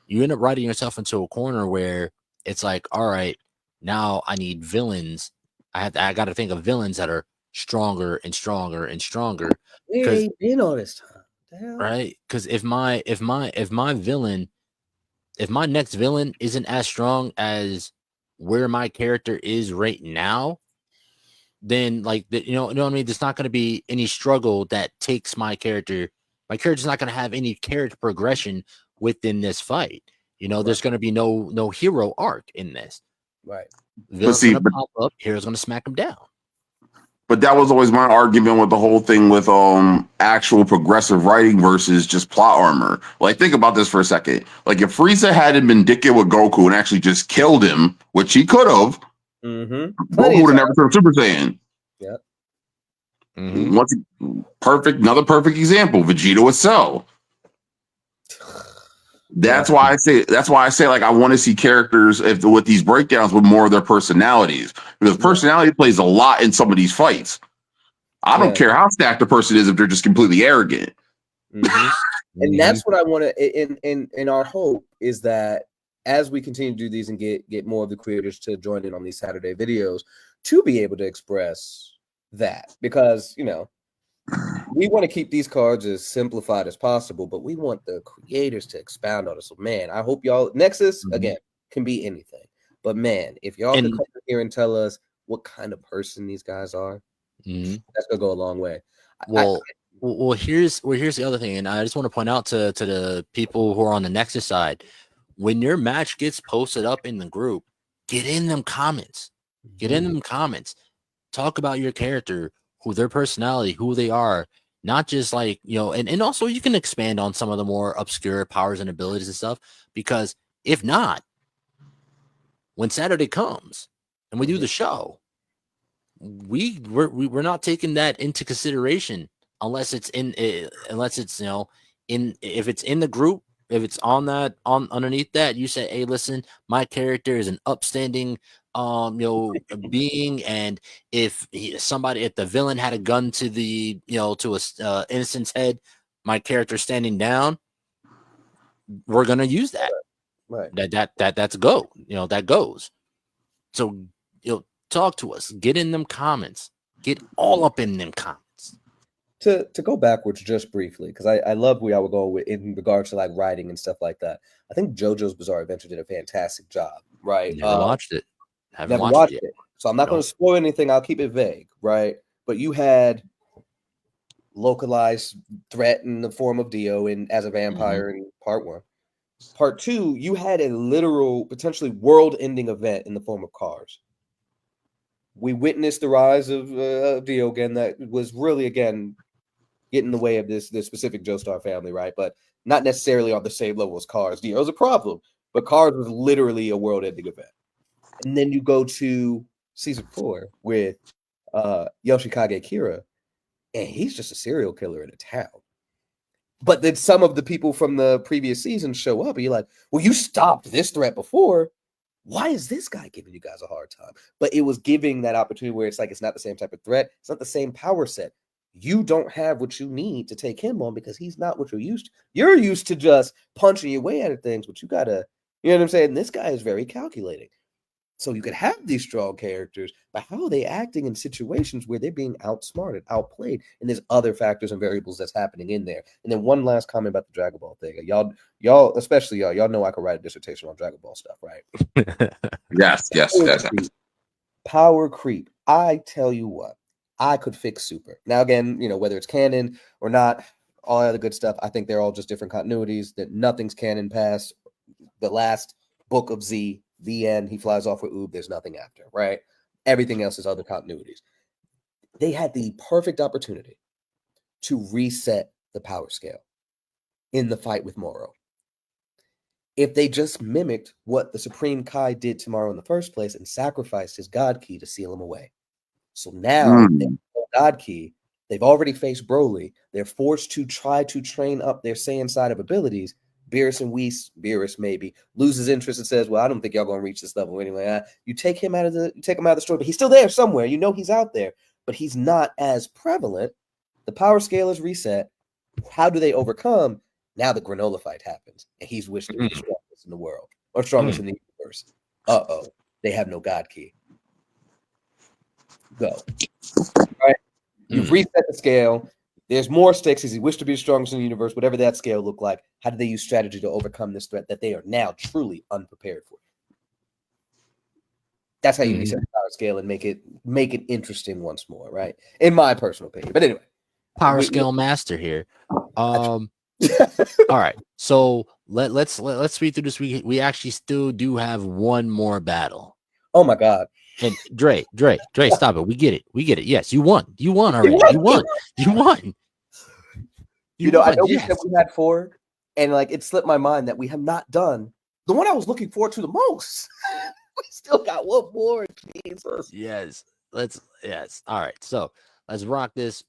you end up writing yourself into a corner where it's like, all right, now I need villains. I got to think of villains that are stronger and stronger and stronger. Where they been all this time? Right? Because if my next villain isn't as strong as where my character is right now, then you know what I mean? There's not going to be any struggle that takes my character. My character's not going to have any character progression within this fight. You know, there's going to be no hero arc in this. Right. Villain's going to pop up. Hero's going to smack him down. But that was always my argument with the whole thing with actual progressive writing versus just plot armor. Like, think about this for a second. Like, if Frieza hadn't been dicking with Goku and actually just killed him, which he could have, Goku would have never turned Super Saiyan. Yeah. Another perfect example. Vegeta with Cell. That's why I say like I want to see characters with these breakdowns with more of their personalities, because personality plays a lot in some of these fights. I don't care how stacked a person is if they're just completely arrogant. And that's what I want to. In our hope is that as we continue to do these and get more of the creators to join in on these Saturday videos, to be able to express that, because we want to keep these cards as simplified as possible, but we want the creators to expound on it. So, man, I hope y'all Nexus again can be anything, but man, if y'all can come here and tell us what kind of person these guys are, that's gonna go a long way. Well, here's the other thing, and I just want to point out to the people who are on the Nexus side, when your match gets posted up in the group, get in them comments. Get in them comments. Talk about your character, who their personality, who they are, not just like, and also you can expand on some of the more obscure powers and abilities and stuff, because if not, when Saturday comes and we do the show, we're not taking that into consideration unless it's if it's in the group, if it's underneath that, you say, hey, listen, my character is an upstanding being, and if the villain had a gun to the to a innocent's head, my character standing down, we're gonna use that. Right. That's a go. That goes. So talk to us. Get in them comments. Get all up in them comments. To go backwards just briefly, because I love where I would go with in regards to like writing and stuff like that. I think JoJo's Bizarre Adventure did a fantastic job. Right. Never watched it. Haven't watched it. So I'm not going to spoil anything. I'll keep it vague. Right. But you had localized threat in the form of Dio as a vampire in part 1. Part 2, you had a literal, potentially world-ending event in the form of cars. We witnessed the rise of Dio again. That was really, again, get in the way of this specific Joestar family, right? But not necessarily on the same level as Cars. Dio's a problem, but Cars was literally a world-ending event. And then you go to season 4 with Yoshikage Kira, and he's just a serial killer in a town. But then some of the people from the previous season show up, and you're like, well, you stopped this threat before. Why is this guy giving you guys a hard time? But it was giving that opportunity where it's like, it's not the same type of threat. It's not the same power set. You don't have what you need to take him on because he's not what you're used to. You're used to just punching your way out of things, but you got to, you know what I'm saying? This guy is very calculating. So you could have these strong characters, but how are they acting in situations where they're being outsmarted, outplayed, and there's other factors and variables that's happening in there. And then one last comment about the Dragon Ball thing. Y'all, especially y'all know I could write a dissertation on Dragon Ball stuff, right? Yes. Power creep. I tell you what, I could fix Super. Now, again, whether it's canon or not, all other good stuff, I think they're all just different continuities, that nothing's canon past the last book of Z. The end, he flies off with Oob, there's nothing after, right? Everything else is other continuities. They had the perfect opportunity to reset the power scale in the fight with Moro. If they just mimicked what the Supreme Kai did to Moro in the first place and sacrificed his God Key to seal him away. So now, God Key, they've already faced Broly. They're forced to try to train up their Saiyan side of abilities. Beerus maybe loses interest and says, well, I don't think y'all gonna reach this level anyway. You take him out of the story, but he's still there somewhere. He's out there, but he's not as prevalent. The power scale is reset. How do they overcome? Now the granola fight happens, and he's wished to be the strongest in the world or strongest in the universe. They have no God Key. Go. All right. You've reset the scale. There's more stakes. He wished to be the strongest in the universe, whatever that scale looked like. How do they use strategy to overcome this threat that they are now truly unprepared for? That's how you reset the power scale and make it interesting once more, right? In my personal opinion. But anyway. Power scale master here. All right. So let's read through this. We actually still do have one more battle. Oh my God. And Dre, stop it. We get it. Yes, you won. You won already. You won. I know we said we had 4, and like it slipped my mind that we have not done the one I was looking forward to the most. We still got one more. Jesus. Yes. All right. So let's rock this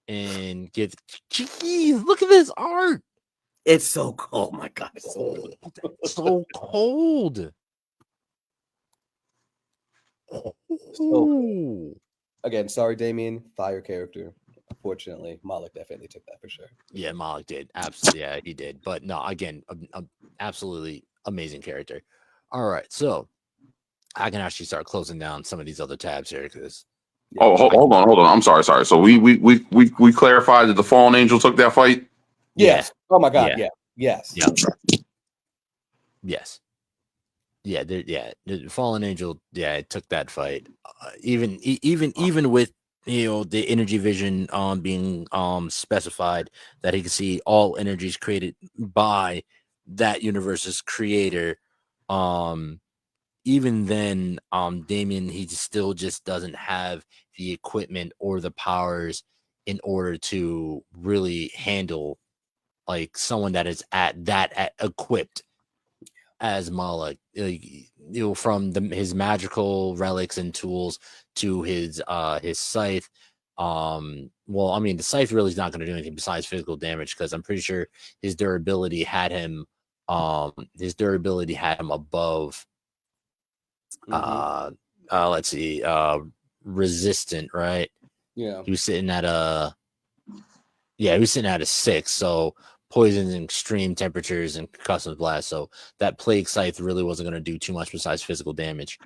and get. Jeez, look at this art. It's so cold. Oh my god, it's so cold. So cold. So again, sorry, Damion, fire character. Unfortunately, Moloch definitely took that for sure. Yeah, Moloch did. Absolutely. Yeah, he did. But no, again, absolutely amazing character. All right. So I can actually start closing down some of these other tabs here because hold on. I'm sorry. So we clarified that the fallen angel took that fight. Yes. Yeah. Oh my god. Yeah. Yeah. Yes. Yeah. Yes. Yeah. The fallen angel. Yeah, it took that fight. Even with the energy vision being specified that he can see all energies created by that universe's creator. Even then, Damion, he still just doesn't have the equipment or the powers in order to really handle like someone that is equipped as Moloch. Like, from his magical relics and tools to his scythe. Well, I mean, the scythe really is not going to do anything besides physical damage because I'm pretty sure his durability had him above let's see, resistant, right? Yeah. He was sitting at a 6, so poisons and extreme temperatures and concussive blast, so that plague scythe really wasn't going to do too much besides physical damage.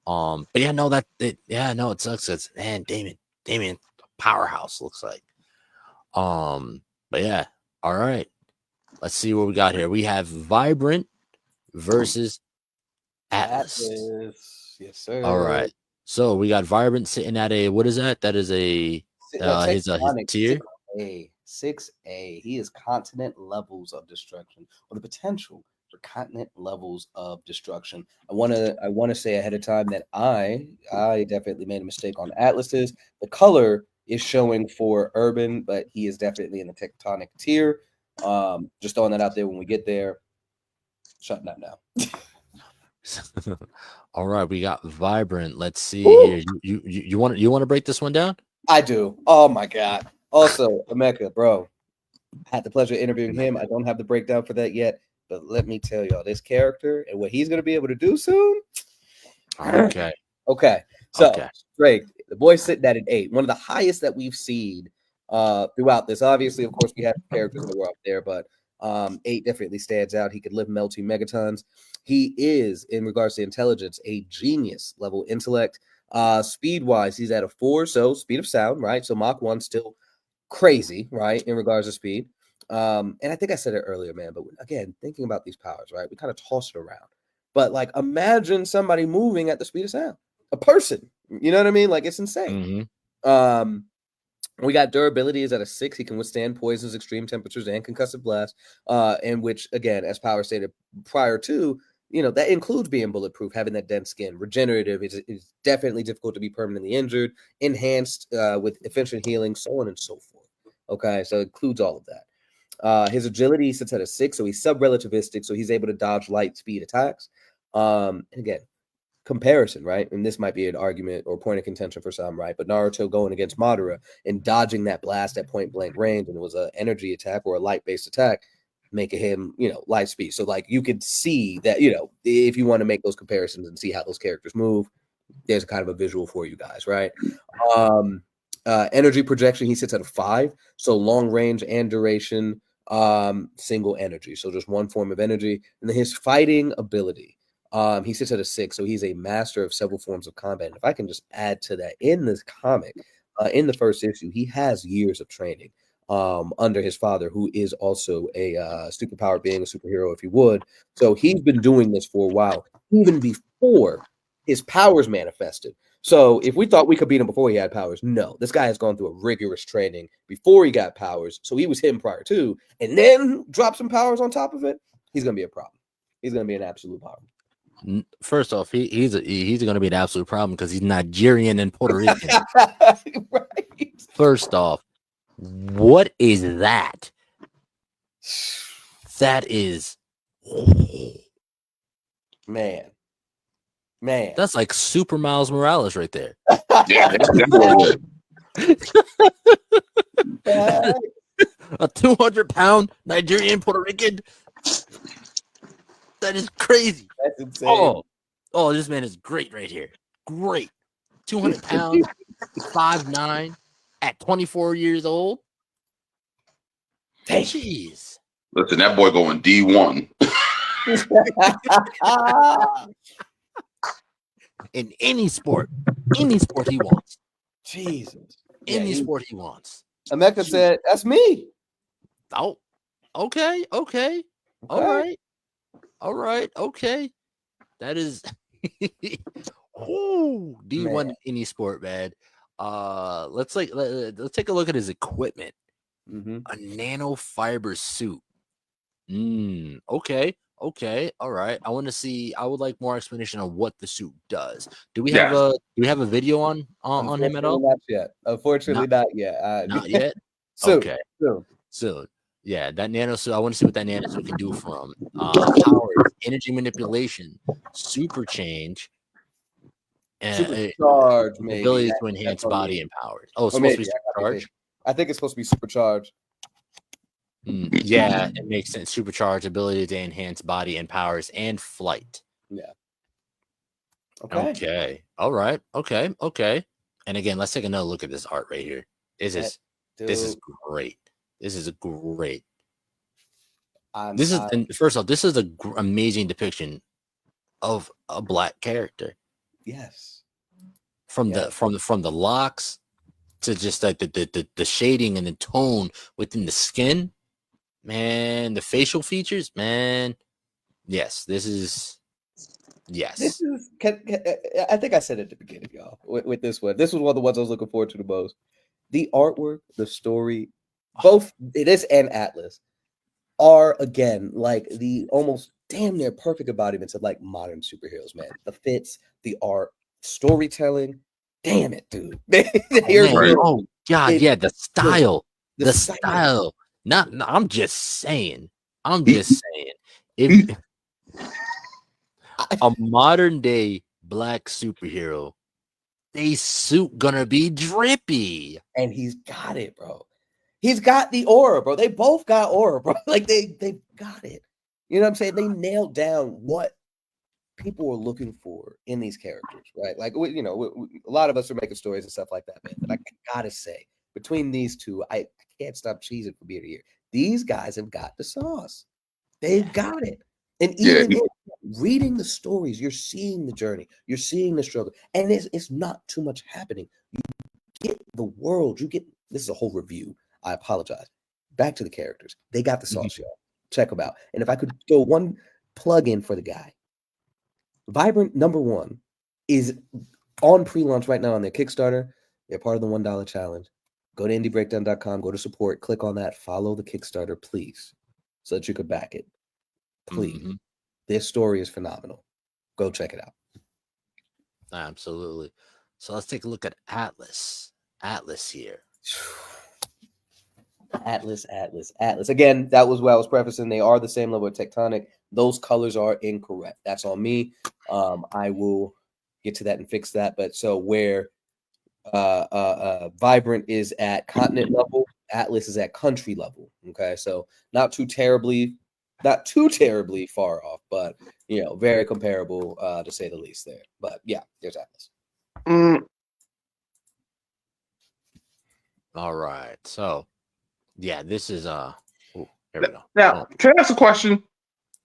But yeah, no, it sucks. It's, man, Damion powerhouse looks like. But yeah, all right, let's see what we got here. We have Vibrant versus Atlas. Yes, sir. All right. So we got Vibrant sitting at a, what is that? That is a his tier. 6A. He is continent levels of destruction, or the potential for continent levels of destruction. I want to say ahead of time that I definitely made a mistake on Atlas's. The color is showing for urban, but he is definitely in the tectonic tier. Just throwing that out there when we get there. Shutting up now. All right, we got Vibrant. Let's see here. You want to break this one down? I do. Oh my god. Also, Emeka, bro, I had the pleasure of interviewing him. I don't have the breakdown for that yet, but let me tell y'all, this character and what he's going to be able to do soon. Okay. So, Drake, the boy's sitting at an 8, one of the highest that we've seen throughout this. Obviously, of course, we have characters that were up there, but 8 definitely stands out. He could lift melting megatons. He is, in regards to intelligence, a genius level intellect. Speed wise, he's at a 4, so speed of sound, right? So Mach 1 still crazy, right, in regards to speed. And I think I said it earlier, man, but again, thinking about these powers, right, we kind of toss it around, but like imagine somebody moving at the speed of sound, a person, you know what I mean? Like, it's insane. We got durability is at a 6. He can withstand poisons, extreme temperatures, and concussive blasts, and which, again, as Power stated prior to, that includes being bulletproof, having that dense skin. Regenerative is definitely difficult to be permanently injured, enhanced with efficient healing, so on and so forth. Okay, so it includes all of that. His agility sits at a 6, so he's sub-relativistic, so he's able to dodge light speed attacks. And again, comparison, right? And this might be an argument or point of contention for some, right? But Naruto going against Madara and dodging that blast at point blank range, and it was an energy attack or a light based attack, making him, light speed. So like you could see that, if you want to make those comparisons and see how those characters move, there's a kind of a visual for you guys, right? Energy projection, he sits at a 5, so long range and duration, single energy, so just one form of energy. And then his fighting ability, he sits at a 6, so he's a master of several forms of combat. And if I can just add to that, in this comic, in the first issue, he has years of training under his father, who is also a superpowered being, a superhero, if you would. So he's been doing this for a while, even before his powers manifested. So if we thought we could beat him before he had powers, no, this guy has gone through a rigorous training before he got powers. So he was him prior to, and then drop some powers on top of it. He's going to be a problem. He's going to be an absolute problem. First off, he's going to be an absolute problem because he's Nigerian and Puerto Rican. Right. First off, what is that? That is, man. That's like Super Miles Morales right there. Yeah, A 200-pound Nigerian Puerto Rican. That is crazy. That's insane. Oh, this man is great right here. Great. 200 pounds, 5'9", at 24 years old. Jeez. Listen, that boy going D1. In any sport he wants. Jesus. Any sport he wants. Emeka said, "That's me." Oh, okay. All right. Okay. That is D1 in any sport, man. Let's take a look at his equipment. Mm-hmm. A nanofiber suit. Okay. All right. I would like more explanation on what the suit does. Do we have a video on him at all? Not yet. Unfortunately, not yet. Not yet. Soon. Okay. Soon. Yeah, that nano suit. I want to see what that nano suit can do from power, energy manipulation, super change, and supercharge, maybe ability to enhance body and powers. Oh, it's supposed to be supercharged. I think it's supposed to be supercharged. Yeah, it makes sense. Supercharged ability to enhance body and powers and flight. Yeah. Okay. All right. Okay. And again, let's take another look at this art right here. This is great. This is great. First off, this is an amazing depiction of a black character. Yes. From the locks to just like the shading and the tone within the skin, man, the facial features, man. Yes, this is. I think I said it at the beginning, y'all. With this one, this was one of the ones I was looking forward to the most. The artwork, the story, both this and Atlas are again like the almost damn near perfect embodiments of like modern superheroes, man. The fits, the art, storytelling. Damn it, dude. Oh God, yeah, the style. The style. Not I'm just saying. If a modern day black superhero, they suit gonna be drippy. And he's got it, bro. He's got the aura, bro. They both got aura, bro. Like they got it. You know what I'm saying? They nailed down what people were looking for in these characters, right? Like, a lot of us are making stories and stuff like that, man. But I gotta say, between these two, I can't stop cheesing from year to year. These guys have got the sauce. They've got it. And even reading the stories, you're seeing the journey, you're seeing the struggle, and it's not too much happening. You get the world. This is a whole review. I apologize. Back to the characters. They got the sauce, y'all. Check them out. And if I could throw one plug in for the guy, Vibrant #1 is on pre-launch right now on their Kickstarter. They're part of the $1 challenge. Go to indiebreakdown.com, go to support, click on that, follow the Kickstarter, please, so that you could back it. Please. This story is phenomenal. Go check it out. Absolutely. So let's take a look at Atlas. Atlas here. Atlas. Again, that was what I was prefacing. They are the same level of Tectonic. Those colors are incorrect. That's on me. I will get to that and fix that. But so where Vibrant is at continent level, Atlas is at country level. Okay, so not too terribly far off, but very comparable to say the least there. But yeah, there's Atlas. All right, so yeah, this is here we go. Now, can I ask a question?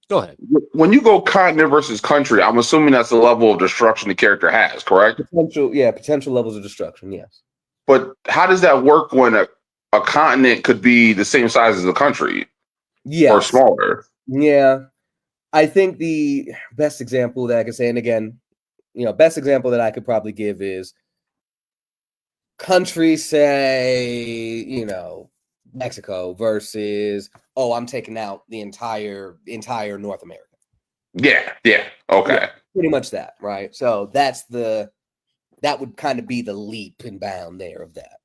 Go ahead. When you go continent versus country, I'm assuming that's the level of destruction the character has, correct? Potential levels of destruction, yes. But how does that work when a continent could be the same size as a country? Yes. Or smaller? Yeah. I think the best example that I can say, and again, best example that I could probably give is country, say, Mexico versus, I'm taking out the entire North America. Yeah. Okay. Yeah, pretty much that, right? So that would kind of be the leap and bound there of that.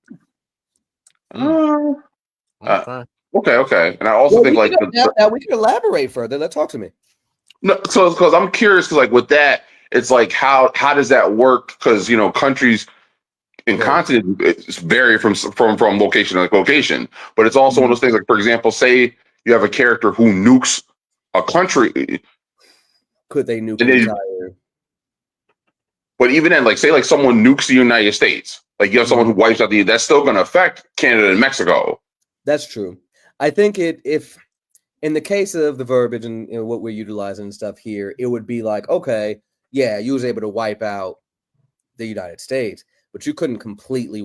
Okay. And I also think we can elaborate further. Talk to me. No, so because I'm curious, because like with that, it's like how does that work? Because countries, And continent it's vary from location to location. But it's also one of those things like, for example, say you have a character who nukes a country. Could they nuke an entire? But even then, like say like someone nukes the United States, like you have someone who wipes out that's still going to affect Canada and Mexico. That's true. I think if in the case of the verbiage and what we're utilizing and stuff here, it would be like, okay, yeah, you was able to wipe out the United States, but you couldn't completely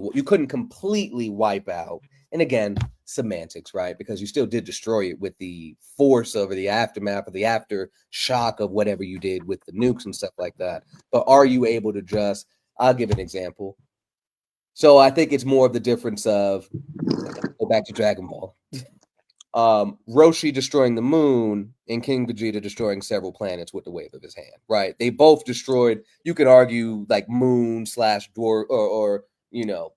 wipe out. And again, semantics, right? Because you still did destroy it with the force of the aftermath of the aftershock of whatever you did with the nukes and stuff like that. But are you able to just? I'll give an example. So I think it's more of the difference of go back to Dragon Ball. Roshi destroying the moon and King Vegeta destroying several planets with the wave of his hand, right? They both destroyed, you could argue, like moon / dwarf or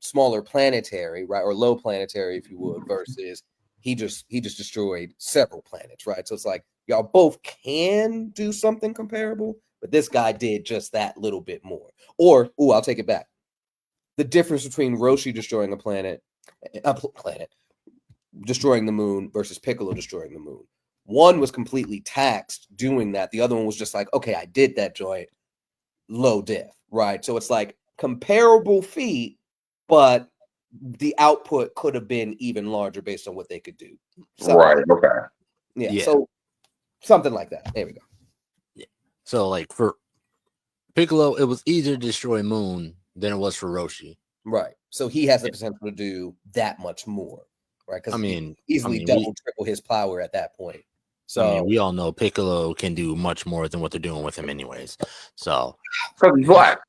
smaller planetary, right? Or low planetary, if you would, versus he just destroyed several planets, right? So it's like y'all both can do something comparable, but this guy did just that little bit more. Or, I'll take it back. The difference between Roshi destroying a planet, destroying the moon versus Piccolo destroying the moon. One was completely taxed doing that. The other one was just like, okay, I did that joint, low diff, right? So it's like comparable feat, but the output could have been even larger based on what they could do. Right. Okay. Yeah. So something like that. There we go. Yeah. So like for Piccolo, it was easier to destroy Moon than it was for Roshi. Right. So he has the potential to do that much more. Right, because easily triple his power at that point. So we all know Piccolo can do much more than what they're doing with him, anyways. So because he's black.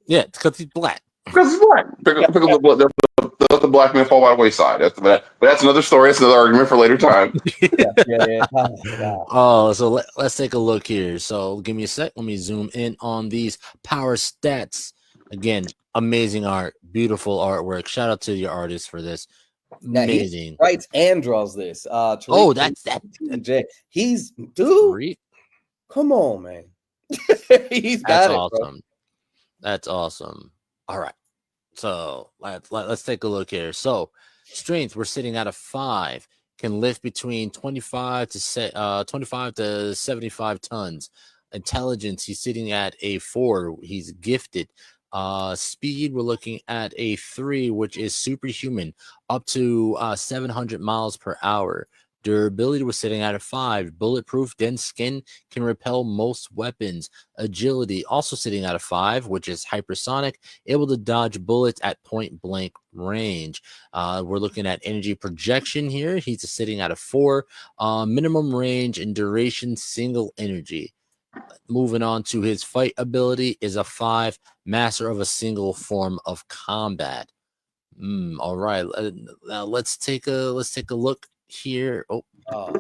Yeah, it's because he's black. Because he's black. Piccolo, let the black man fall by the wayside. But that's another story. That's another argument for later time. So let's take a look here. So give me a sec. Let me zoom in on these power stats. Again, amazing art, beautiful artwork. Shout out to your artist for this. Amazing. He writes and draws this. That's that. TJ. He's dude. Come on, man. He's got it. Awesome. Bro. That's awesome. All right. So let's take a look here. So strength, we're sitting at a 5. Can lift between 25 to 75 tons. Intelligence, he's sitting at a 4. He's gifted. Speed, we're looking at a 3, which is superhuman, up to 700 miles per hour. Durability, we're sitting at a 5. Bulletproof, dense skin, can repel most weapons. Agility, also sitting at a 5, which is hypersonic, able to dodge bullets at point blank range. We're looking at energy projection here. He's sitting at a 4. Minimum range and duration, single energy. Moving on to his fight ability is a 5, master of a single form of combat. All right. Now let's take a look here. Oh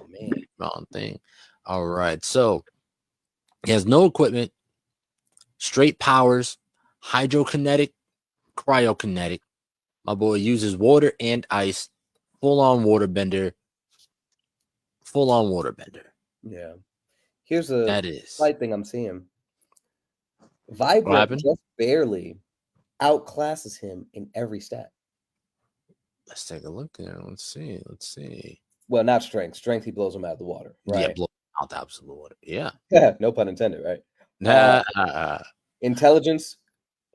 man, wrong thing. All right. So he has no equipment, straight powers, hydrokinetic, cryokinetic. My boy uses water and ice, full-on waterbender. Yeah. Here's a slight thing I'm seeing. Vibrant just barely outclasses him in every stat. Let's take a look there. Let's see. Well, not strength. Strength, he blows him out of the water, right? Yeah, blow out the absolute water. Yeah. No pun intended, right? Intelligence,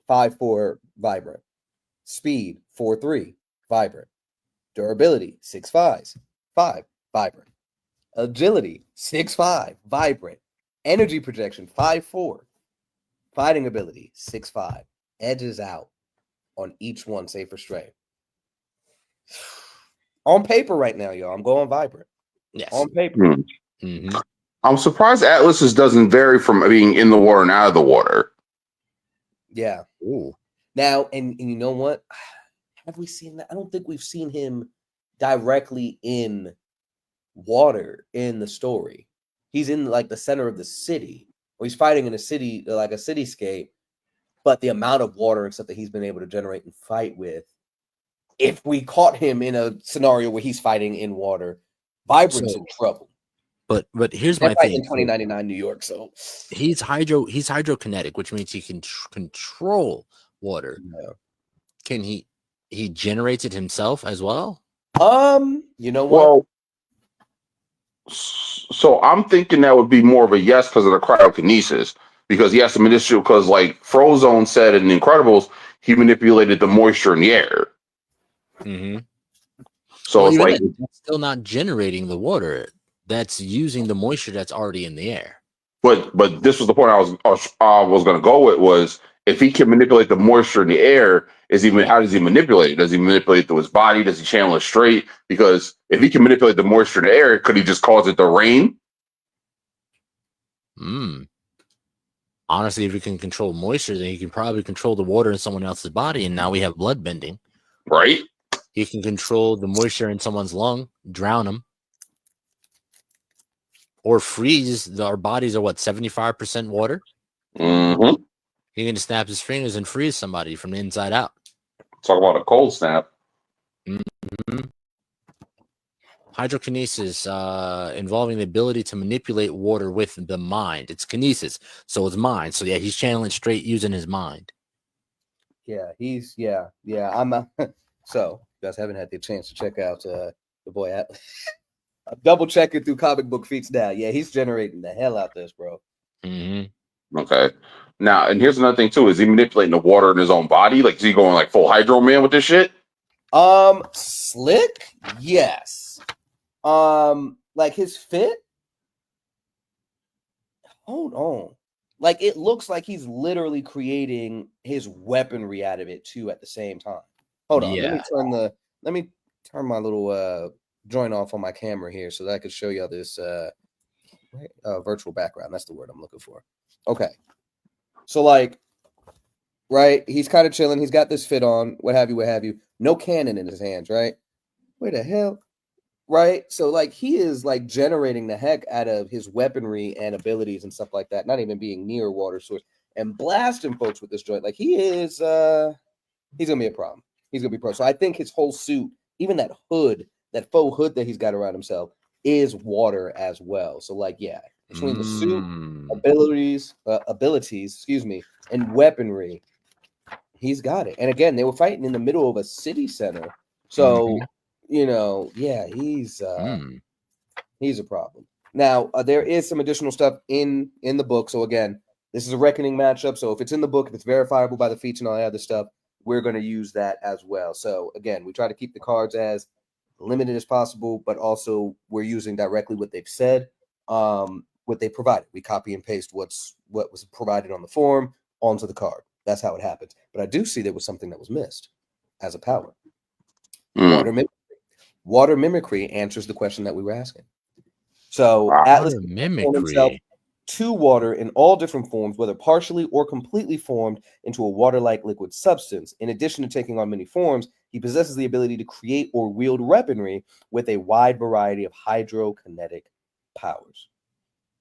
5-4, vibrant. Speed, 4-3, vibrant. Durability, 6-5, vibrant. Agility, 6-5, vibrant. Energy projection, 5-4. Fighting ability, 6-5. Edges out on each one, save for stray. On paper right now, y'all, I'm going vibrant. Yes. On paper. Mm-hmm. I'm surprised Atlas's doesn't vary from being in the water and out of the water. Yeah. Ooh. Now, and you know what? Have we seen that? I don't think we've seen him directly in water in the story. He's in like the center of the city, or he's fighting in a city, like a cityscape, but the amount of water and stuff that he's been able to generate and fight with, if we caught him in a scenario where he's fighting in water, Vibrant's in trouble. But here's my thing. In 2099 New York, so he's hydrokinetic, which means he can control water. Yeah. can he generates it himself as well? You know what? Well, so I'm thinking that would be more of a yes because of the cryokinesis. Because he has some initial, because like Frozone said in Incredibles, he manipulated the moisture in the air. Mm-hmm. So Well, it's even like, then, that's still not generating the water. That's using the moisture that's already in the air. but this was the point I was going to go with was if he can manipulate the moisture in the air, how does he manipulate it? Does he manipulate it through his body? Does he channel it straight? Because if he can manipulate the moisture in the air, could he just cause it to rain? Honestly, if he can control moisture, then he can probably control the water in someone else's body, and now we have blood bending. Right? He can control the moisture in someone's lung, drown them, or freeze. Our bodies are what, 75% water? Mm-hmm. He can just snap his fingers and freeze somebody from the inside out. Talk about a cold snap. Mm-hmm. Hydrokinesis involving the ability to manipulate water with the mind. It's kinesis, so it's mind. So yeah, he's channeling straight using his mind. Yeah, I'm so you guys haven't had the chance to check out the boy Atlas. I'm double checking through comic book feats now. Yeah, he's generating the hell out this, bro. Mm-hmm. Okay. Now, and here's another thing too: is he manipulating the water in his own body? Like, is he going like full Hydro Man with this shit? Slick, yes. Like his fit. Hold on. Like it looks like he's literally creating his weaponry out of it too at the same time. Hold on. Yeah. Let me turn my little joint off on my camera here so that I could show y'all this virtual background. That's the word I'm looking for. Okay. So like, right, he's kind of chilling. He's got this fit on, what have you. No cannon in his hands, right? Where the hell? Right? So like he is like generating the heck out of his weaponry and abilities and stuff like that, not even being near a water source and blasting folks with this joint. Like he is he's gonna be a problem. He's gonna be pro. So I think his whole suit, even that hood, that faux hood that he's got around himself, is water as well. So like, yeah, between the suit, abilities, and weaponry, he's got it. And again, they were fighting in the middle of a city center. So you know, yeah, he's a problem. Now, there is some additional stuff in the book. So again, this is a reckoning matchup. So if it's in the book, if it's verifiable by the feats and all that other stuff, we're going to use that as well. So again, we try to keep the cards as limited as possible, but also we're using directly what they've said, what they provided. We copy and paste what was provided on the form onto the card. That's how it happens. But I do see there was something that was missed as a power. Water mimicry answers the question that we were asking. So Atlas can transform himself to water in all different forms, whether partially or completely formed into a water-like liquid substance. In addition to taking on many forms, he possesses the ability to create or wield weaponry with a wide variety of hydrokinetic powers.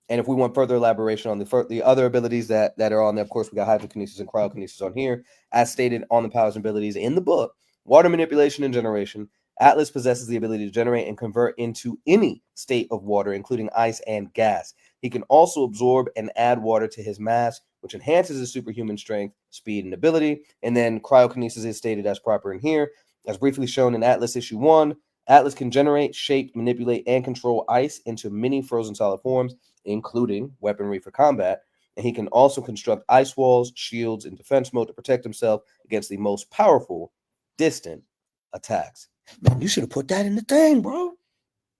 And if we want further elaboration on the other abilities that are on there, of course, we got hydrokinesis and cryokinesis on here, as stated on the powers and abilities in the book. Water manipulation and generation. Atlas possesses the ability to generate and convert into any state of water, including ice and gas. He can also absorb and add water to his mass, which enhances his superhuman strength, speed, and ability. And then cryokinesis is stated as proper in here. As briefly shown in Atlas Issue 1, Atlas can generate, shape, manipulate, and control ice into many frozen solid forms, including weaponry for combat. And he can also construct ice walls, shields, and defense mode to protect himself against the most powerful distant attacks. Man, you should have put that in the thing, bro.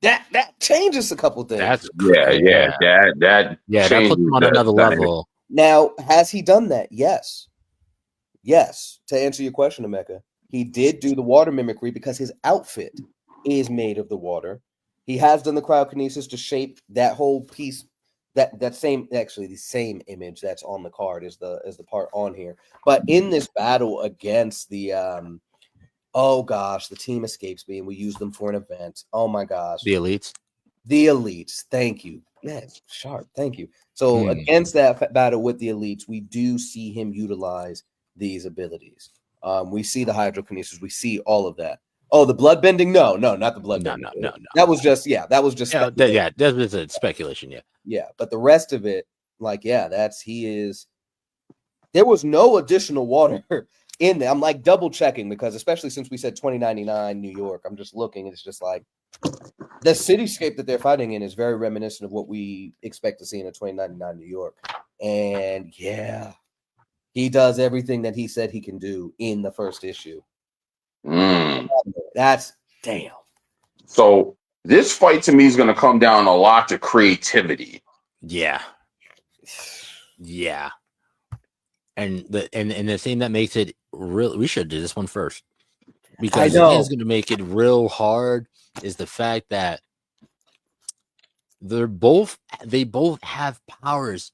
That changes a couple things. That puts him on another level. Now, has he done that? Yes. To answer your question, Emeka, he did do the water mimicry because his outfit is made of the water. He has done the cryokinesis to shape that whole piece. The same image that's on the card is the part on here. But in this battle against the oh gosh, the team escapes me, and we use them for an event. Oh my gosh. The elites. Thank you. Yeah, sharp. Thank you. So against that battle with the elites, we do see him utilize these abilities. We see the hydrokinesis. We see all of that. Oh, the blood bending? No, not the blood bending. No. That was just that was a speculation. Yeah. But the rest of it, like, yeah, there was no additional water in there. I'm like double checking because especially since we said 2099 New York, I'm just looking. It's just like the cityscape that they're fighting in is very reminiscent of what we expect to see in a 2099 New York. And yeah, he does everything that he said he can do in the first issue. That's damn. So this fight to me is going to come down a lot to creativity. Yeah. Yeah. And the thing that makes it real, we should do this one first. Because the thing that's going to make it real hard is the fact that they both have powers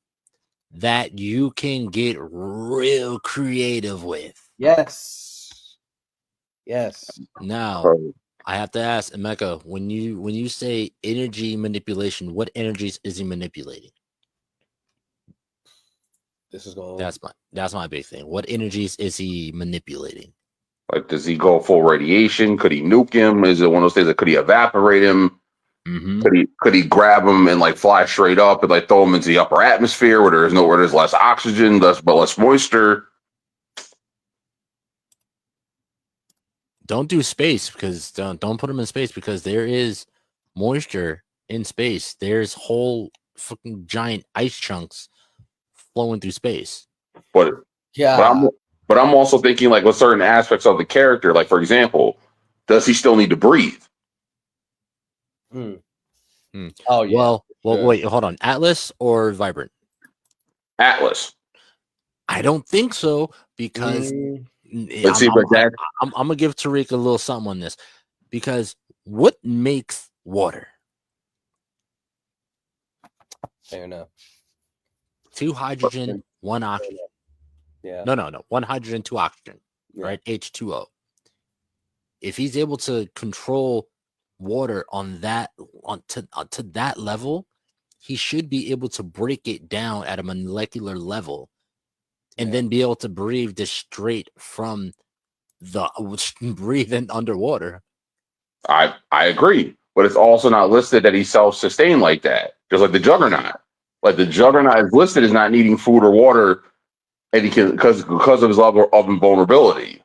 that you can get real creative with. Yes. Now, I have to ask Emeka, when you say energy manipulation, what energies is he manipulating? This is going. That's my big thing. What energies is he manipulating? Like, does he go full radiation? Could he nuke him? Is it one of those things that could he evaporate him? Mm-hmm. Could he grab him and like fly straight up and like throw him into the upper atmosphere where there's less oxygen, but less moisture? Don't do space because don't put him in space because there is moisture in space. There's whole fucking giant ice chunks flowing through space. But I'm also thinking like with certain aspects of the character, like for example, does he still need to breathe? Oh yeah. Well, wait, hold on. Atlas or Vibrant? Atlas. I don't think so because Let's see, I'm gonna give Tariq a little something on this because what makes water? Fair enough. 2 hydrogen, 1 oxygen. Yeah. No. 1 hydrogen, 2 oxygen. Yeah. Right? H2O. If he's able to control water on that to that level, he should be able to break it down at a molecular level and then be able to breathe this straight from the breathing underwater. I agree, but it's also not listed that he's self-sustained like that, just like the Juggernaut. Like the Juggernaut is listed as not needing food or water, and he can because of his level of invulnerability.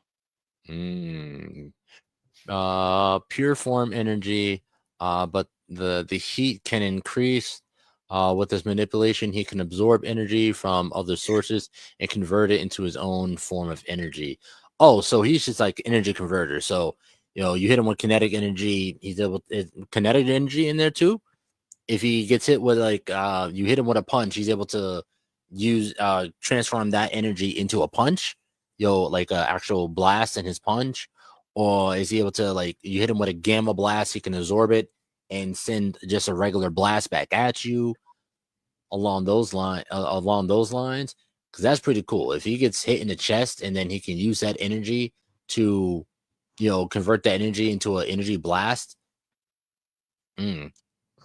Pure form energy, but the heat can increase. With his manipulation, he can absorb energy from other sources and convert it into his own form of energy. Oh, so he's just like energy converter. So you hit him with kinetic energy, he's able kinetic energy in there too. If he gets hit with like you hit him with a punch, he's able to transform that energy into a punch, like an actual blast in his punch. Or is he able to like you hit him with a gamma blast, he can absorb it and send just a regular blast back at you along those lines, because that's pretty cool. If he gets hit in the chest and then he can use that energy to convert that energy into an energy blast.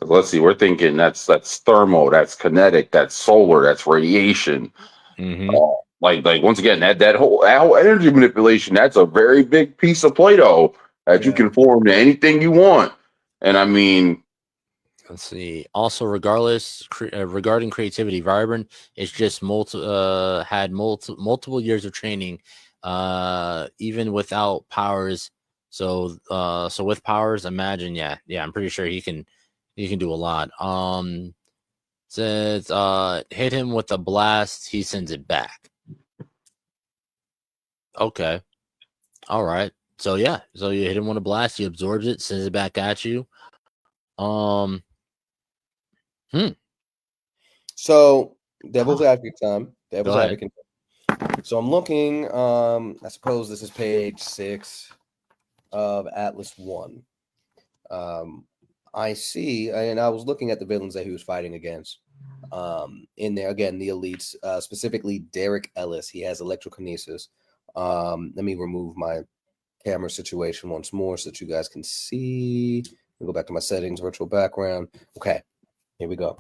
Let's see, we're thinking that's thermal, that's kinetic, that's solar, that's radiation. Like once again, that whole energy manipulation, that's a very big piece of Play-Doh that you can form to anything you want. And I mean, let's see. Also, regarding creativity, Vibrant is just had multiple years of training, even without powers. So with powers, imagine, I'm pretty sure he can do a lot. Says hit him with a blast, he sends it back. Okay. All right. So you hit him with a blast, he absorbs it, sends it back at you. So devil's advocate time. Devil's advocate. So I'm looking. I suppose this is page 6 of Atlas 1. I see, and I was looking at the villains that he was fighting against. In there again, the elites, specifically Derek Ellis. He has electrokinesis. Let me remove my camera situation once more so that you guys can see. Go back to my settings, virtual background. Okay, here we go.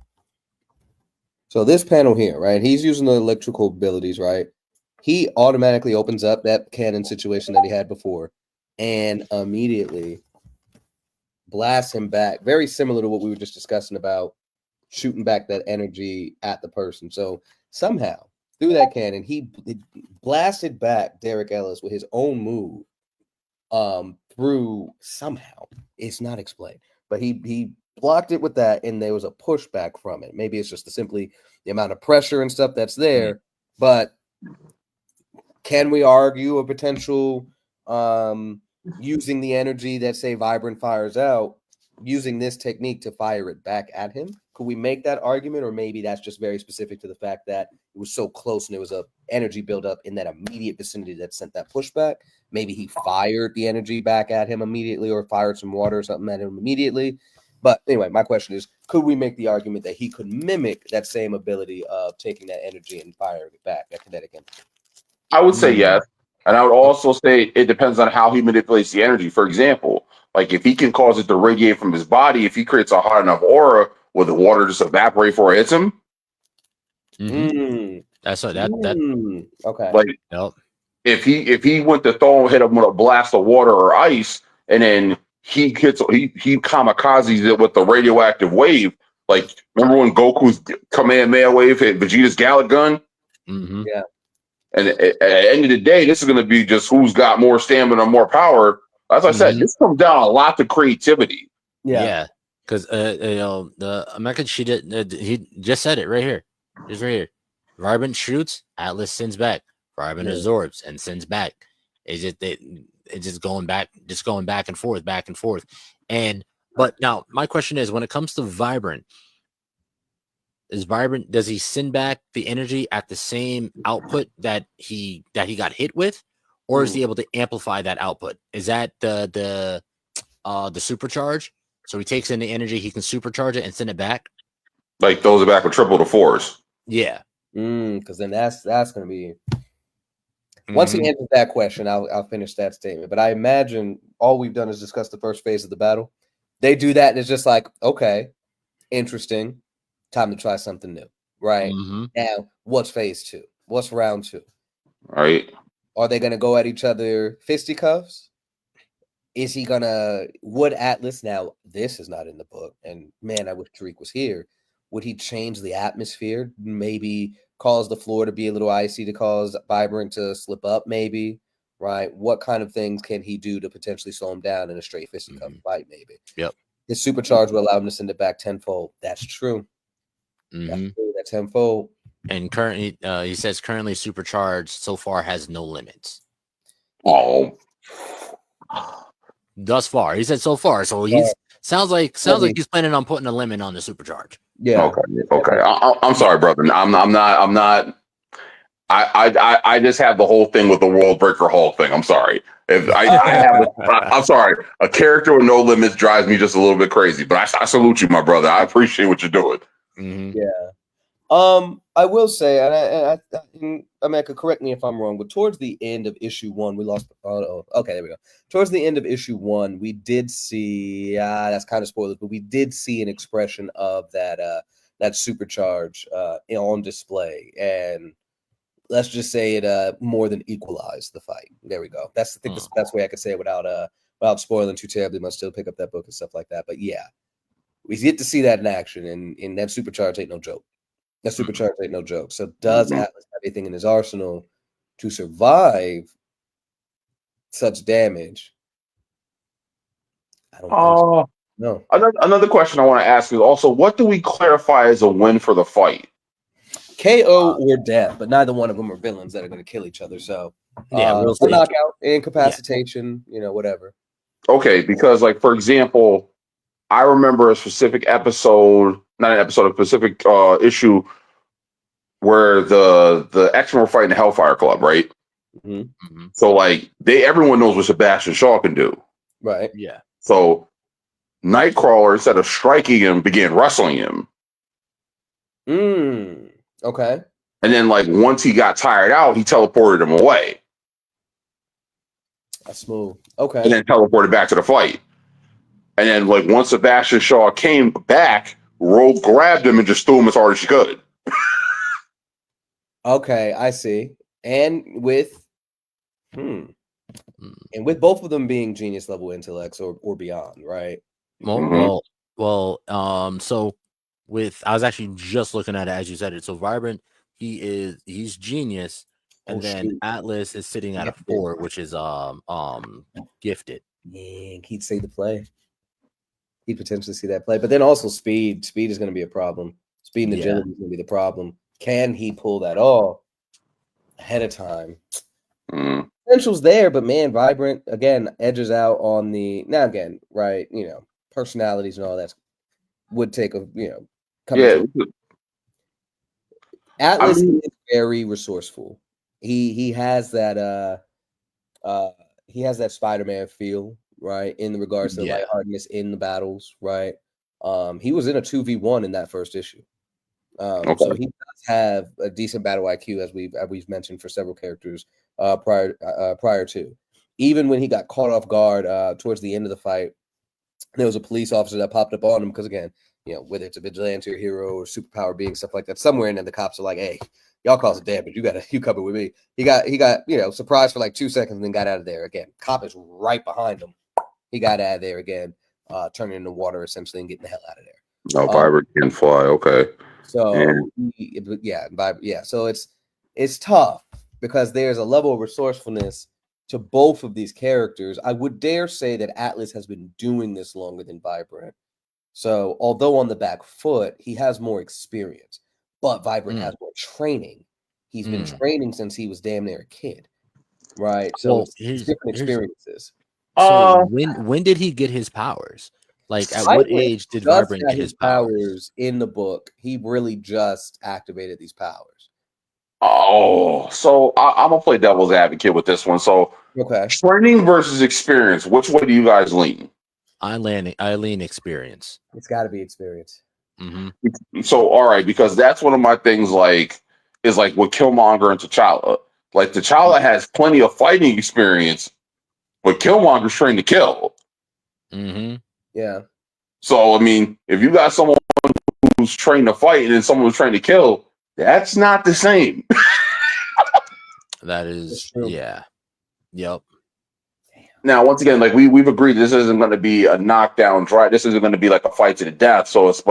So this panel here, right? He's using the electrical abilities, right? He automatically opens up that cannon situation that he had before and immediately blasts him back. Very similar to what we were just discussing about shooting back that energy at the person. So somehow through that cannon. He blasted back Derek Ellis with his own move through somehow. It's not explained, but he blocked it with that, and there was a pushback from it. Maybe it's just simply the amount of pressure and stuff that's there, but can we argue a potential using the energy that, say, Vibrant fires out, using this technique to fire it back at him? Could we make that argument, or maybe that's just very specific to the fact that it was so close and there was a energy buildup in that immediate vicinity that sent that pushback? Maybe he fired the energy back at him immediately, or fired some water or something at him immediately. But anyway, my question is, could we make the argument that he could mimic that same ability of taking that energy and firing it back at kinetic energy? I would say yes. And I would also say it depends on how he manipulates the energy. For example, like if he can cause it to radiate from his body, if he creates a hot enough aura, will the water just evaporate before it hits him? That's what that okay. Like yep. if he went to hit him with a blast of water or ice, and then he kamikazes it with the radioactive wave. Like, remember when Goku's Kamehameha wave hit Vegeta's Gallic gun? Yeah. And at the end of the day, this is going to be just who's got more stamina, more power. As I said, this comes down a lot to creativity. Yeah. Because the American he just said it right here. Just right here. Vibrant shoots, Atlas sends back. Vibrant absorbs and sends back. It's just going back and forth, back and forth. But now my question is, when it comes to Vibrant, does he send back the energy at the same output that he got hit with, or is he able to amplify that output? Is that the supercharge? So he takes in the energy, he can supercharge it and send it back. Like throws it back with triple the force. Yeah. Because then that's going to be. Once he answers that question, I'll finish that statement. But I imagine all we've done is discuss the first phase of the battle. They do that, and it's just like, okay, interesting. Time to try something new, right? Now, what's phase 2? What's round 2? Right. Are they going to go at each other fisticuffs? Is he going to... Would Atlas... Now, this is not in the book, and man, I wish Tariq was here. Would he change the atmosphere? Maybe cause the floor to be a little icy to cause Vibrant to slip up, maybe, right? What kind of things can he do to potentially slow him down in a straight fisticuff fight, maybe? Yep. His supercharge will allow him to send it back tenfold. That's true. That's tenfold. And currently, he says currently supercharged so far has no limits. Oh. Thus far. He said so far. So he's sounds like he's planning on putting a limit on the supercharge. Yeah. Okay. I'm sorry, brother. I'm not. I just have the whole thing with the World Breaker Hulk thing. I'm sorry. I'm sorry. A character with no limits drives me just a little bit crazy. But I salute you, my brother. I appreciate what you're doing. Yeah. I will say, and America, correct me if I'm wrong, but towards the end of issue 1, we lost. Okay, there we go. Towards the end of issue 1, we did see. That's kind of spoilers, but we did see an expression of that supercharge on display, and let's just say it more than equalized the fight. There we go. That's the best way I could say it without spoiling too terribly much. Still pick up that book and stuff like that. But yeah, we get to see that in action, and that supercharge ain't no joke. That supercharge ain't no joke. So does Atlas have anything in his arsenal to survive such damage? I don't think so. No. Another question I want to ask is also, what do we clarify as a win for the fight? KO or death, but neither one of them are villains that are going to kill each other. So we'll see. Knockout, incapacitation, whatever. Okay, because like for example, I remember a specific episode, not an episode, a specific issue where the X-Men were fighting the Hellfire Club, right? So like everyone knows what Sebastian Shaw can do, right? Yeah. So Nightcrawler, instead of striking him, began wrestling him. Okay. And then like once he got tired out, he teleported him away. That's smooth. Okay. And then teleported back to the fight. And then like once Sebastian Shaw came back, Rogue grabbed him and just threw him as hard as she could. Okay, I see. And with both of them being genius level intellects or beyond, right? So I was actually just looking at it as you said it. So Vibrant he's genius, and then shoot. Atlas is sitting at a Gifted. 4, which is gifted. Yeah, he'd see the play. He'd potentially see that play, but then also speed. Speed is going to be a problem. Speed and agility is going to be the problem. Can he pull that off ahead of time? Potential's there, but man, Vibrant again edges out on the right? Personalities and all that would take a Atlas is very resourceful. He has that Spider-Man feel, right? In regards to lightheartedness in the battles, right? He was in a 2v1 in that first issue. So he does have a decent battle IQ, as we've mentioned for several characters prior to. Even when he got caught off guard towards the end of the fight, there was a police officer that popped up on him because, again, whether it's a vigilante or hero or superpower being, stuff like that, somewhere in there the cops are like, "Hey, y'all causing damage. You cover with me." He got surprised for like 2 seconds and then got out of there again. Cop is right behind him. He got out of there again, turning into water essentially and getting the hell out of there. No, Vibrant can fly. Okay. So so it's tough because there's a level of resourcefulness to both of these characters. I would dare say that Atlas has been doing this longer than Vibrant. So although on the back foot, he has more experience, but Vibrant has more training. He's been training since he was damn near a kid, right? So it's different experiences. So when did he get his powers? Like at what age did Vibrant get his powers? In the book, he really just activated these powers. Oh, so I'm gonna play devil's advocate with this one. So, training versus experience. Which way do you guys lean? I lean experience. It's got to be experience. Mm-hmm. So, all right, because that's one of my things. Is with Killmonger and T'Challa. Like T'Challa has plenty of fighting experience, but Killmonger's trained to kill. Mm-hmm. Yeah. So, I mean, if you got someone who's trained to fight and then someone who's trained to kill, that's not the same. That is, yeah. Yep. Now, once again, we've agreed, this isn't going to be a knockdown drive. This isn't going to be like a fight to the death. So, if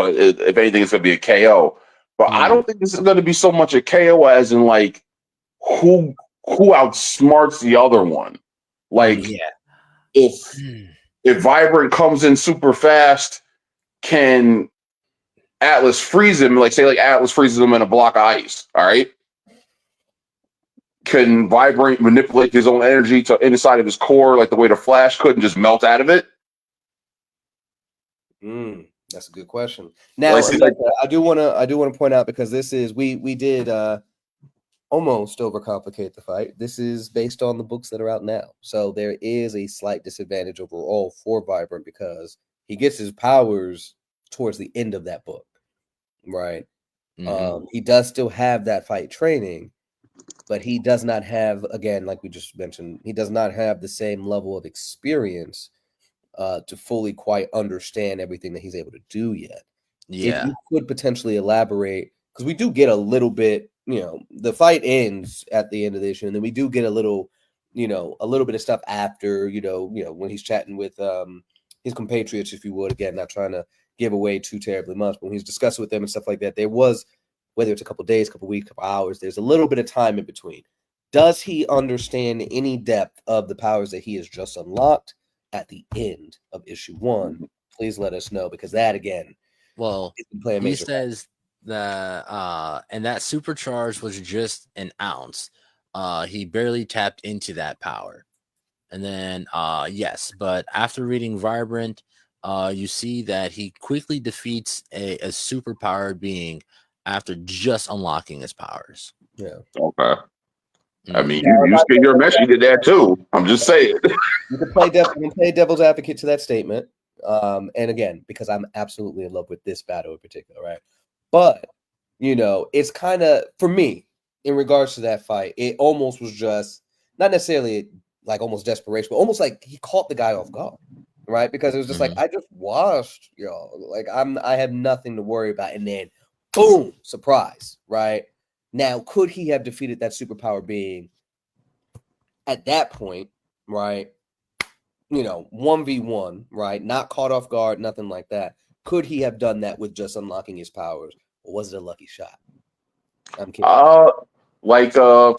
anything, it's going to be a KO. But I don't think this is going to be so much a KO as in who outsmarts the other one. If Vibrant comes in super fast, can Atlas freeze him? Atlas freezes him in a block of ice. All right. Can Vibrant manipulate his own energy to inside of his core, like the way the Flash could, and just melt out of it? That's a good question. Now, I do want to point out, because this is we did almost overcomplicate the fight. This is based on the books that are out now, so there is a slight disadvantage overall for Vibrant because he gets his powers towards the end of that book, right? Mm-hmm. He does still have that fight training, but he does not have, again, like we just mentioned, he does not have the same level of experience to fully quite understand everything that he's able to do yet. Yeah. If you could potentially elaborate, because we do get a little bit, the fight ends at the end of the issue, and then we do get a little bit of stuff after, when he's chatting with his compatriots, if you would, again, not trying to give away too terribly much, but when he's discussing with them and stuff like that, there was, whether it's a couple days, couple weeks, couple hours, there's a little bit of time in between. Does he understand any depth of the powers that he has just unlocked at the end of issue 1? Please let us know, because that, again, he says that and that supercharge was just an ounce. He barely tapped into that power. And then yes, but after reading Vibrant, you see that he quickly defeats a superpowered being after just unlocking his powers. Yeah. Okay. I mean, you spin your mess, you did that too. I'm just saying. You can play devil's advocate to that statement. And again, because I'm absolutely in love with this battle in particular, right? But, it's kind of, for me, in regards to that fight, it almost was just, not necessarily like almost desperation, but almost like he caught the guy off guard, right? Because it was just like, I just watched, like I have nothing to worry about. And then, boom, surprise, right? Now, could he have defeated that superpower being at that point, right? 1v1, right? Not caught off guard, nothing like that. Could he have done that with just unlocking his powers? Or was it a lucky shot? I'm kidding.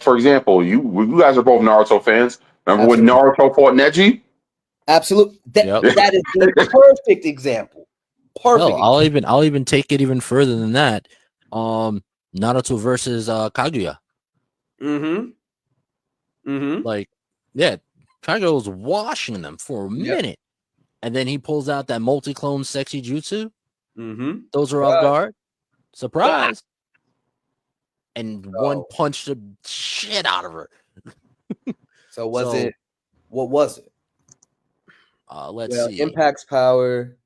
For example, you guys are both Naruto fans. Remember Absolutely. when Naruto fought Neji? Absolutely. Yep. That is the perfect example. Perfect. Hell, I'll even take it even further than that. Naruto versus Kaguya. Like, yeah, Kaguya was washing them for a minute, and then he pulls out that multi-clone sexy jutsu. Those are off guard. Surprise. And one punched the shit out of her. So what was it? Let's see. Impact's power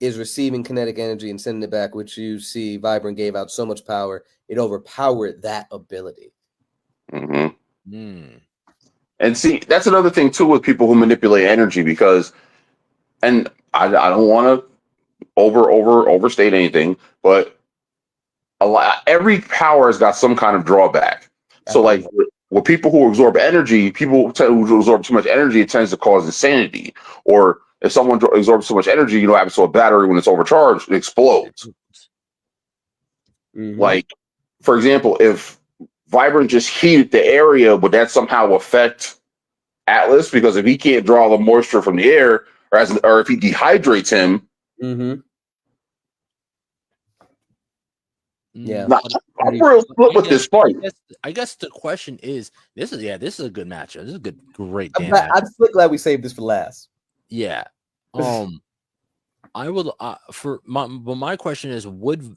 is receiving kinetic energy and sending it back, which you see Vibrant gave out so much power, it overpowered that ability. And see, that's another thing too with people who manipulate energy, because, and I don't want to overstate anything, but every power has got some kind of drawback. So like with people who absorb energy, people who absorb too much energy, it tends to cause insanity. Or if someone absorbs so much energy, you know, happens to a battery when it's overcharged, it explodes. Like, for example, if Vibrant just heated the area, would that somehow affect Atlas? Because if he can't draw the moisture from the air, or if he dehydrates him, yeah. I'm real split with this fight. I guess the question is, this is a good matchup. This is a great damn matchup. I'm so glad we saved this for last. Yeah. I would but my question is,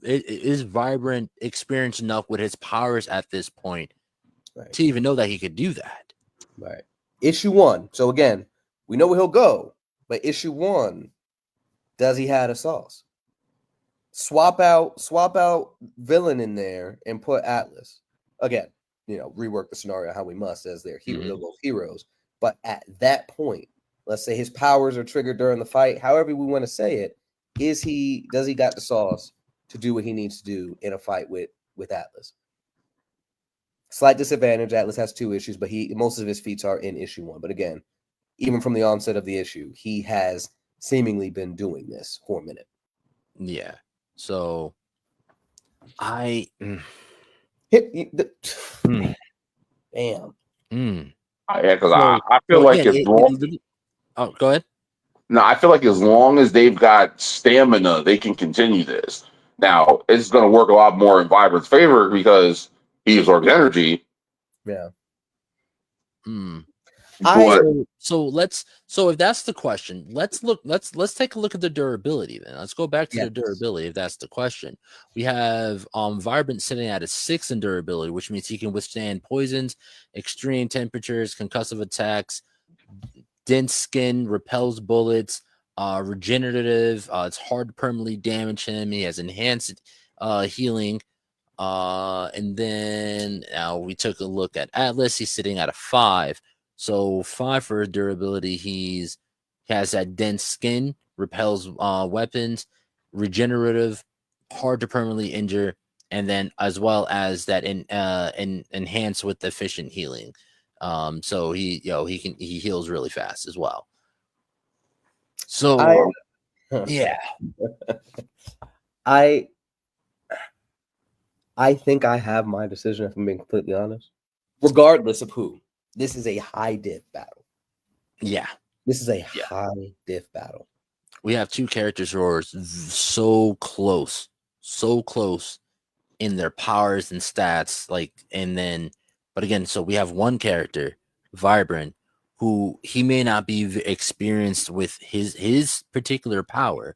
is Vibrant experienced enough with his powers at this point to even know that he could do that? Right. Issue 1. So again, we know where he'll go, but issue 1, does he have a sauce? Swap out villain in there and put Atlas. Again, you know, rework the scenario how we must as their hero, they're both heroes. But at that point, let's say his powers are triggered during the fight, however we want to say it, does he got the sauce to do what he needs to do in a fight with Atlas? Slight disadvantage. Atlas has 2 issues, but most of his feats are in issue 1. But again, even from the onset of the issue, he has seemingly been doing this for a minute. Yeah. So I damn. Yeah, because I feel like as long. Oh, go ahead. No, I feel like as long as they've got stamina, they can continue this. Now, it's going to work a lot more in Vibrant's favor because he absorbs energy. Yeah. So if that's the question, let's take a look at the durability then. Let's go back to the durability if that's the question. We have Vibrant sitting at a 6 in durability, which means he can withstand poisons, extreme temperatures, concussive attacks, dense skin, repels bullets, regenerative, it's hard to permanently damage him. He has enhanced healing. And then now we took a look at Atlas. He's sitting at a 5. So 5 for durability. He has that dense skin, repels weapons, regenerative, hard to permanently injure, and then as well as that enhance with efficient healing. So he heals really fast as well. So yeah. I think I have my decision, if I'm being completely honest. Regardless of who. This is a high diff battle. Yeah. This is a high diff battle. We have 2 characters who are so close in their powers and stats. But again, so we have one character, Vibrant, who he may not be experienced with his particular power,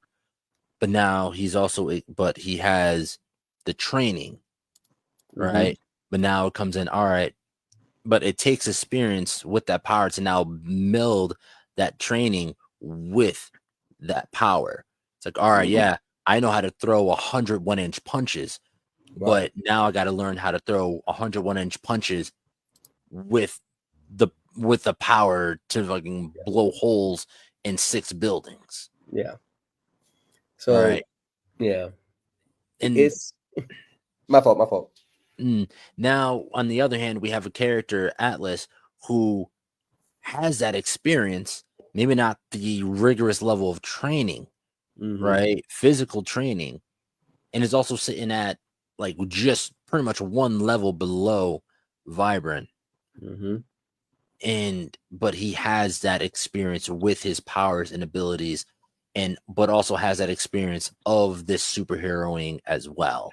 but now he has the training, right? But now it comes in, all right, but it takes experience with that power to now meld that training with that power. It's like, all right, yeah, I know how to throw 100 1-inch punches, but now I got to learn how to throw 100 1-inch punches with the power to fucking blow holes in 6 buildings. Yeah. So, right. Yeah. And it's my fault. Now, on the other hand, we have a character, Atlas, who has that experience, maybe not the rigorous level of training, right? Physical training, and is also sitting at like just pretty much one level below Vibrant. But he has that experience with his powers and abilities, but also has that experience of this superheroing as well.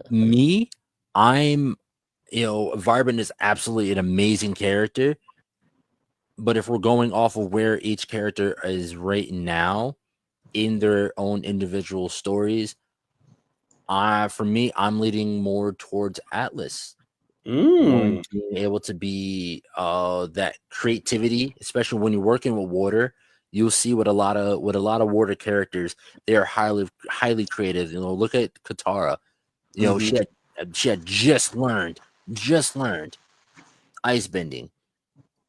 Me, I'm, Vibrant is absolutely an amazing character. But if we're going off of where each character is right now in their own individual stories, for me, I'm leaning more towards Atlas. Being able to be that creativity, especially when you're working with water, you'll see with a lot of water characters, they are highly creative. Look at Katara. She had just learned ice bending,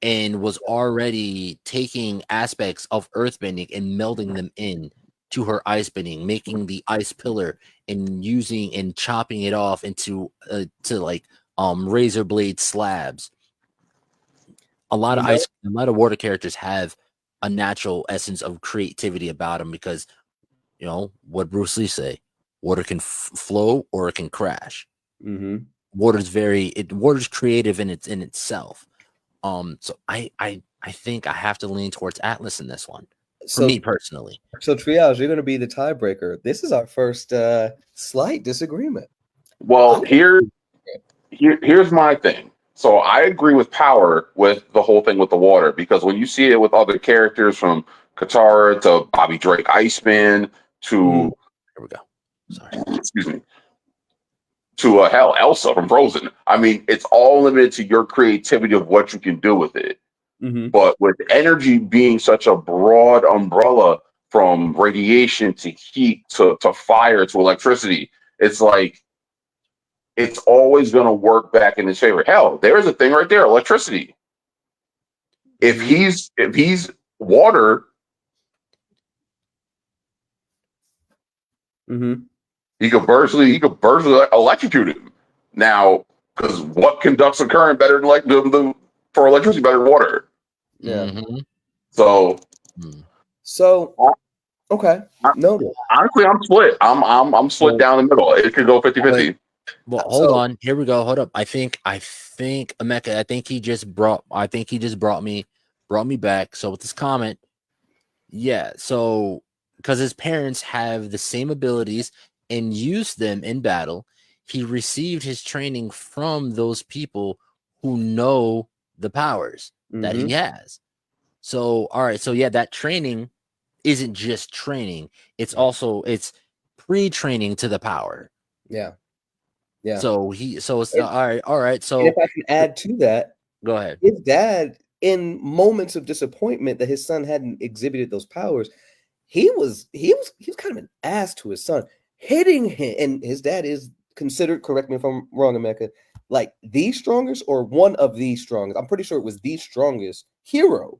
and was already taking aspects of earthbending and melding them in to her ice bending, making the ice pillar and using and chopping it off into razor blade slabs. A lot of water characters have a natural essence of creativity about them because, what Bruce Lee say, water can flow or it can crash. Water's creative in itself. So I think I have to lean towards Atlas in this one. For me personally. So Triage, you're going to be the tiebreaker. This is our first slight disagreement. Well, here's my thing. So I agree with Power with the whole thing with the water, because when you see it with other characters from Katara to Bobby Drake Iceman to here we go. Sorry. Excuse me. To hell, Elsa from Frozen. I mean, it's all limited to your creativity of what you can do with it. But with energy being such a broad umbrella, from radiation to heat to fire to electricity, it's like it's always going to work back in his favor. Hell, there's a thing right there, electricity. If he's water, he could burst electrocute him. Now, because what conducts a current better than for electricity better than water? So okay. No. Honestly, I'm split. I'm split down the middle. It could go 50-50. Well, hold on. Here we go. Hold up. I think Emeka, I think he just brought me back. So with this comment, so because his parents have the same abilities and used them in battle, he received his training from those people who know the powers that he has. So, all right. So that training isn't just training. It's also, it's pre-training to the power. Yeah. So it's all right. So if I can add to that, go ahead. His dad, in moments of disappointment that his son hadn't exhibited those powers, he was kind of an ass to his son, hitting him. And his dad is considered, correct me if I'm wrong, Emeka, like the strongest or one of the strongest. I'm pretty sure it was the strongest hero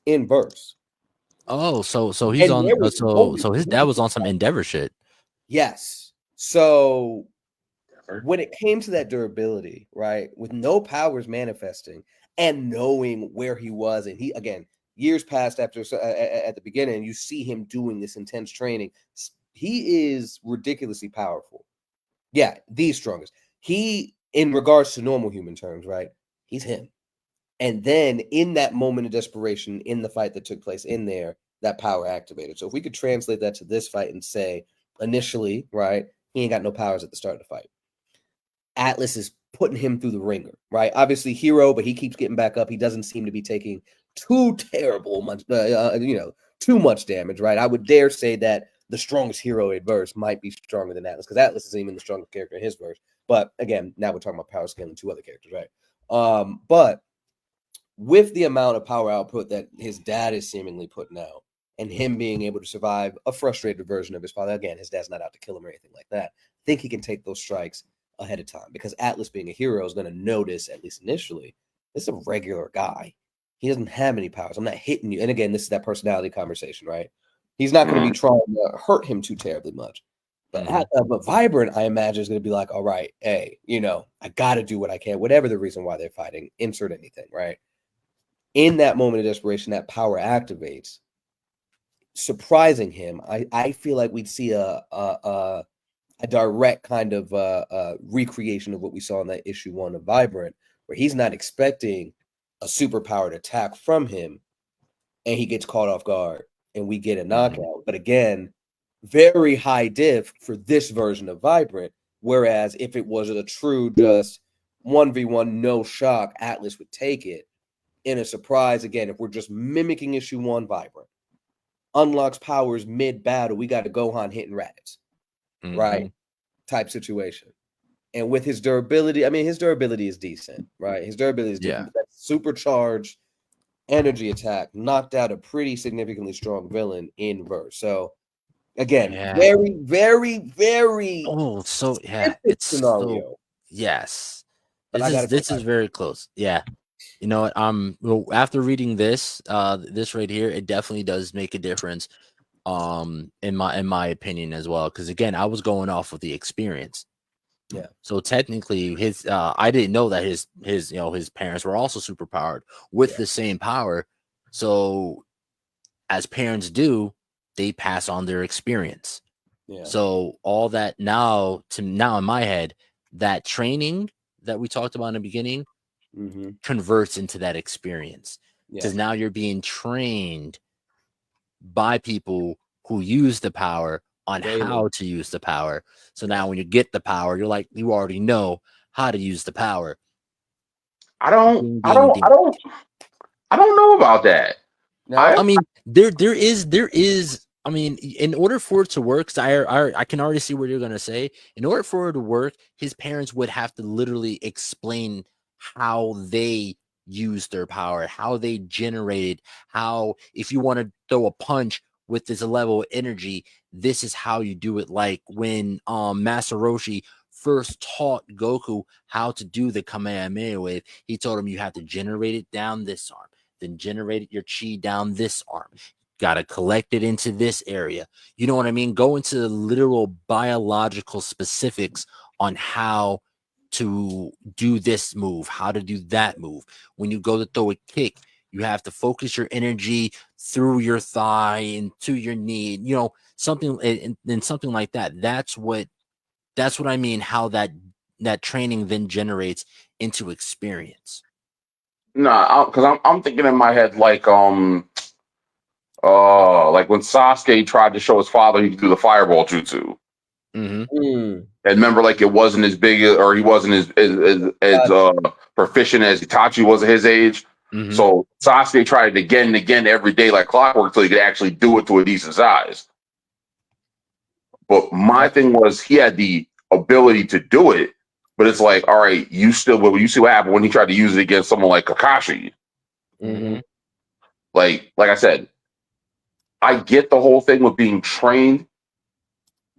in verse. Oh, so he's on. So his dad was on some Endeavor shit. Yes. So when it came to that durability, right, with no powers manifesting and knowing where he was, and he, again, years passed after at the beginning, you see him doing this intense training. He is ridiculously powerful. Yeah, the strongest. He, in regards to normal human terms, right, he's him. And then in that moment of desperation, in the fight that took place in there, that power activated. So if we could translate that to this fight and say, initially, right, he ain't got no powers at the start of the fight. Atlas is putting him through the ringer, right? Obviously hero, but he keeps getting back up. He doesn't seem to be taking too much damage, right? I would dare say that the strongest hero in verse might be stronger than Atlas, because Atlas isn't even the strongest character in his verse. But again, now we're talking about power scaling two other characters, right? But with the amount of power output that his dad is seemingly putting out, and him being able to survive a frustrated version of his father, again, his dad's not out to kill him or anything like that, I think he can take those strikes ahead of time, because Atlas, being a hero, is going to notice, at least initially, this is a regular guy. He doesn't have any powers. I'm not hitting you. And again, this is that personality conversation, right? He's not going to be trying to hurt him too terribly much. But Vibrant, I imagine, is going to be like, all right, hey, I got to do what I can, whatever the reason why they're fighting, insert anything, right? In that moment of desperation, that power activates. surprising him, I feel like we'd see a direct kind of recreation of what we saw in that issue 1 of Vibrant, where he's not expecting a superpowered attack from him, and he gets caught off guard, and we get a knockout. But again, very high diff for this version of Vibrant. Whereas if it was a true just 1v1, no shock, Atlas would take it. In a surprise, again, if we're just mimicking issue 1 Vibrant, unlocks powers mid-battle, we got a Gohan hitting rabbits, right? Type situation. And with his durability, I mean, his durability is decent, right? His durability is decent. That supercharged energy attack knocked out a pretty significantly strong villain in verse. So again, very, very, very it's scenario. So yes. But this is very close. Yeah. You know what? Well, after reading this right here, it definitely does make a difference. In my opinion as well. Because again, I was going off of the experience. Yeah. So technically, his I didn't know that his his parents were also super powered with the same power. So as parents do, they pass on their experience. Yeah. So all that now in my head, that training that we talked about in the beginning converts into that experience. Because now you're being trained by people who use the power on how to use the power. So now when you get the power, you already know how to use the power. I don't know about that. No. I mean, there is. I mean, in order for it to work, I can already see what you're gonna say. In order for it to work, his parents would have to literally explain how they use their power, how they generated, how if you want to throw a punch with this level of energy, this is how you do it. Like when Master Roshi first taught Goku how to do the Kamehameha wave, he told him you have to generate it down this arm, then generate your chi down this arm. Got to collect it into this area. You know what I mean? Go into the literal biological specifics on how to do this move, how to do that move. When you go to throw a kick, you have to focus your energy through your thigh and to your knee, something and something like that. That's what I mean, how that training then generates into experience. Nah, because I'm thinking in my head like when Sasuke tried to show his father he could do the fireball jutsu. And remember, like it wasn't as big, or he wasn't as proficient as Itachi was at his age. So Sasuke tried it again and again every day, like clockwork, till he could actually do it to a decent size. But my thing was he had the ability to do it, but it's like, all right, you see what happened when he tried to use it against someone like Kakashi. Like I said, I get the whole thing with being trained,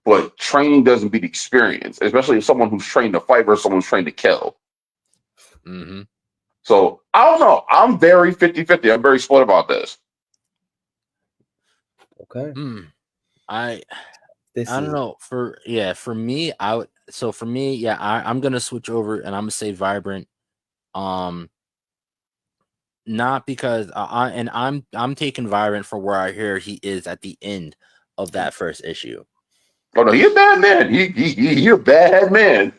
but training doesn't beat experience, especially if someone who's trained to fight versus someone who's trained to kill. So I don't know. I'm very 50-50. I'm very split about this. Okay. I don't know. For me, I'm gonna switch over and I'm gonna say Vibrant. Not because I'm taking Vibrant for where I hear he is at the end of that first issue. Oh no, he's a bad man. He's a bad man.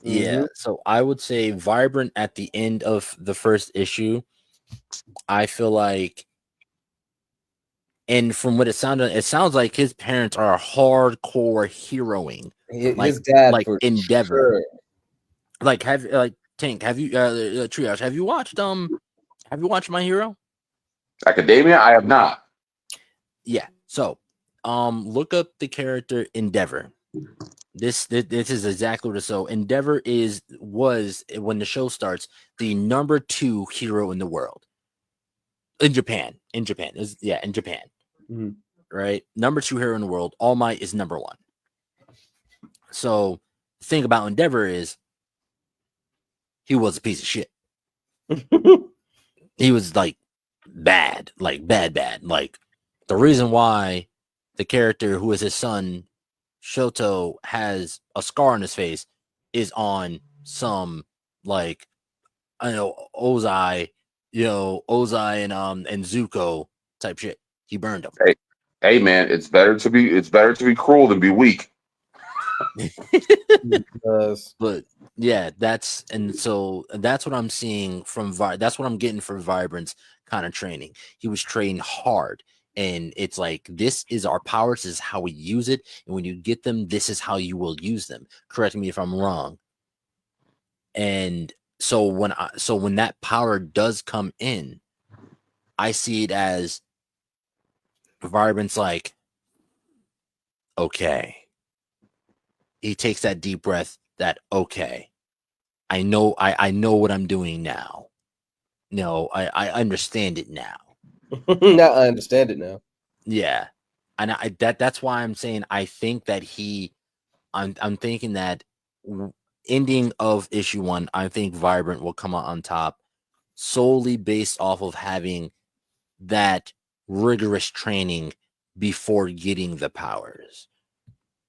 Yeah, so I would say Vibrant at the end of the first issue. I feel like, and from what it sounds like his parents are hardcore heroing. His dad, like for Endeavor. Sure. Tank, have you Triage, have you watched My Hero Academia? I have not. Yeah, so look up the character Endeavor. This is exactly what. So Endeavor was when the show starts the number 2 hero in the world in Japan. In Japan, right? Number 2 hero in the world. All Might is number 1. So the thing about Endeavor is he was a piece of shit. He was like bad. Like the reason why the character who is his son Shoto has a scar on his face is on some like Ozai and Zuko type shit. He burned him. Hey man, it's better to be cruel than be weak. But yeah, that's what I'm seeing from that's what I'm getting for Vibrant's kind of training. He was trained hard, and it's like, this is our powers, this is how we use it, and when you get them, this is how you will use them. Correct me if I'm wrong. And so when that power does come in, I see it as Vibrant's like, okay. He takes that deep breath, that okay. I know what I'm doing now. No, I understand it now. Now I understand it now. Yeah. And that's why I'm saying I think that I'm thinking that ending of issue 1, I think Vibrant will come out on top solely based off of having that rigorous training before getting the powers.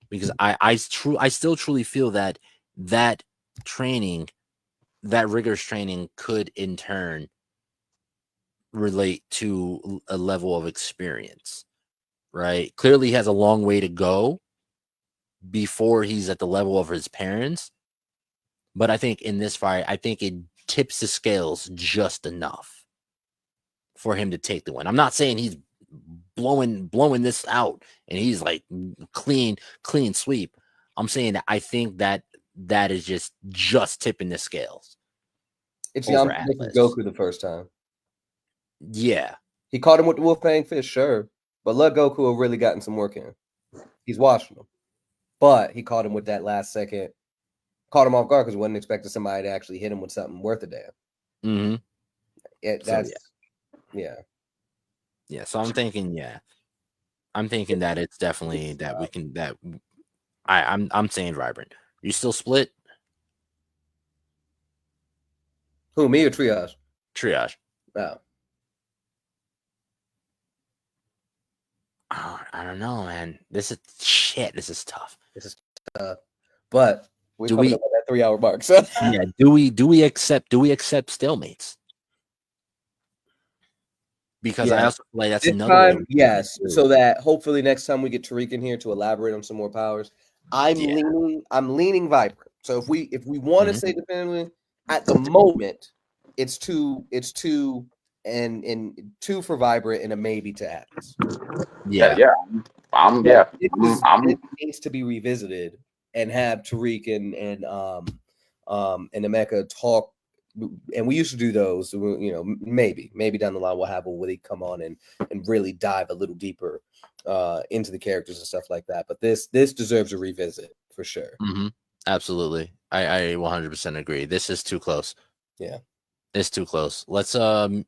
Because I still truly feel that training, that rigorous training, could in turn relate to a level of experience, right? Clearly he has a long way to go before he's at the level of his parents, but I think in this fight, I think it tips the scales just enough for him to take the win. I'm not saying he's blowing this out and he's like clean sweep. I'm saying that I think that is just tipping the scales. It's Yamcha versus Goku the first time. Yeah. He caught him with the Wolfang Fish, sure. But let Goku have really gotten some work in. He's watching him. But he caught him with that last second. Caught him off guard because he wasn't expecting somebody to actually hit him with something worth a damn. Mm-hmm. Yeah. So I'm thinking, that it's definitely that we can I'm saying Vibrant. You still split? Who, me or Triage? Triage. Oh. I don't know, man. This is tough. But we're coming up on that 3 hour mark. So yeah, do we accept stalemates? Because I also feel like that's another time, yes. So that hopefully next time we get Tariq in here to elaborate on some more powers, I'm leaning Vibrant. So if we want to say definitively, at the moment, it's two and 2 for Vibrant and a maybe to Atlas. It needs to be revisited and have Tariq and Emeka talk. And we used to do those, maybe down the line we'll have Willie come on and really dive a little deeper into the characters and stuff like that. But this deserves a revisit for sure. Mm-hmm. Absolutely. I 100% agree. This is too close. Yeah. It's too close. Let's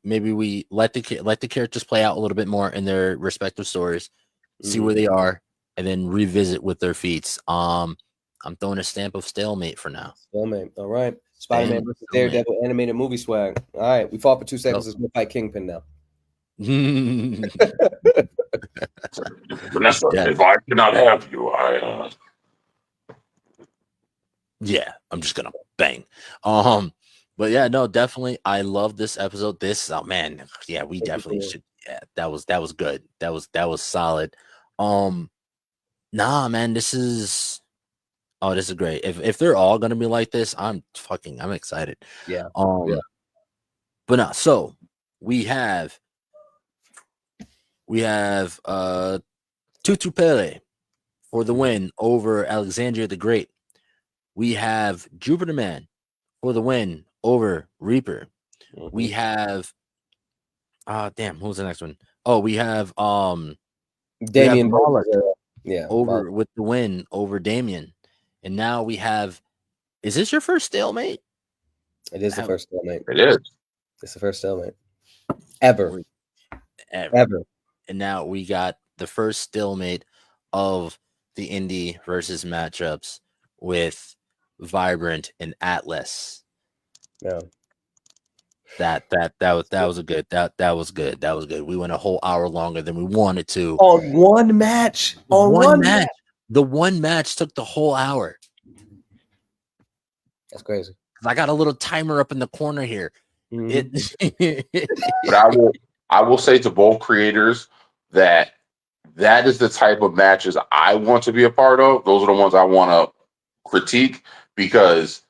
maybe we let the characters play out a little bit more in their respective stories, see where they are, and then revisit with their feats. I'm throwing a stamp of stalemate for now. Stalemate. All right. Spider-Man versus Daredevil animated movie swag. All right. We fought for 2 seconds. Let's go fight Kingpin now. Vanessa, if I cannot have you, yeah, I'm just gonna bang. But yeah, no, definitely. I love this episode. Man, yeah, we definitely should. Yeah, that was good. That was solid. Nah, man, this is great. If they're all gonna be like this, I'm excited. Yeah. But no, so we have Tutu Pele for the win over Alexandria the Great. We have Jupiter Man for the win over Reaper. We have who's the next one? Oh, we have Damion Moloch Moloch. with the win over Damion. And now we have, is this your first stalemate? It is the first stalemate. It is. It's the first stalemate. Ever. And now we got the first stalemate of the indie versus matchups with Vibrant and Atlas. Yeah. That was a good. That was good. That was good. We went a whole hour longer than we wanted to. On one match. One match. The one match took the whole hour. That's crazy. I got a little timer up in the corner here. But I will say to both creators, that is the type of matches I want to be a part of. Those are the ones I want to critique because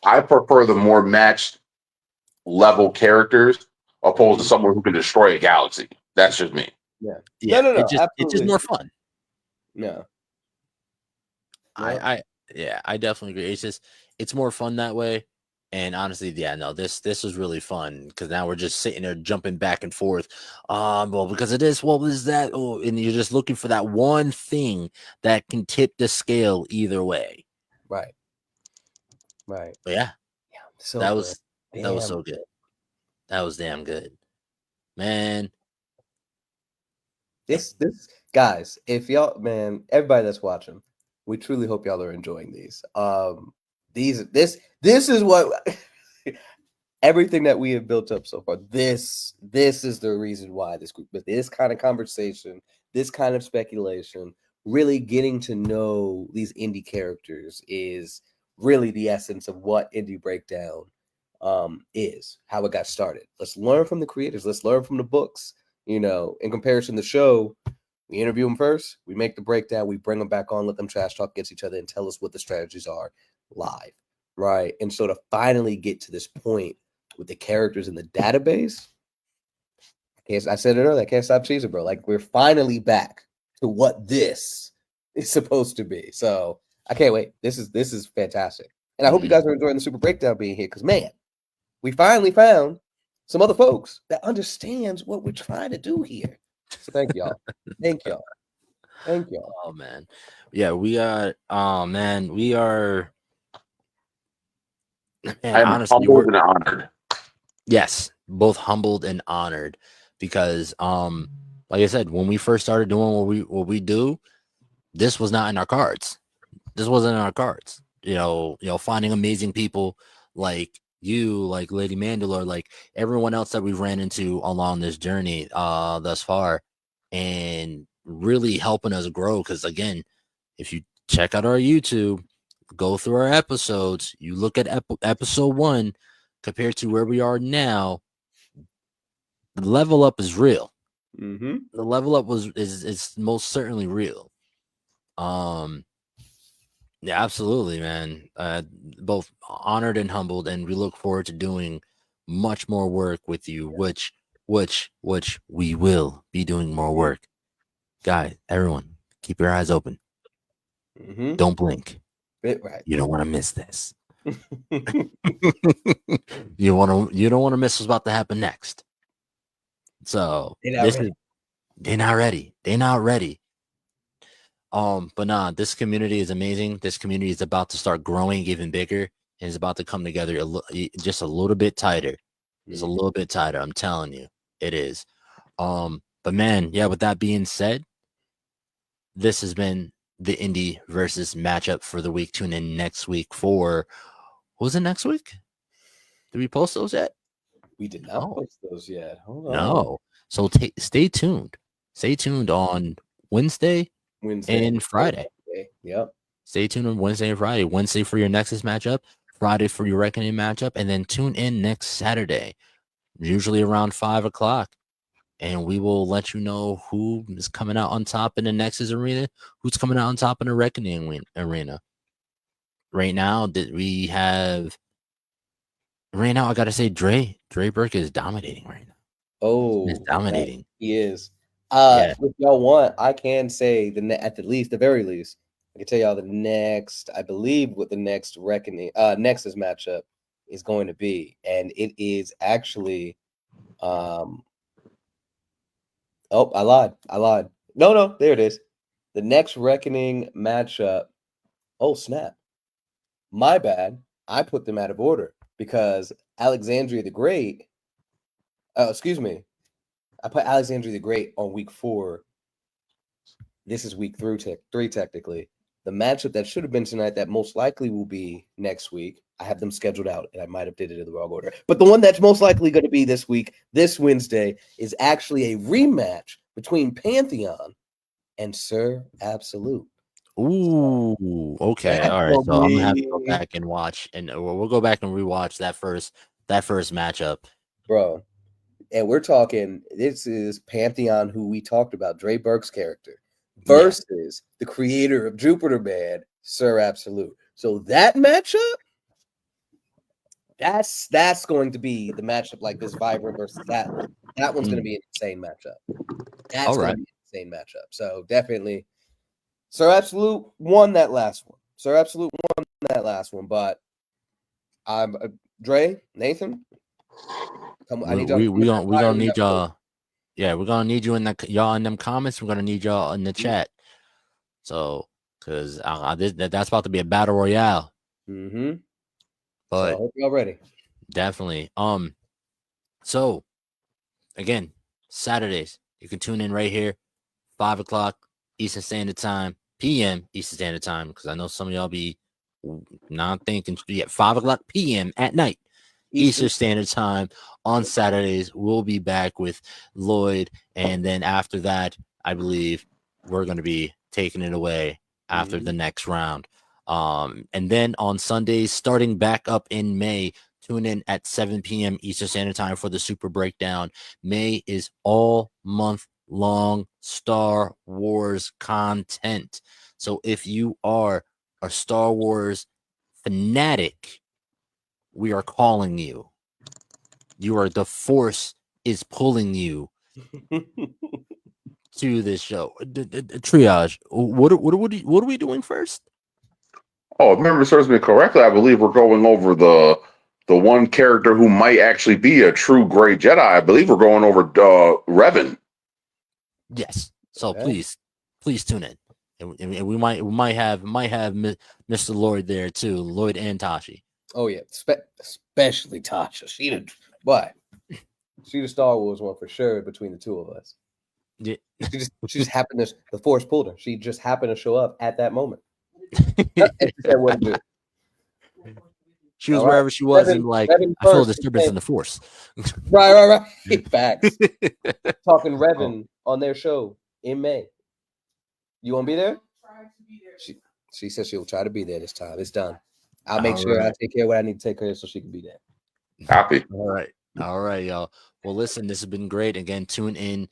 I prefer the more matched level characters opposed to someone who can destroy a galaxy. That's just me. Yeah. Yeah, No. it's just more fun. No. I definitely agree. It's more fun that way. And honestly, yeah, no, this was really fun because now we're just sitting there jumping back and forth. Well, because of this, what was that? Oh, and you're just looking for that one thing that can tip the scale either way. Right. But yeah, so that good. was that was so good. That was damn good, man. This guys, if y'all, man, everybody that's watching, we truly hope y'all are enjoying these. This is what everything that we have built up so far. This is the reason why this group, this kind of conversation, this kind of speculation, really getting to know these indie characters is really the essence of what Indie Breakdown is, how it got started. Let's learn from the creators. Let's learn from the books. You know, in comparison to the show, we interview them first, we make the breakdown, we bring them back on, let them trash talk against each other and tell us what the strategies are live, right? And so to finally get to this point with the characters in the database, I said it earlier, I can't stop cheesing, bro. Like, we're finally back to what this is supposed to be. So I can't wait. This is fantastic. And I hope you guys are enjoying the Super Breakdown being here because, man, we finally found some other folks that understands what we're trying to do here. So thank y'all. Thank y'all. Thank y'all. Oh man. Yeah, we are we are I'm honestly humbled and honored. Yes, both humbled and honored because like I said, when we first started doing what we do, this was not in our cards. This wasn't in our cards. You know, finding amazing people like you, like Lady Mandalore, like everyone else that we've ran into along this journey thus far, and really helping us grow. Because again, if you check out our YouTube, go through our episodes, you look at episode 1 compared to where we are now, the level up is real. Mm-hmm. The level up is most certainly real. Yeah, absolutely, man. Both honored and humbled, and we look forward to doing much more work with you, which we will be doing more work. Guys, everyone, keep your eyes open. Mm-hmm. Don't blink. Right. You don't want to miss this. You don't want to miss what's about to happen next. So they're not ready. They're not ready. But nah, this community is amazing. This community is about to start growing even bigger and is about to come together just a little bit tighter. Just a little bit tighter. I'm telling you, it is. But man, yeah, with that being said, this has been the indie versus matchup for the week. Tune in next week for what was it next week? Did we post those yet? We did not post those yet. Hold on. No. So stay tuned. Stay tuned on Wednesday and Friday. Yep. Stay tuned on Wednesday and Friday. Wednesday for your Nexus matchup, Friday for your Reckoning matchup, and then tune in next Saturday, usually around 5 o'clock. And we will let you know who is coming out on top in the Nexus arena, who's coming out on top in the Reckoning arena. Right now, I gotta say, Dre Burke is dominating right now. Oh, he's dominating. He is. Yeah. If y'all want, I can say the very least, I can tell y'all the next, I believe what the next Reckoning Nexus matchup is going to be. And it is actually oh, I lied. No, there it is. The next Reckoning matchup. Oh, snap. My bad. I put them out of order because Alexandria the Great. Excuse me. I put Alexandria the Great on week 4. This is week 3 technically. The matchup that should have been tonight that most likely will be next week. I have them scheduled out and I might have did it in the wrong order. But the one that's most likely going to be this week, this Wednesday, is actually a rematch between Pantheon and Sir Absolute. Ooh, okay. All right. So I'm gonna have to go back and watch, and we'll go back and rewatch that first matchup. Bro, and we're talking. This is Pantheon, who we talked about, Dre Burke's character, versus the creator of Jupiter Man, Sir Absolute. So that matchup, that's going to be the matchup, like this Vibrant versus that. That one's going to be an insane matchup. That's going to be an insane matchup. So definitely, Sir Absolute won that last one. But I'm Dre, Nathan. Come, I need we gonna need y'all. Yeah, we're gonna need you y'all in them comments. We're gonna need y'all in the chat. So, because that's about to be a battle royale. Mm-hmm. But so I hope y'all ready. Definitely. So again, Saturdays you can tune in right here, 5:00 Eastern Standard Time, PM Eastern Standard Time, because I know some of y'all be not thinking. 5:00 PM at night. Eastern Standard Time on Saturdays. We'll be back with Lloyd, and then after that, I believe we're going to be taking it away after the next round. And then on Sundays, starting back up in May, tune in at 7 p.m. Eastern Standard Time for the Super Breakdown. May is all month long Star Wars content. So if you are a Star Wars fanatic, we are calling you. The Force is pulling you to this show. Triage. What are we doing first? Oh, if memory serves me correctly, I believe we're going over the one character who might actually be a true Grey Jedi. I believe we're going over Revan. Yes. So please tune in, and we might have Mr. Lloyd there too, Lloyd and Tashi. Oh yeah, especially Tasha. She the Star Wars one for sure between the two of us. Yeah. She just happened to, the Force pulled her. She just happened to show up at that moment. She was wherever she was, and like, I feel a disturbance in the Force. Right. Facts. Talking Revan on their show in May. You won't be there? She says she'll try to be there this time. It's done. I'll make sure I take care of what I need to take care of so she can be there. Happy. All right, y'all. Well, listen, this has been great. Again, tune in.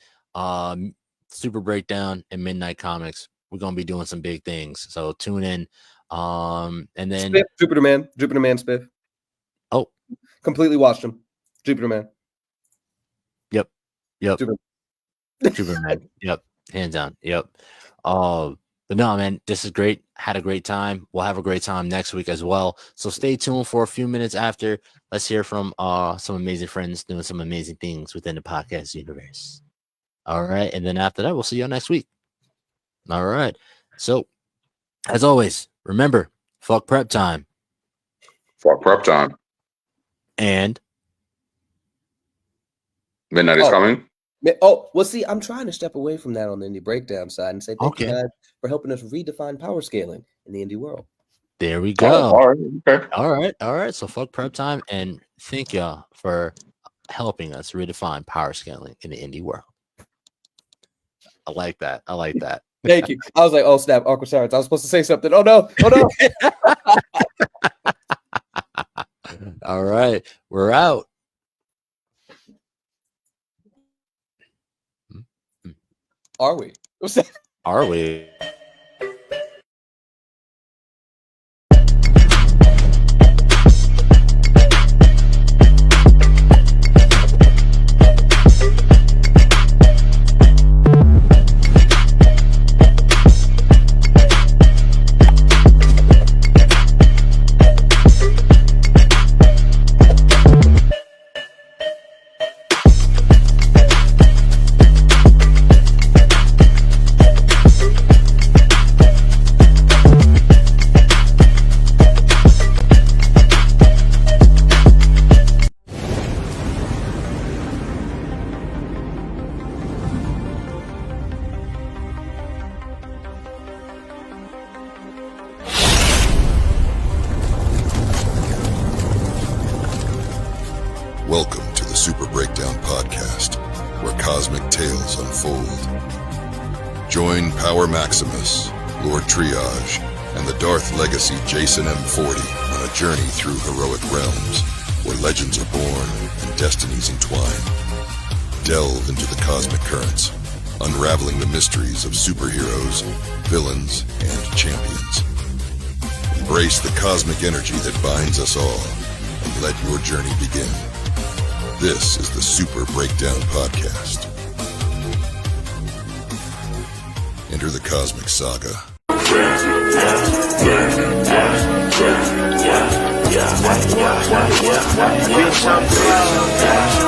Super Breakdown and Midnight Comics. We're gonna be doing some big things. So tune in. And then Spiff, Jupiter Man Spiff. Oh, completely watched him. Jupiter Man. Yep. Jupiter Man. Yep. Hands down. Yep. But no, man, this is great. Had a great time. We'll have a great time next week as well. So stay tuned for a few minutes after. Let's hear from some amazing friends doing some amazing things within the podcast universe. All right. And then after that, we'll see you next week. All right. So, as always, remember, fuck prep time. Fuck prep time. And midnight is coming. Oh, well, see, I'm trying to step away from that on the indie breakdown side and say thank you guys for helping us redefine power scaling in the indie world. There we go. All right. Okay. All right. So fuck prep time, and thank y'all for helping us redefine power scaling in the indie world. I like that. Thank you. I was like, oh snap, awkward silence. I was supposed to say something. Oh no. All right, we're out. Are we? Are we? Welcome to the Super Breakdown Podcast, where cosmic tales unfold. Join Power Maximus, Lord Triage, and the Darth Legacy Jason M40 on a journey through heroic realms, where legends are born and destinies entwine. delve into the cosmic currents, unraveling the mysteries of superheroes, villains, and champions. Embrace the cosmic energy that binds us all, and let your journey begin. This is the Super Breakdown Podcast. Enter the cosmic saga. Yeah.